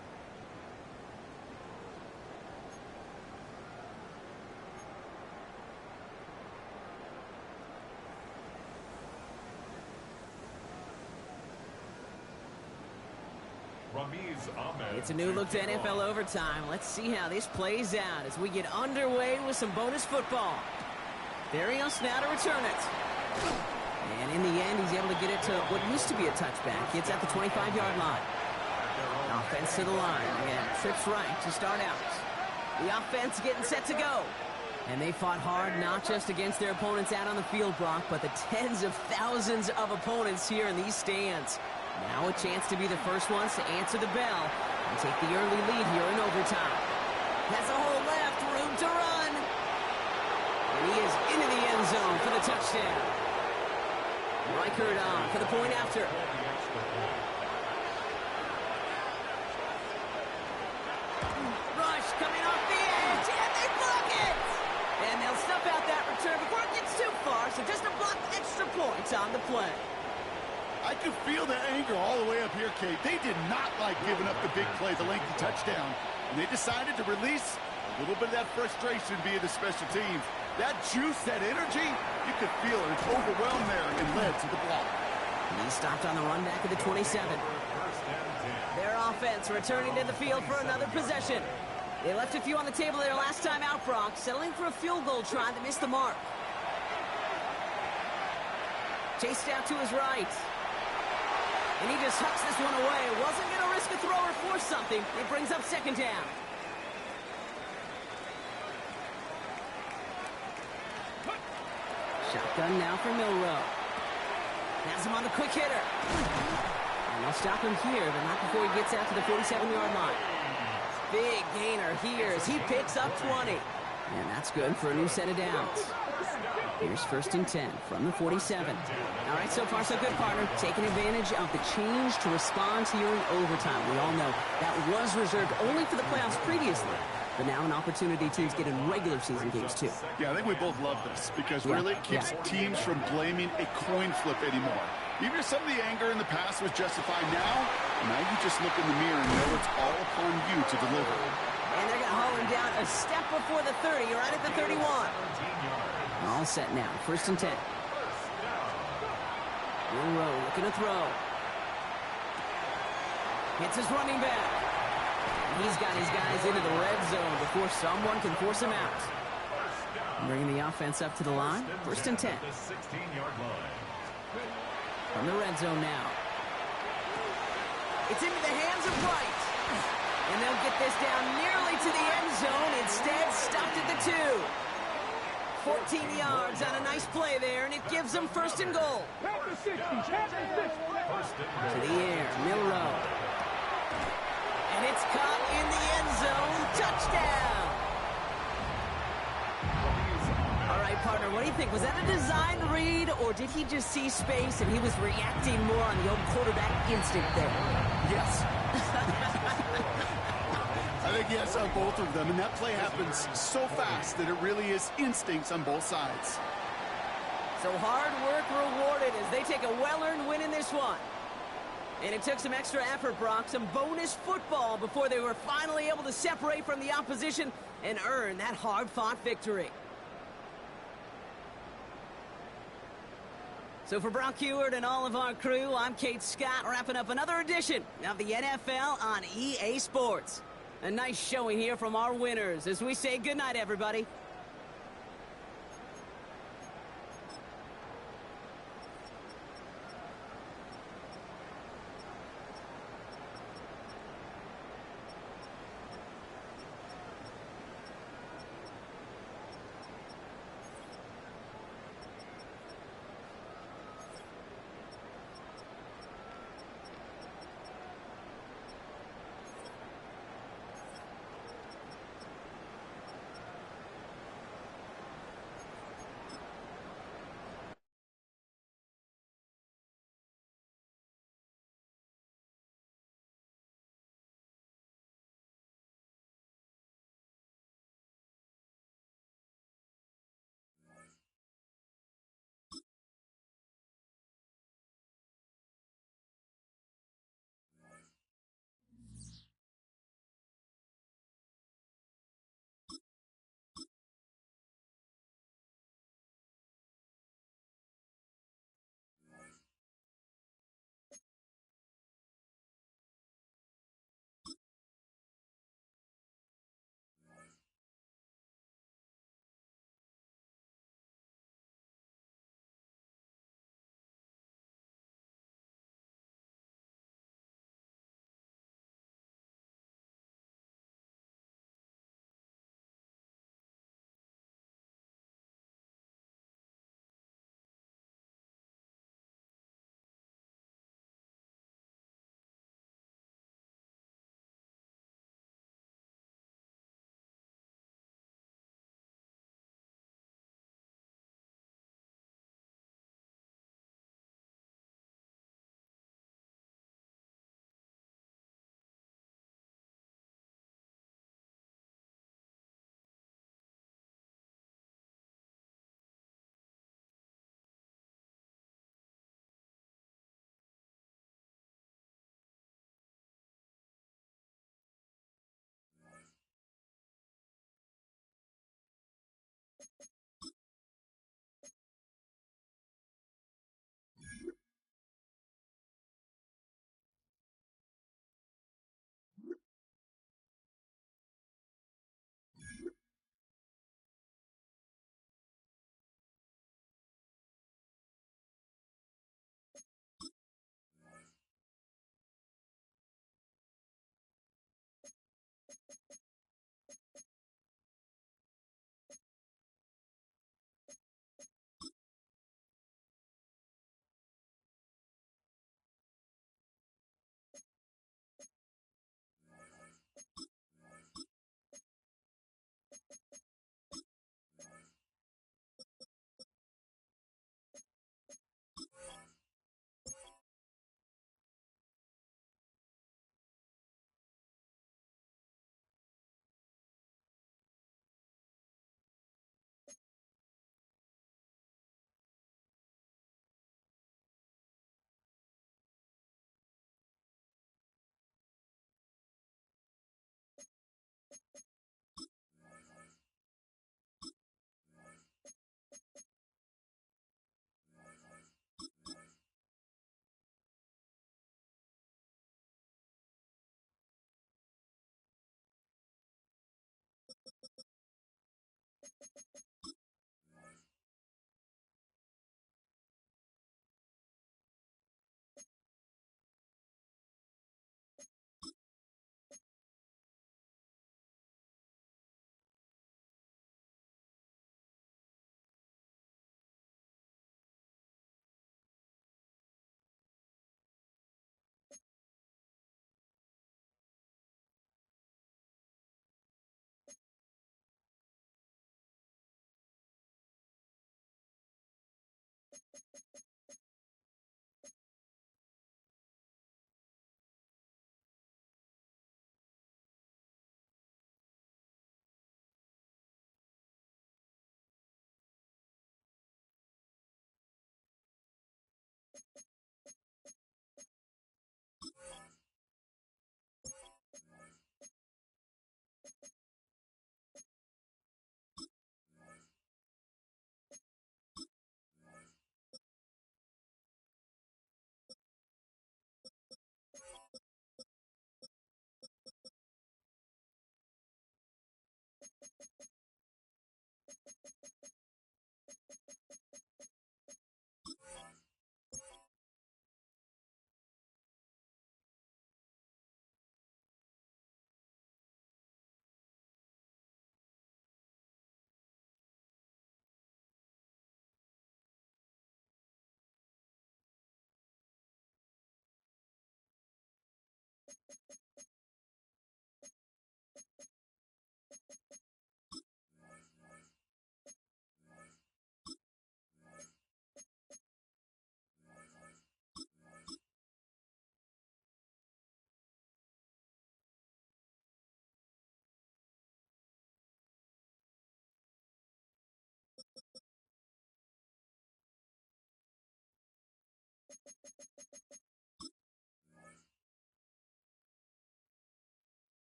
It's a new look to NFL overtime. Let's see how this plays out as we get underway with some bonus football. Barrios now to return it. And in the end, he's able to get it to what used to be a touchback. It's at the 25-yard line. Offense to the line. Again, trips right to start out. The offense getting set to go. And they fought hard, not just against their opponents out on the field, Brock, but the tens of thousands of opponents here in these stands. Now a chance to be the first ones to answer the bell and take the early lead here in overtime. Has a hole left, room to run. And he is into the end zone for the touchdown. Reichert on for the point after. Rush coming off the edge, and they block it! And they'll snuff out that return before it gets too far, so just a blocked extra point on the play. I can feel the anger all the way up here, Kate. They did not like giving up the big play, the lengthy touchdown. And they decided to release a little bit of that frustration via the special teams. That juice, that energy, you could feel it. It's overwhelmed there and led to the block. And he stopped on the run back at the 27. Their offense returning to the field for another possession. They left a few on the table there last time out, Brock, settling for a field goal try that missed the mark. Chased out to his right. And he just hucks this one away. Wasn't going to risk a throw or force something. It brings up second down. Shotgun now for Milroe. Has him on the quick hitter. And they'll stop him here, but not before he gets out to the 47-yard line. Big gainer here as he picks up 20. And that's good for a new set of downs. Here's 1st and 10 from the 47. All right, so far so good, partner. Taking advantage of the change to respond here in overtime. We all know that was reserved only for the playoffs previously. But now an opportunity teams get in regular season games, too. Yeah, I think we both love this because really it keeps teams from blaming a coin flip anymore. Even if some of the anger in the past was justified now you just look in the mirror and know it's all upon you to deliver. And they're going to haul him down a step before the 30. You're right at the 31. All set now. 1st and 10. Milroe looking to throw. Hits his running back. And he's got his guys into the red zone before someone can force him out. Bringing the offense up to the line. 1st and 10. From the red zone now. It's into the hands of Wright. And they'll get this down nearly to the end zone. Instead, stopped at the 2. 14 yards on a nice play there, and it gives them 1st and goal. To the air, Milroe. And it's caught in the end zone. Touchdown! All right, partner, what do you think? Was that a design read, or did he just see space and he was reacting more on the old quarterback instinct there? Yes. I think yes on both of them, and that play happens so fast that it really is instincts on both sides. So hard work rewarded as they take a well-earned win in this one. And it took some extra effort, Brock, some bonus football before they were finally able to separate from the opposition and earn that hard-fought victory. So for Brock Huard and all of our crew, I'm Kate Scott, wrapping up another edition of the NFL on EA Sports. A nice showing here from our winners as we say goodnight, everybody.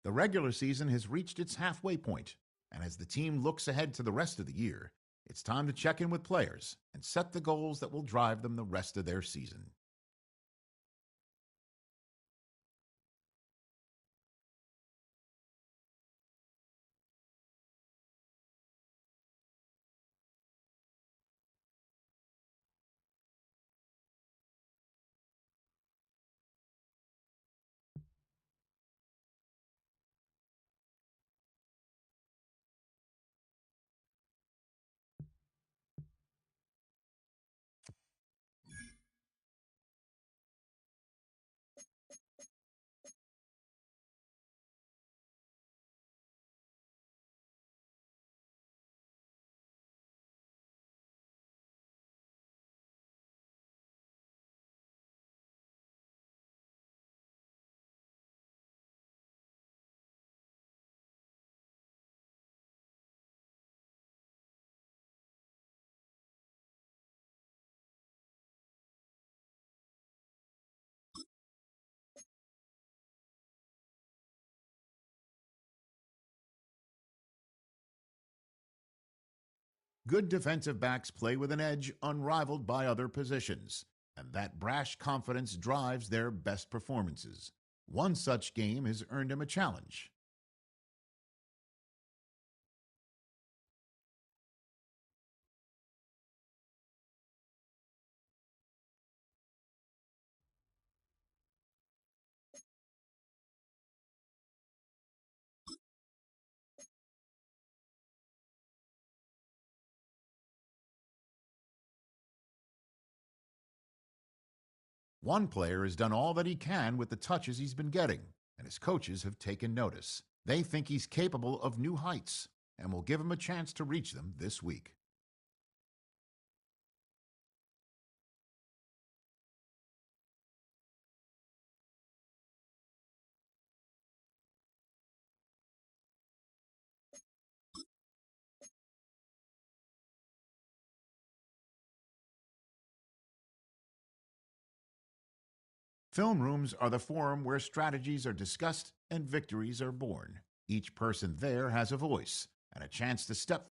The regular season has reached its halfway point, and as the team looks ahead to the rest of the year, it's time to check in with players and set the goals that will drive them the rest of their season. Good defensive backs play with an edge unrivaled by other positions, and that brash confidence drives their best performances. One such game has earned him a challenge. One player has done all that he can with the touches he's been getting, and his coaches have taken notice. They think he's capable of new heights and will give him a chance to reach them this week. Film rooms are the forum where strategies are discussed and victories are born. Each person there has a voice and a chance to step.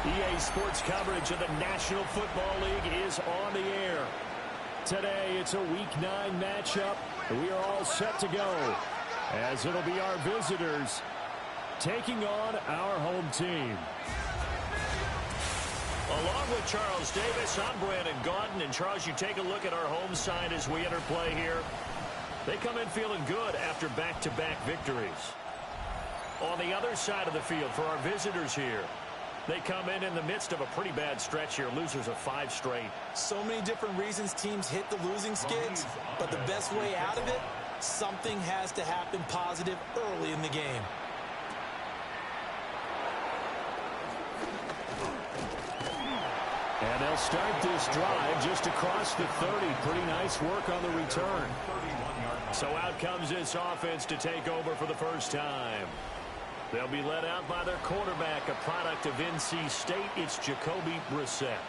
EA Sports coverage of the National Football League is on the air. Today, it's a Week 9 matchup We are all set to go, as it'll be our visitors taking on our home team. Along with Charles Davis, I'm Brandon Gaudin. And Charles, you take a look at our home side as we enter play here. They come in feeling good after back-to-back victories. On the other side of the field for our visitors here, they come in the midst of a pretty bad stretch here, losers of 5 straight. So many different reasons teams hit the losing skids, but the best way out of it, something has to happen positive early in the game. And they'll start this drive just across the 30. Pretty nice work on the return. So out comes this offense to take over for the first time. They'll be led out by their quarterback, a product of NC State. It's Jacoby Brissett.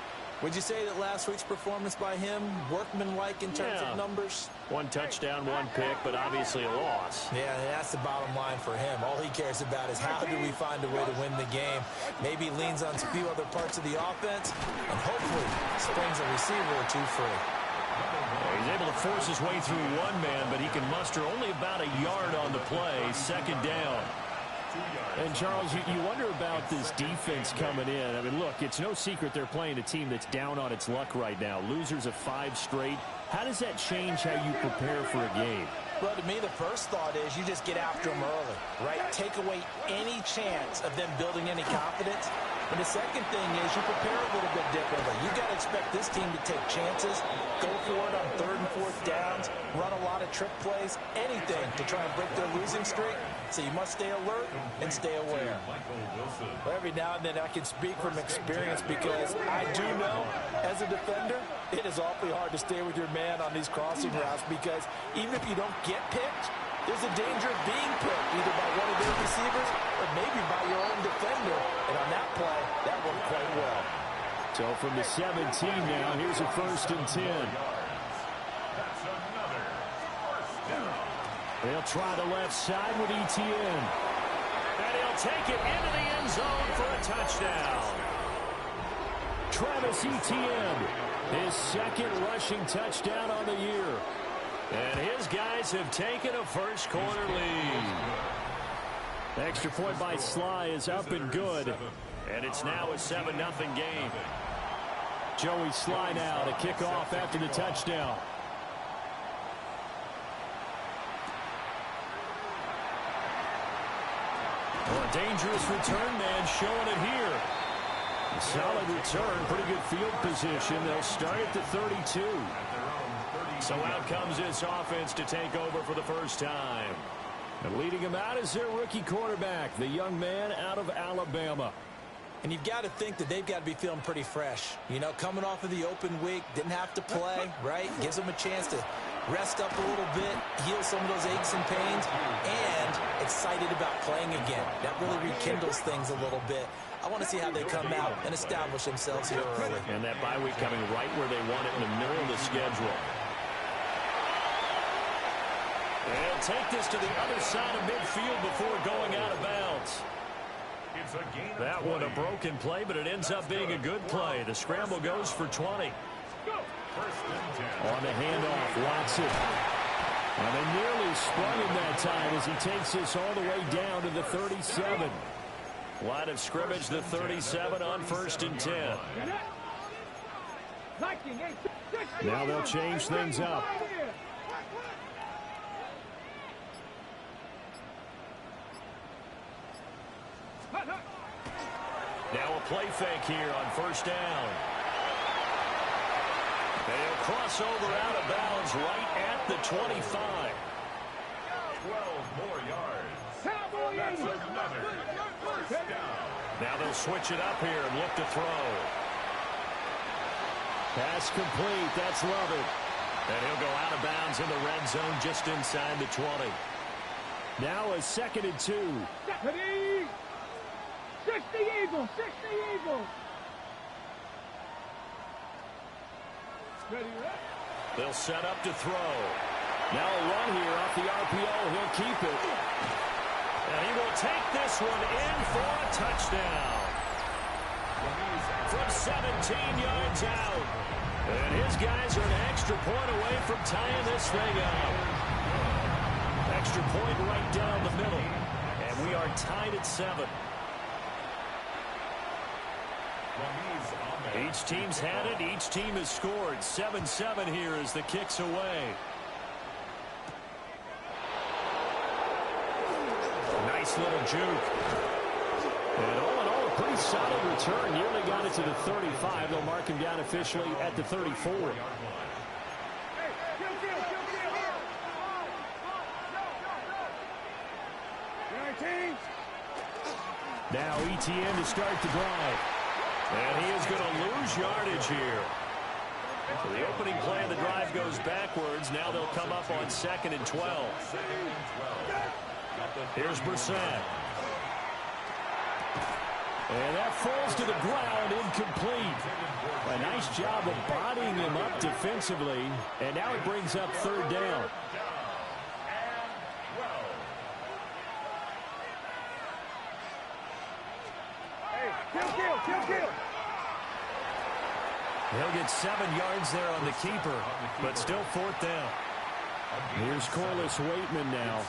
Would you say that last week's performance by him, workmanlike in terms of numbers? 1 touchdown, 1 pick, but obviously a loss. Yeah, that's the bottom line for him. All he cares about is how do we find a way to win the game. Maybe leans on a few other parts of the offense, and hopefully springs a receiver or 2 free. He's able to force his way through 1 man, but he can muster only about a yard on the play. 2nd down. And, Charles, you wonder about this defense coming in. I mean, look, it's no secret they're playing a team that's down on its luck right now. Losers of 5 straight. How does that change how you prepare for a game? Well, to me, the first thought is you just get after them early, right? Take away any chance of them building any confidence. And the second thing is you prepare a little bit differently. You've got to expect this team to take chances, go for it on 3rd and 4th downs, run a lot of trick plays, anything to try and break their losing streak. So you must stay alert and stay aware. Well, every now and then I can speak from experience because I do know, as a defender, it is awfully hard to stay with your man on these crossing routes because even if you don't get picked, there's a danger of being picked either by one of their receivers or maybe by your own defender. And on that play, that worked quite well. So from the 17 now, here's a 1st and 10. They'll try the left side with Etienne. And he'll take it into the end zone for a touchdown. Travis Etienne, his 2nd rushing touchdown on the year. And his guys have taken a first-quarter lead. The extra point by Sly is up and good. And it's now a 7-0 game. Joey Sly now to kick off after the touchdown. Well, a dangerous return man showing it here. A solid return, pretty good field position. They'll start at the 32. So out comes this offense to take over for the first time. And leading him out is their rookie quarterback, the young man out of Alabama. And you've got to think that they've got to be feeling pretty fresh. You know, coming off of the open week, didn't have to play, right? Gives them a chance to rest up a little bit, heal some of those aches and pains, and excited about playing again. That really rekindles things a little bit. I want to see how they come out and establish themselves here early. And that bye week coming right where they want it in the middle of the schedule. They'll take this to the other side of midfield before going out of bounds. That one a broken play, but it ends up being a good play. The scramble goes for 20. On the handoff, Watson. And they nearly sprung him that time as he takes this all the way down to the 37. Line of scrimmage, the 37 on 1st and 10. Now they'll change things up. Now a play fake here on 1st down. They'll cross over out of bounds right at the 25. 12 more yards. That's another 1st down. Now they'll switch it up here and look to throw. Pass complete. That's Lovett. And he'll go out of bounds in the red zone just inside the 20. Now a 2nd and 2. 60 Eagles, 60 Eagles. Ready, right? They'll set up to throw. Now a run here off the RPO. He'll keep it. And he will take this one in for a touchdown. From 17 yards out. And his guys are an extra point away from tying this thing up. extra point right down the middle. And we are tied at 7. Each team's had it. Each team has scored. 7-7 here as the kick's away. Nice little juke. And all in all, a pretty solid return. Nearly got it to the 35. They'll mark him down officially at the 34. Now ETN to start the drive. And he is going to lose yardage here. So the opening play of the drive goes backwards. Now they'll come up on 2nd and 12. Here's Brissett. And that falls to the ground, incomplete. A nice job of bodying him up defensively. And now it brings up 3rd down. Kill. He'll get 7 yards there on the keeper, but still 4th down. Here's Corliss Waitman now.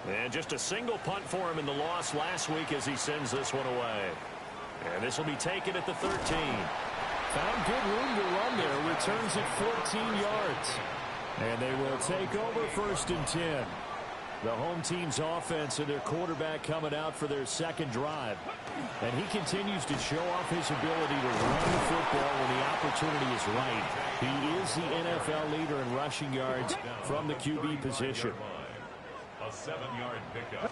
And just a single punt for him in the loss last week as he sends this one away. And this will be taken at the 13. Found good room to run there. Returns at 14 yards. And they will take over 1st and 10. The home team's offense and their quarterback coming out for their 2nd drive. And he continues to show off his ability to run the football when the opportunity is right. He is the NFL leader in rushing yards from the QB position. A 7-yard pickup.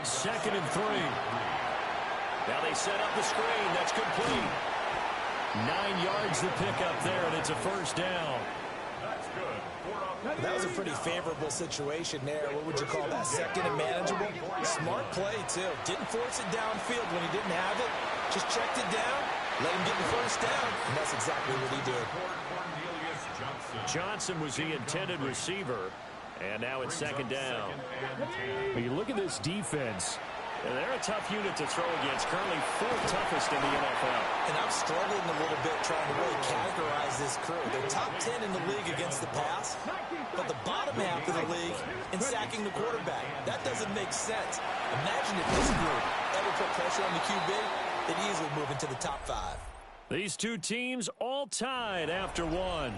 2nd and 3. Now they set up the screen. That's complete. 9 yards to pick up there, and it's a 1st down. That's good. That was a pretty favorable situation there. What would you call that? 2nd and manageable? Smart play, too. Didn't force it downfield when he didn't have it. Just checked it down, let him get the 1st down, and that's exactly what he did. Johnson was the intended receiver, and now it's 2nd down. When you look at this defense, and they're a tough unit to throw against, currently 4th toughest in the NFL. And I'm struggling a little bit trying to really categorize this crew. They're top 10 in the league against the pass, but the bottom half of the league in sacking the quarterback. That doesn't make sense. Imagine if this group ever put pressure on the QB, they'd easily move into the top 5. These two teams all tied after 1.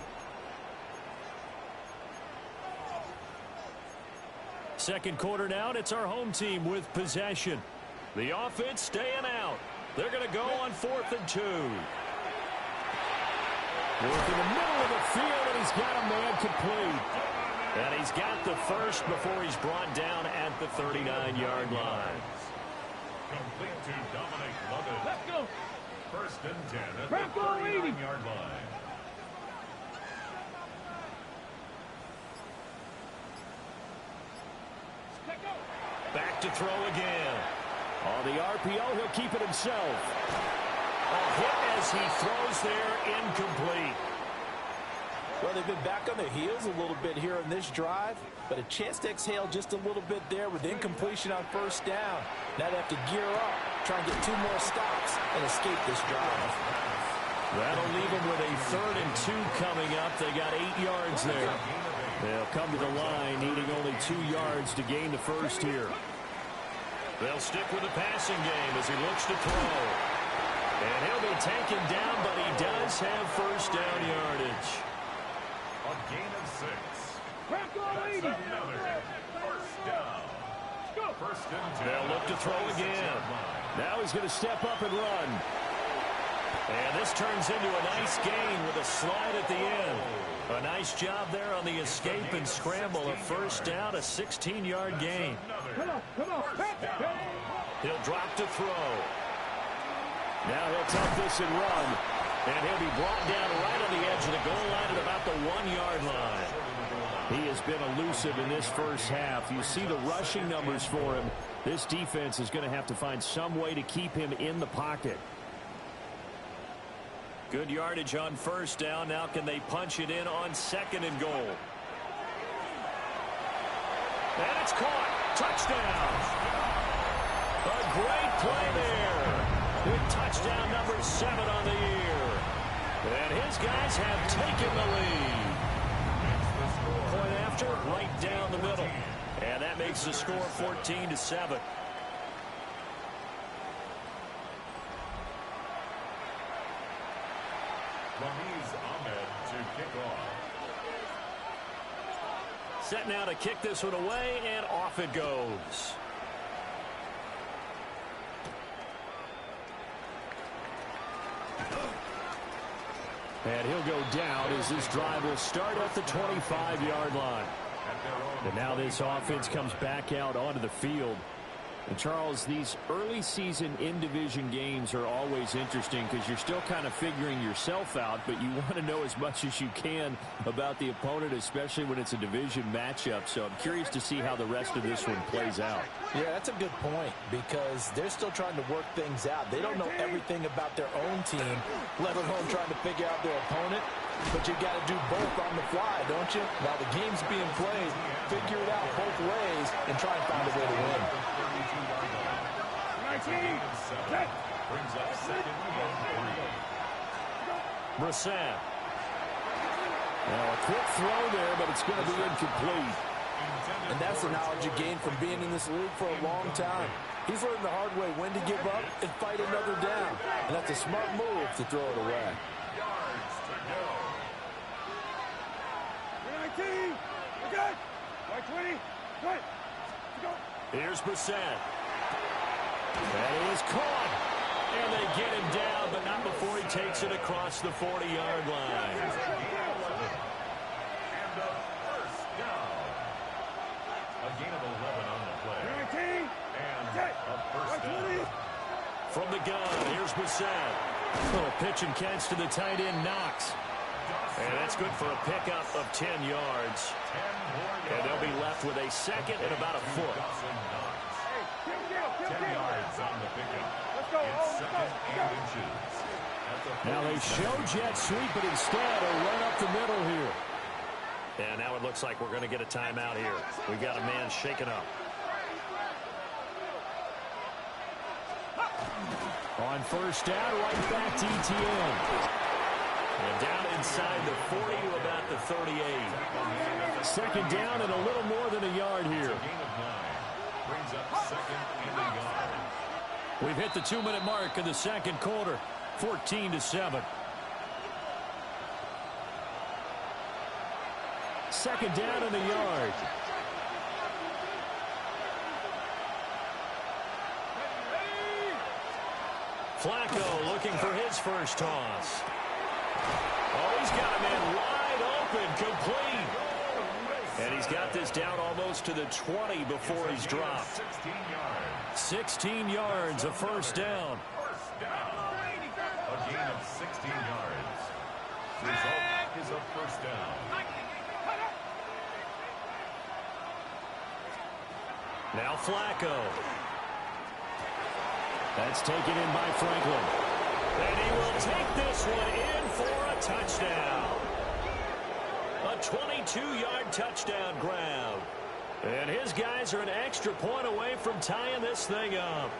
Second quarter now, and it's our home team with possession. The offense staying out. They're going to go on 4th and 2. Work in the middle of the field, and he's got a man complete. And he's got the 1st before he's brought down at the 39-yard line. Complete to Dominic Lovett. Let's go. 1st and 10 at the 39-yard line. Back to throw again. On the RPO, he'll keep it himself. A hit as he throws there, incomplete. Well, they've been back on their heels a little bit here in this drive, but a chance to exhale just a little bit there with incompletion on 1st down. Now they have to gear up, try and get 2 more stops, and escape this drive. That'll leave them with a 3rd and 2 coming up. They got 8 yards there. They'll come to the line, needing only 2 yards to gain the 1st here. They'll stick with the passing game as he looks to throw. And he'll be taken down, but he does have 1st down yardage. A gain of 6. That's another 1st down. 1st and 10. They'll look to throw again. Now he's going to step up and run. And this turns into a nice gain with a slide at the end. A nice job there on the escape and scramble. A 1st down, a 16-yard gain. Come on. He'll drop to throw. Now he'll tuck this and run. And he'll be brought down right on the edge of the goal line at about the 1-yard line. He has been elusive in this 1st half. You see the rushing numbers for him. This defense is going to have to find some way to keep him in the pocket. Good yardage on 1st down. Now can they punch it in on 2nd and goal? And it's caught. Touchdown. A great play there. With touchdown number 7 on the year. And his guys have taken the lead. after, right down the middle. And that makes the score 14-7. Ramiz Ahmed to kick off. Set now to kick this one away, and off it goes. And he'll go down as this drive will start at the 25-yard line. And now this offense comes back out onto the field. And Charles, these early season in-division games are always interesting because you're still kind of figuring yourself out, but you want to know as much as you can about the opponent, especially when it's a division matchup. So I'm curious to see how the rest of this one plays out. Yeah, that's a good point because they're still trying to work things out. They don't know everything about their own team, let alone trying to figure out their opponent. But you got to do both on the fly, don't you? While the game's being played, figure it out both ways and try and find a way to win. Brings up second and 3. Brissett. Now a quick throw there, but it's going to be incomplete. And that's the knowledge you gain from being in this league for a long time. He's learned the hard way when to give up and fight another down. And that's a smart move to throw it away. Yards to go. 19, okay, 20, good, go. Here's Brissett. That is caught. And they get him down, but not before he takes it across the 40-yard line. And a first down. A gain of 11 on the play. 19, And a first down. From the gun, here's Brissett. Little pitch and catch to the tight end, Knox. And that's good for a pickup of 10 yards. And they'll be left with a second and about a foot. 10 yards on the pickup. It's second and inches. Now they show jet sweep, but instead a run up the middle here. And now it looks like we're going to get a timeout here. We've got a man shaken up. On first down, right back to ETN. And down inside the 40 to about the 38. Second down and a little more than a yard here. Gain of 9. Brings up second and a yard. We've hit the 2-minute mark in the second quarter. 14-7. Second down and a yard. Flacco looking for his first toss. Oh, he's got a man wide open, complete. And he's got this down almost to the 20 before he's dropped. 16 yards, a first down. First down. A gain of 16 yards. Result is a first down. Now Flacco. That's taken in by Franklin. And he will take this one in for a touchdown. A 22-yard touchdown grab. And his guys are an extra point away from tying this thing up.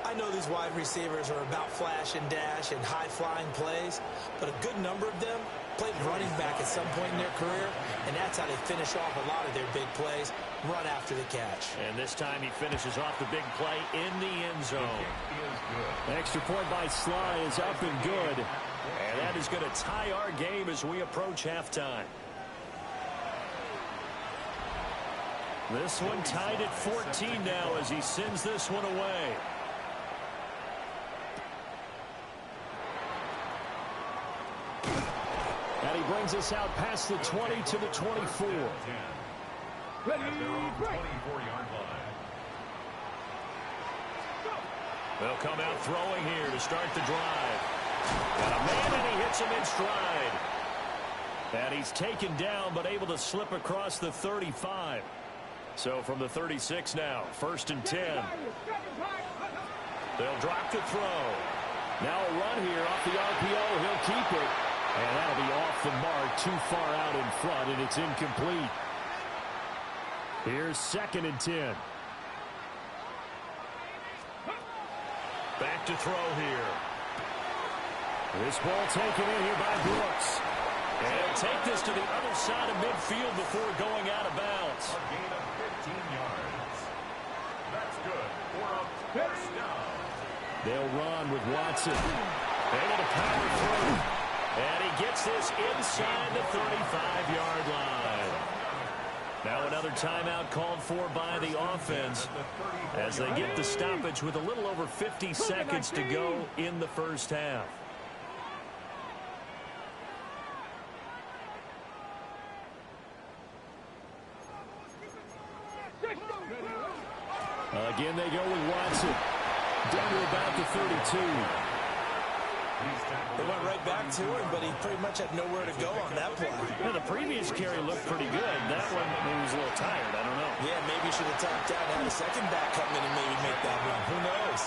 I know these wide receivers are about flash and dash and high-flying plays, but a good number of them played running back at some point in their career, and that's how they finish off a lot of their big plays, run after the catch. And this time he finishes off the big play in the end zone. Extra point by Sly is up and good. And that is going to tie our game as we approach halftime. This one tied at 14 now as he sends this one away. And he brings us out past the 20 to the 24. Ready, 24-yard line. They'll come out throwing here to start the drive. Got a man, and he hits him in stride. And he's taken down, but able to slip across the 35. So from the 36 now, 1st and 10. They'll drop to throw. Now a run here off the RPO. He'll keep it. And that'll be off the mark, too far out in front, and it's incomplete. Here's 2nd and 10. Back to throw here. This ball taken in here by Brooks. And take this to the other side of midfield before going out of bounds. A gain of 15 yards. That's good for a first down. They'll run with Watson. Able to power through. And he gets this inside the 35-yard line. Now another timeout called for by the offense as they get the stoppage with a little over 50 seconds to go in the first half. Again, they go with Watson. Down to about the 32. They went right back to him, but he pretty much had nowhere to go on that play. Yeah, the previous carry looked pretty good. That one, maybe he was a little tired. I don't know. Yeah, maybe he should have tapped out and had a second back come in and maybe make that run. Who knows?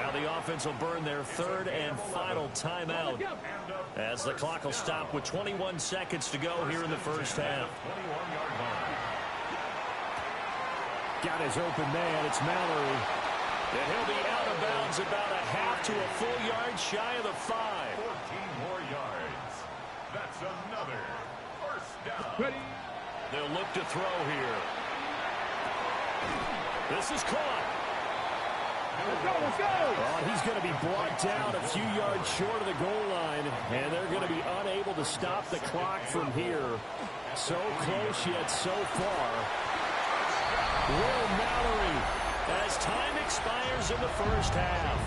Now the offense will burn their third and final timeout as the clock will stop with 21 seconds to go here in the first half. Got his open man. It's Mallory. And he'll be out of bounds about a half to a full yard shy of the 5. 14 more yards. That's another first down. They'll look to throw here. This is caught. Let's go, let's go. Oh, he's going to be brought down a few yards short of the goal line, and they're going to be unable to stop the clock from here. So close yet so far. Will Mallory as time expires in the first half.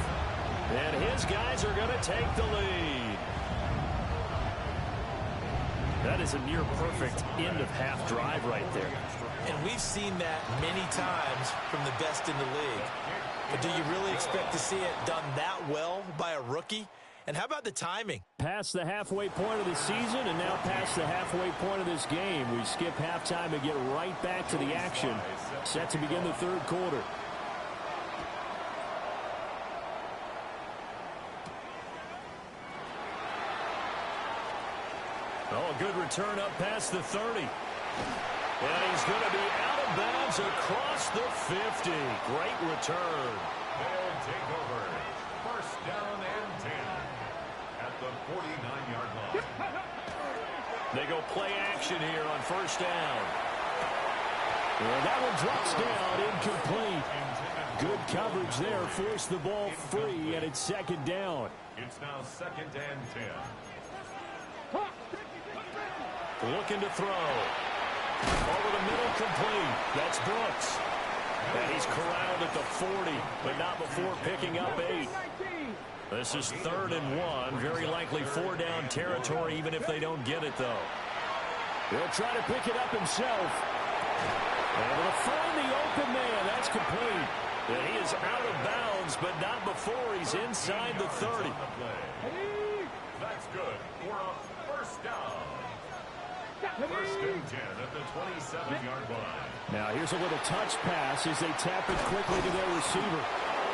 And his guys are going to take the lead. That is a near-perfect end-of-half drive right there. And we've seen that many times from the best in the league. But do you really expect to see it done that well by a rookie? And how about the timing? Past the halfway point of the season and now past the halfway point of this game. We skip halftime and get right back to the action. Set to begin the third quarter. Oh, a good return up past the 30. And he's going to be out of bounds across the 50. Great return. They'll take over. First down and 10 at the 49-yard line. They go play action here on first down. Well, that one drops down, incomplete. Good coverage there, forced the ball free, and it's second down. It's now second and 10. Looking to throw. Over the middle, complete. That's Brooks. And he's corralled at the 40, but not before picking up 8. This is 3rd and 1. Very likely 4-down territory, even if they don't get it, though. He'll try to pick it up himself. Able to find the open man. That's complete. And he is out of bounds, but not before he's inside the 30. That's good for a first down. First and 10 at the 27-yard line. Now here's a little touch pass as they tap it quickly to their receiver.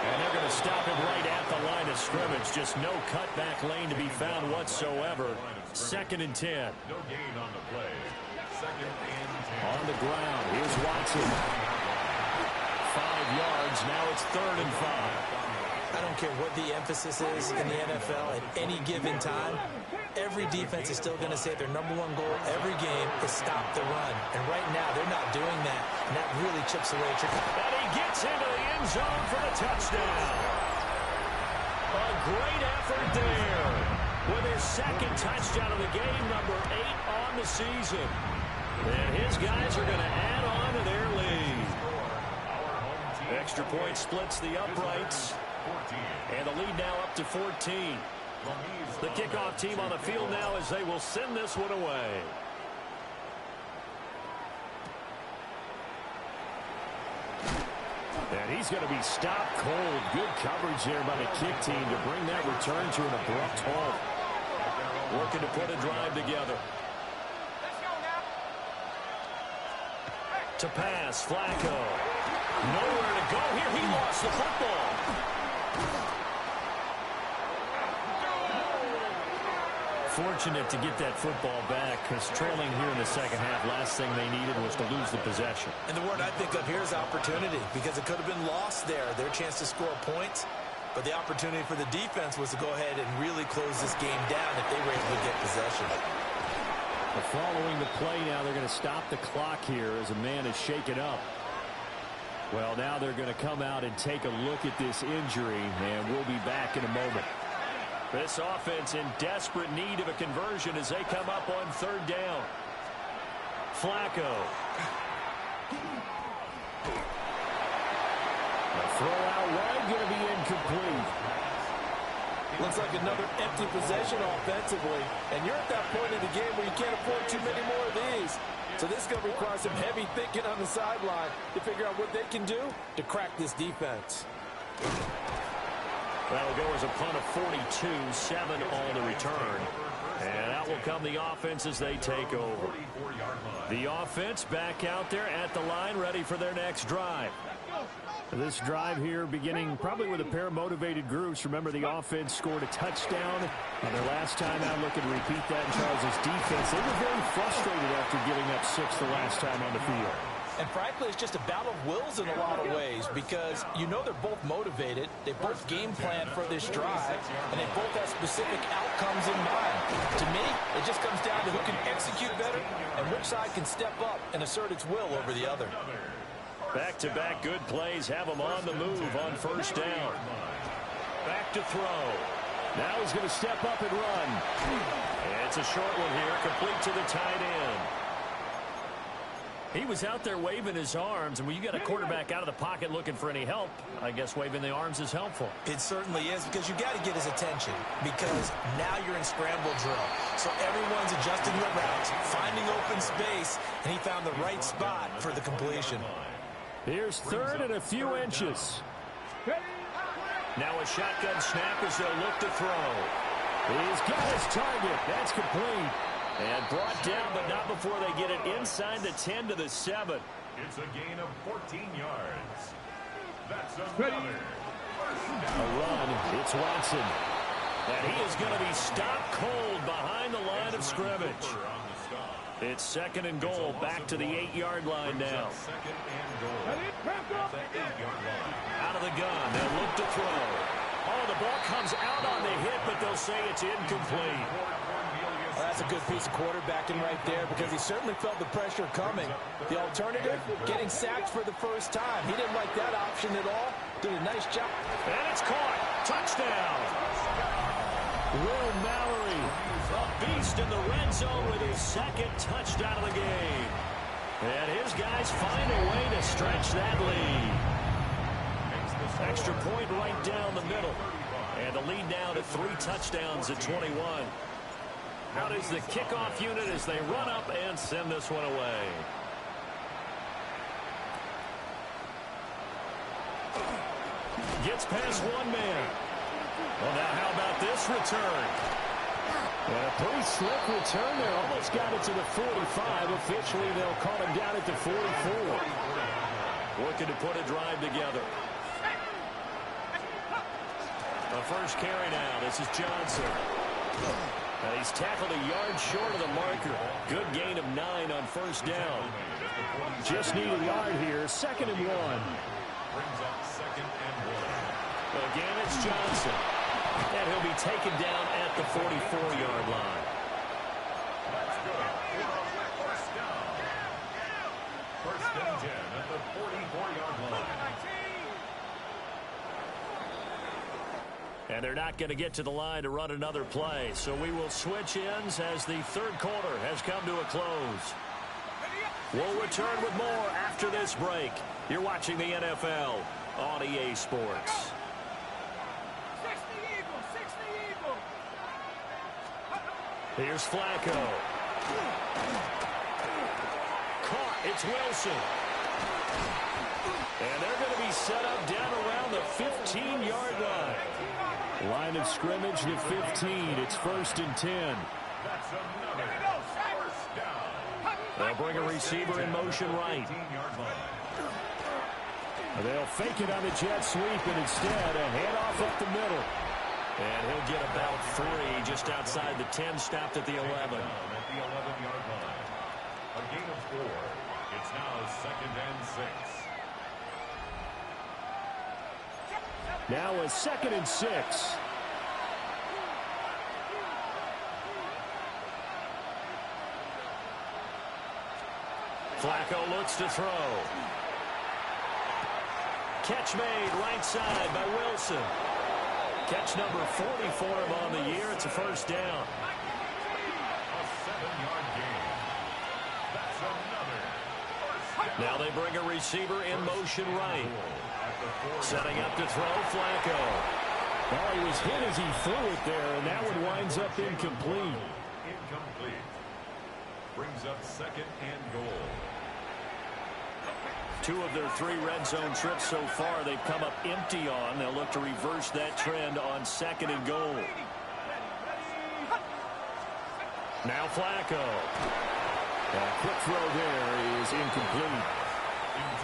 And they're going to stop him right at the line of scrimmage. Just no cutback lane to be found whatsoever. Second and 10. No gain on the play. Second and 10. On the ground. Here's Watson. 5 yards. Now it's 3rd and 5. I don't care what the emphasis is in the NFL at any given time. Every defense is still going to say their #1 goal every game is stop the run. And right now, they're not doing that. And that really chips away. And he gets into the end zone for the touchdown. A great effort there with his second touchdown of the game, number 8 on the season. And his guys are going to add on to their lead. Extra point splits the uprights. And the lead now up to 14. The kickoff team on the field now as they will send this one away. And he's going to be stopped cold. Good coverage there by the kick team to bring that return to an abrupt halt. Working to put a drive together. To pass, Flacco. Nowhere to go here. He lost the football. Fortunate to get that football back because trailing here in the second half, last thing they needed was to lose the possession. And the word I think of here is opportunity because it could have been lost there. Their chance to score points. But the opportunity for the defense was to go ahead and really close this game down if they were able to get possession. Following the play now, they're going to stop the clock here as a man is shaken up. Well, now they're going to come out and take a look at this injury, and we'll be back in a moment. This offense in desperate need of a conversion as they come up on third down. Flacco. The throw out wide going to be incomplete. Looks like another empty possession offensively. And you're at that point in the game where you can't afford too many more of these. So this is going to require some heavy thinking on the sideline to figure out what they can do to crack this defense. That'll go as a punt of 42, 7 on the return. And out will come the offense as they take over. The offense back out there at the line, ready for their next drive. This drive here beginning probably with a pair of motivated groups. Remember, the offense scored a touchdown on their last time out. Looking to repeat that in Charles' defense. They were very frustrated after giving up 6 the last time on the field. And frankly, it's just a battle of wills in a lot of ways because you know they're both motivated. They both game plan for this drive, and they both have specific outcomes in mind. To me, it just comes down to who can execute better and which side can step up and assert its will over the other. Back-to-back good plays have them on the move on first down. Back to throw. Now he's going to step up and run. And it's a short one here, complete to the tight end. He was out there waving his arms, and when you got a quarterback out of the pocket looking for any help, I guess waving the arms is helpful. It certainly is, because you got to get his attention, because now you're in scramble drill. So everyone's adjusting their routes, finding open space, and he found the right spot for the completion. Here's third and a few inches. Now a shotgun snap as they'll look to throw. He's got his target. That's complete. And brought down, but not before they get it inside the 10 to the 7. It's a gain of 14 yards. That's another. A run. It's Watson. And he is going to be stopped cold behind the line of scrimmage. It's second and goal, back to the 8-yard line now. Out of the gun, they'll look to throw. Oh, the ball comes out on the hit, but they'll say it's incomplete. Well, that's a good piece of quarterbacking right there because he certainly felt the pressure coming. The alternative, getting sacked for the first time. He didn't like that option at all. Did a nice job. And it's caught. Touchdown. Will Mallory, a beast in the red zone with his second touchdown of the game. And his guys find a way to stretch that lead. Extra point right down the middle. And the lead now to 3 touchdowns at 21. Out is the kickoff unit as they run up and send this one away. Gets past one man. Well, now how about this return? And a pretty slick return there. Almost got it to the 45. Officially, they'll call him down at the 44. Looking to put a drive together. The first carry now. This is Johnson. And he's tackled a yard short of the marker. Good gain of 9 on first down. Just need a yard here. 2nd and 1. Brings up 2nd and 1. Again, it's Johnson. And he'll be taken down at the 44-yard line. That's good. First down. First and 10 at the 44-yard line. And they're not going to get to the line to run another play. So we will switch ends as the third quarter has come to a close. We'll return with more after this break. You're watching the NFL on EA Sports. 60 Eagle. Here's Flacco. Caught. It's Wilson. And they're going to be set up down around the 15-yard line. Line of scrimmage to 15. It's 1st and 10. They'll bring a receiver in motion right. They'll fake it on the jet sweep, and instead a handoff up the middle. And he'll get about 3 just outside the 10, stopped at the 11. At the 11-yard line. A gain of 4. It's now 2nd and 6. Now a 2nd and 6. Flacco looks to throw. Catch made right side by Wilson. Catch number 40 for him on the year. It's a first down. A 7-yard gain. That's another first down. Now they bring a receiver in motion right. Setting up to throw, Flacco. Well, he was hit as he threw it there, and that one winds up incomplete. Incomplete. Brings up 2nd and goal. 2 of their 3 red zone trips so far they've come up empty on. They'll look to reverse that trend on 2nd and goal. Now Flacco. Quick throw there is incomplete.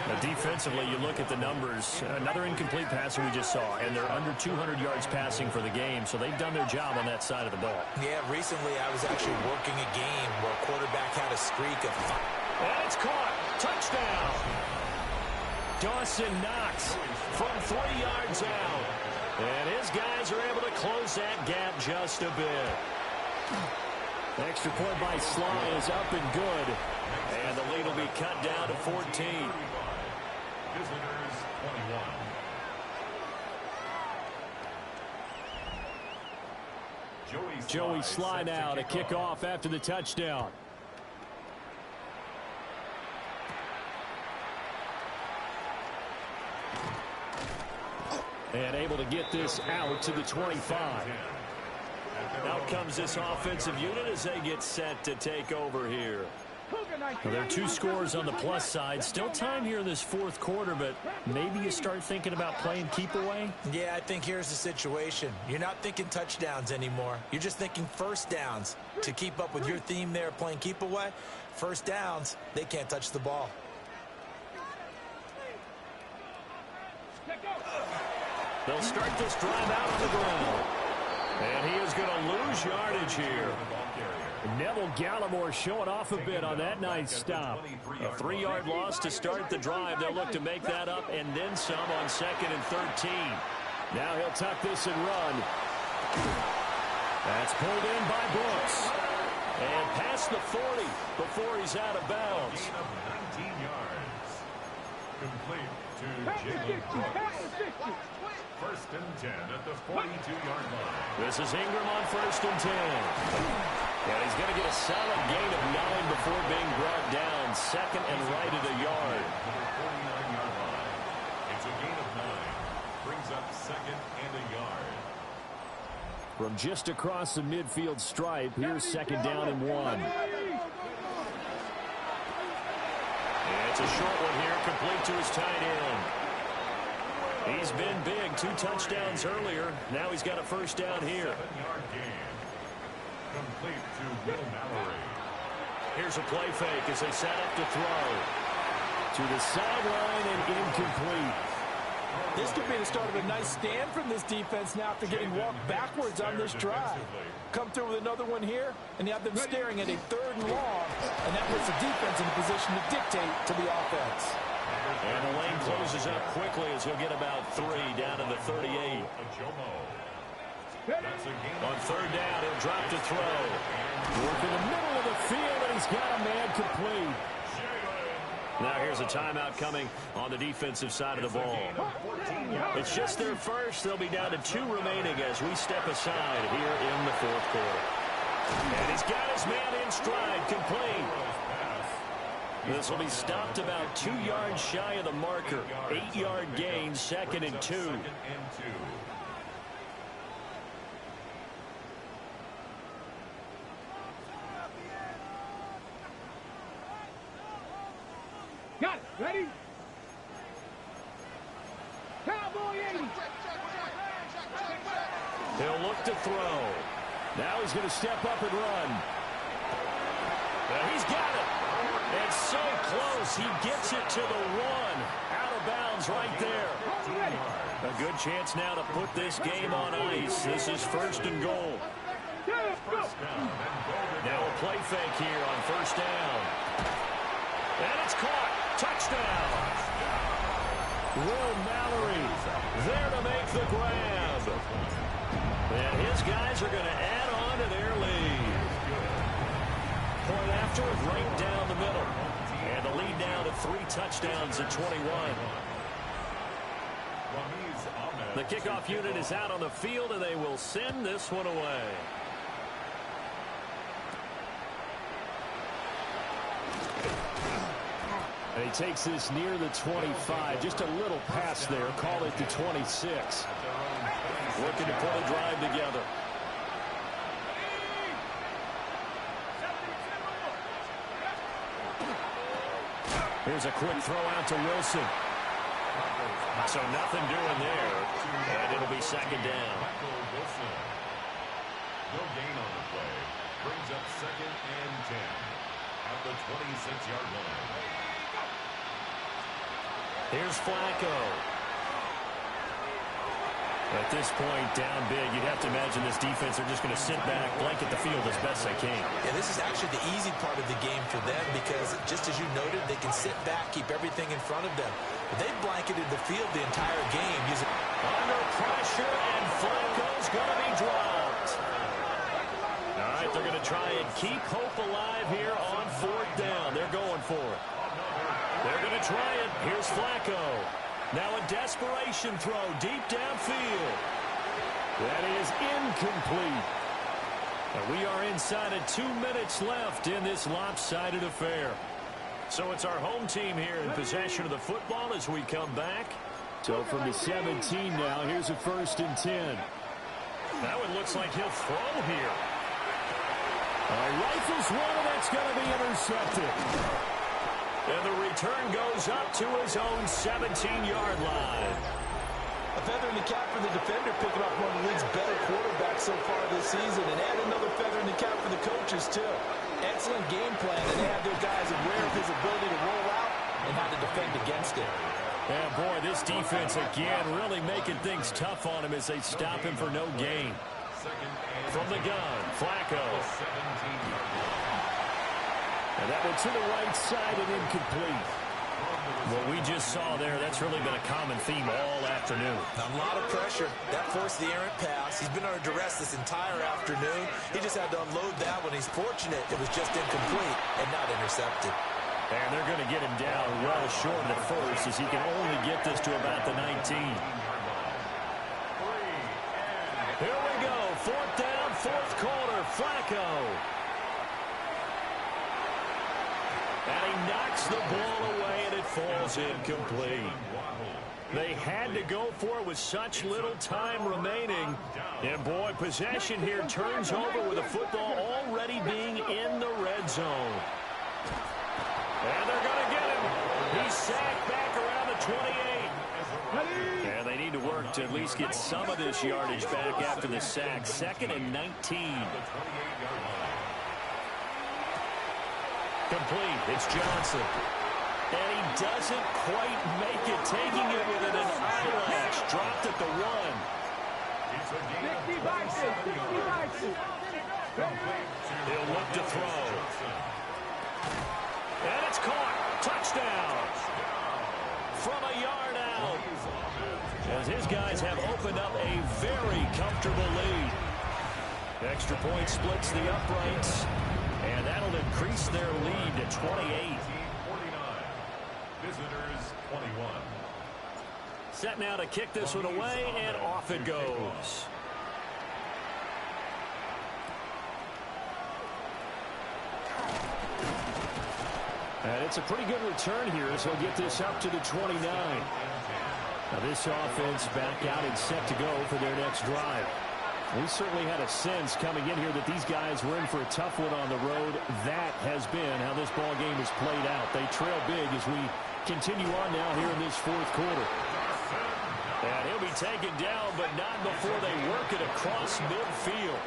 Now defensively, you look at the numbers. Another incomplete passer we just saw, and they're under 200 yards passing for the game, so they've done their job on that side of the ball. Yeah, recently I was actually working a game where a quarterback had a streak of 5. And it's caught. Touchdown. Dawson Knox from 3 yards out. And his guys are able to close that gap just a bit. Extra point by Sly is up and good. And the lead will be cut down to 14. Visitors 21. Joey Sly now to kick off after the touchdown. And able to get this out to the 25. Out comes this offensive unit as they get set to take over here. Well, there are 2 scores on the plus side. Still time here in this 4th quarter, but maybe you start thinking about playing keep away? Yeah, I think here's the situation. You're not thinking touchdowns anymore. You're just thinking first downs. To keep up with your theme there, playing keep away, first downs, they can't touch the ball. They'll start this drive out on the ground. And he is going to lose yardage here. Neville Gallimore showing off a bit on that nice stop. A 3-yard loss to start the drive. They'll look to make that up and then some on 2nd and 13. Now he'll tuck this and run. That's pulled in by Brooks. And past the 40 before he's out of bounds. 19 yards. Complete to Jalen Brooks. 1st and 10 at the 42-yard line. This is Ingram on 1st and 10. And he's going to get a solid gain of 9 before being brought down. 2nd and right at a yard. To the 49-yard line. It's a gain of 9. Brings up 2nd and a yard. From just across the midfield stripe, here's 2nd down and 1. It's a short one here, complete to his tight end. He's been big, 2 touchdowns earlier. Now he's got a first down here. 7-yard gain. Complete to Will Mallory. Here's a play fake as they set up to throw. To the sideline and incomplete. This could be the start of a nice stand from this defense now after getting walked backwards on this drive. Come through with another one here, and you have them staring at a 3rd and long, and that puts the defense in a position to dictate to the offense. And the lane closes up quickly as he'll get about 3 down to the 38. On 3rd down, he'll drop to throw. Work in the middle of the field, and he's got a man complete. Now here's a timeout coming on the defensive side of the ball. It's just their first. They'll be down to 2 remaining as we step aside here in the 4th quarter. And he's got his man in stride, complete. This will be stopped about 2 yards shy of the marker. 8-yard gain, 2nd and 2. Got it. Ready? Cowboy 80. He'll look to throw. Now he's going to step up and run. He's got it. It's so close. He gets it to the 1. Out of bounds right there. A good chance now to put this game on ice. This is 1st and goal. Now a play fake here on 1st down. And it's caught. Touchdown. Will Mallory there to make the grab. And his guys are going to add on to their lead. Point after it right down the middle. And the lead down to 3 touchdowns at 21. The kickoff unit is out on the field, and they will send this one away. And he takes this near the 25. Just a little pass there. Call it the 26. Looking to put a drive together. Here's a quick throw out to Wilson. So nothing doing there. And it'll be second down. No gain on the play. Brings up 2nd and 10 at the 26-yard line. Here's Flacco. At this point, down big, you'd have to imagine this defense are just going to sit back, blanket the field as best they can. Yeah, this is actually the easy part of the game for them because, just as you noted, they can sit back, keep everything in front of them. But they've blanketed the field the entire game. Under pressure, and Flacco's going to be dropped. All right, they're going to try and keep hope alive here on 4th down. They're going for it. They're going to try it. Here's Flacco. Now a desperation throw deep downfield. That is incomplete. And we are inside of 2 minutes left in this lopsided affair. So it's our home team here in possession of the football as we come back. So from the 17 now, here's a 1st and 10. Now it looks like he'll throw here. Rifles one, and that's going to be intercepted. And the return goes up to his own 17-yard line. A feather in the cap for the defender, picking up one of the league's better quarterbacks so far this season, and add another feather in the cap for the coaches, too. Excellent game plan, and they have their guys aware of his ability to roll out and how to defend against it. And, boy, this defense, again, really making things tough on him as they stop him for no gain. From the gun, Flacco. And that one to the right side and incomplete. What we just saw there, that's really been a common theme all afternoon. A lot of pressure. That forced the errant pass. He's been under duress this entire afternoon. He just had to unload that one. He's fortunate it was just incomplete and not intercepted. And they're going to get him down well short of the first as he can only get this to about the 19. Here we go. 4th down, 4th quarter. Flacco. And he knocks the ball away, and it falls incomplete. They had to go for it with such little time remaining. And, boy, possession here turns over with the football already being in the red zone. And they're going to get him. He's sacked back around the 28. And they need to work to at least get some of this yardage back after the sack. 2nd and 19. Complete. It's Johnson. And he doesn't quite make it, taking it within an eyelash. Dropped at the 1. He'll look to throw. And it's caught. Touchdown. From a yard out. As his guys have opened up a very comfortable lead. Extra point splits the uprights. And that'll increase their lead to 28. Visitors 21. Set now to kick this one away, and off it goes. And it's a pretty good return here as he'll get this up to the 29. Now this offense back out and set to go for their next drive. We certainly had a sense coming in here that these guys were in for a tough one on the road. That has been how this ball game has played out. They trail big as we continue on now here in this 4th quarter. And he'll be taken down, but not before they work it across midfield.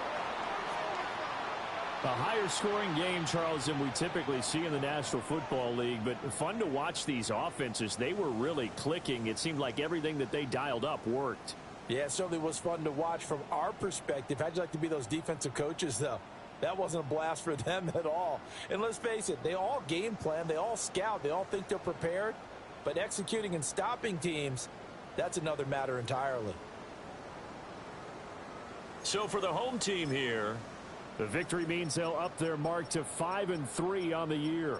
A higher scoring game, Charles, than we typically see in the National Football League, but fun to watch these offenses. They were really clicking. It seemed like everything that they dialed up worked. Yeah, it certainly was fun to watch from our perspective. How'd you like to be those defensive coaches, though? That wasn't a blast for them at all. And let's face it, they all game plan, they all scout, they all think they're prepared. But executing and stopping teams, that's another matter entirely. So for the home team here, the victory means they'll up their mark to 5-3 on the year.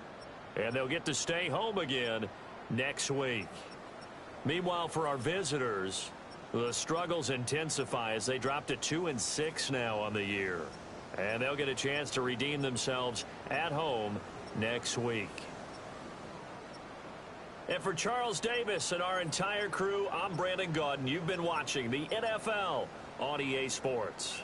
And they'll get to stay home again next week. Meanwhile, for our visitors, the struggles intensify as they drop to 2-6 now on the year. And they'll get a chance to redeem themselves at home next week. And for Charles Davis and our entire crew, I'm Brandon Gaudin. You've been watching the NFL on EA Sports.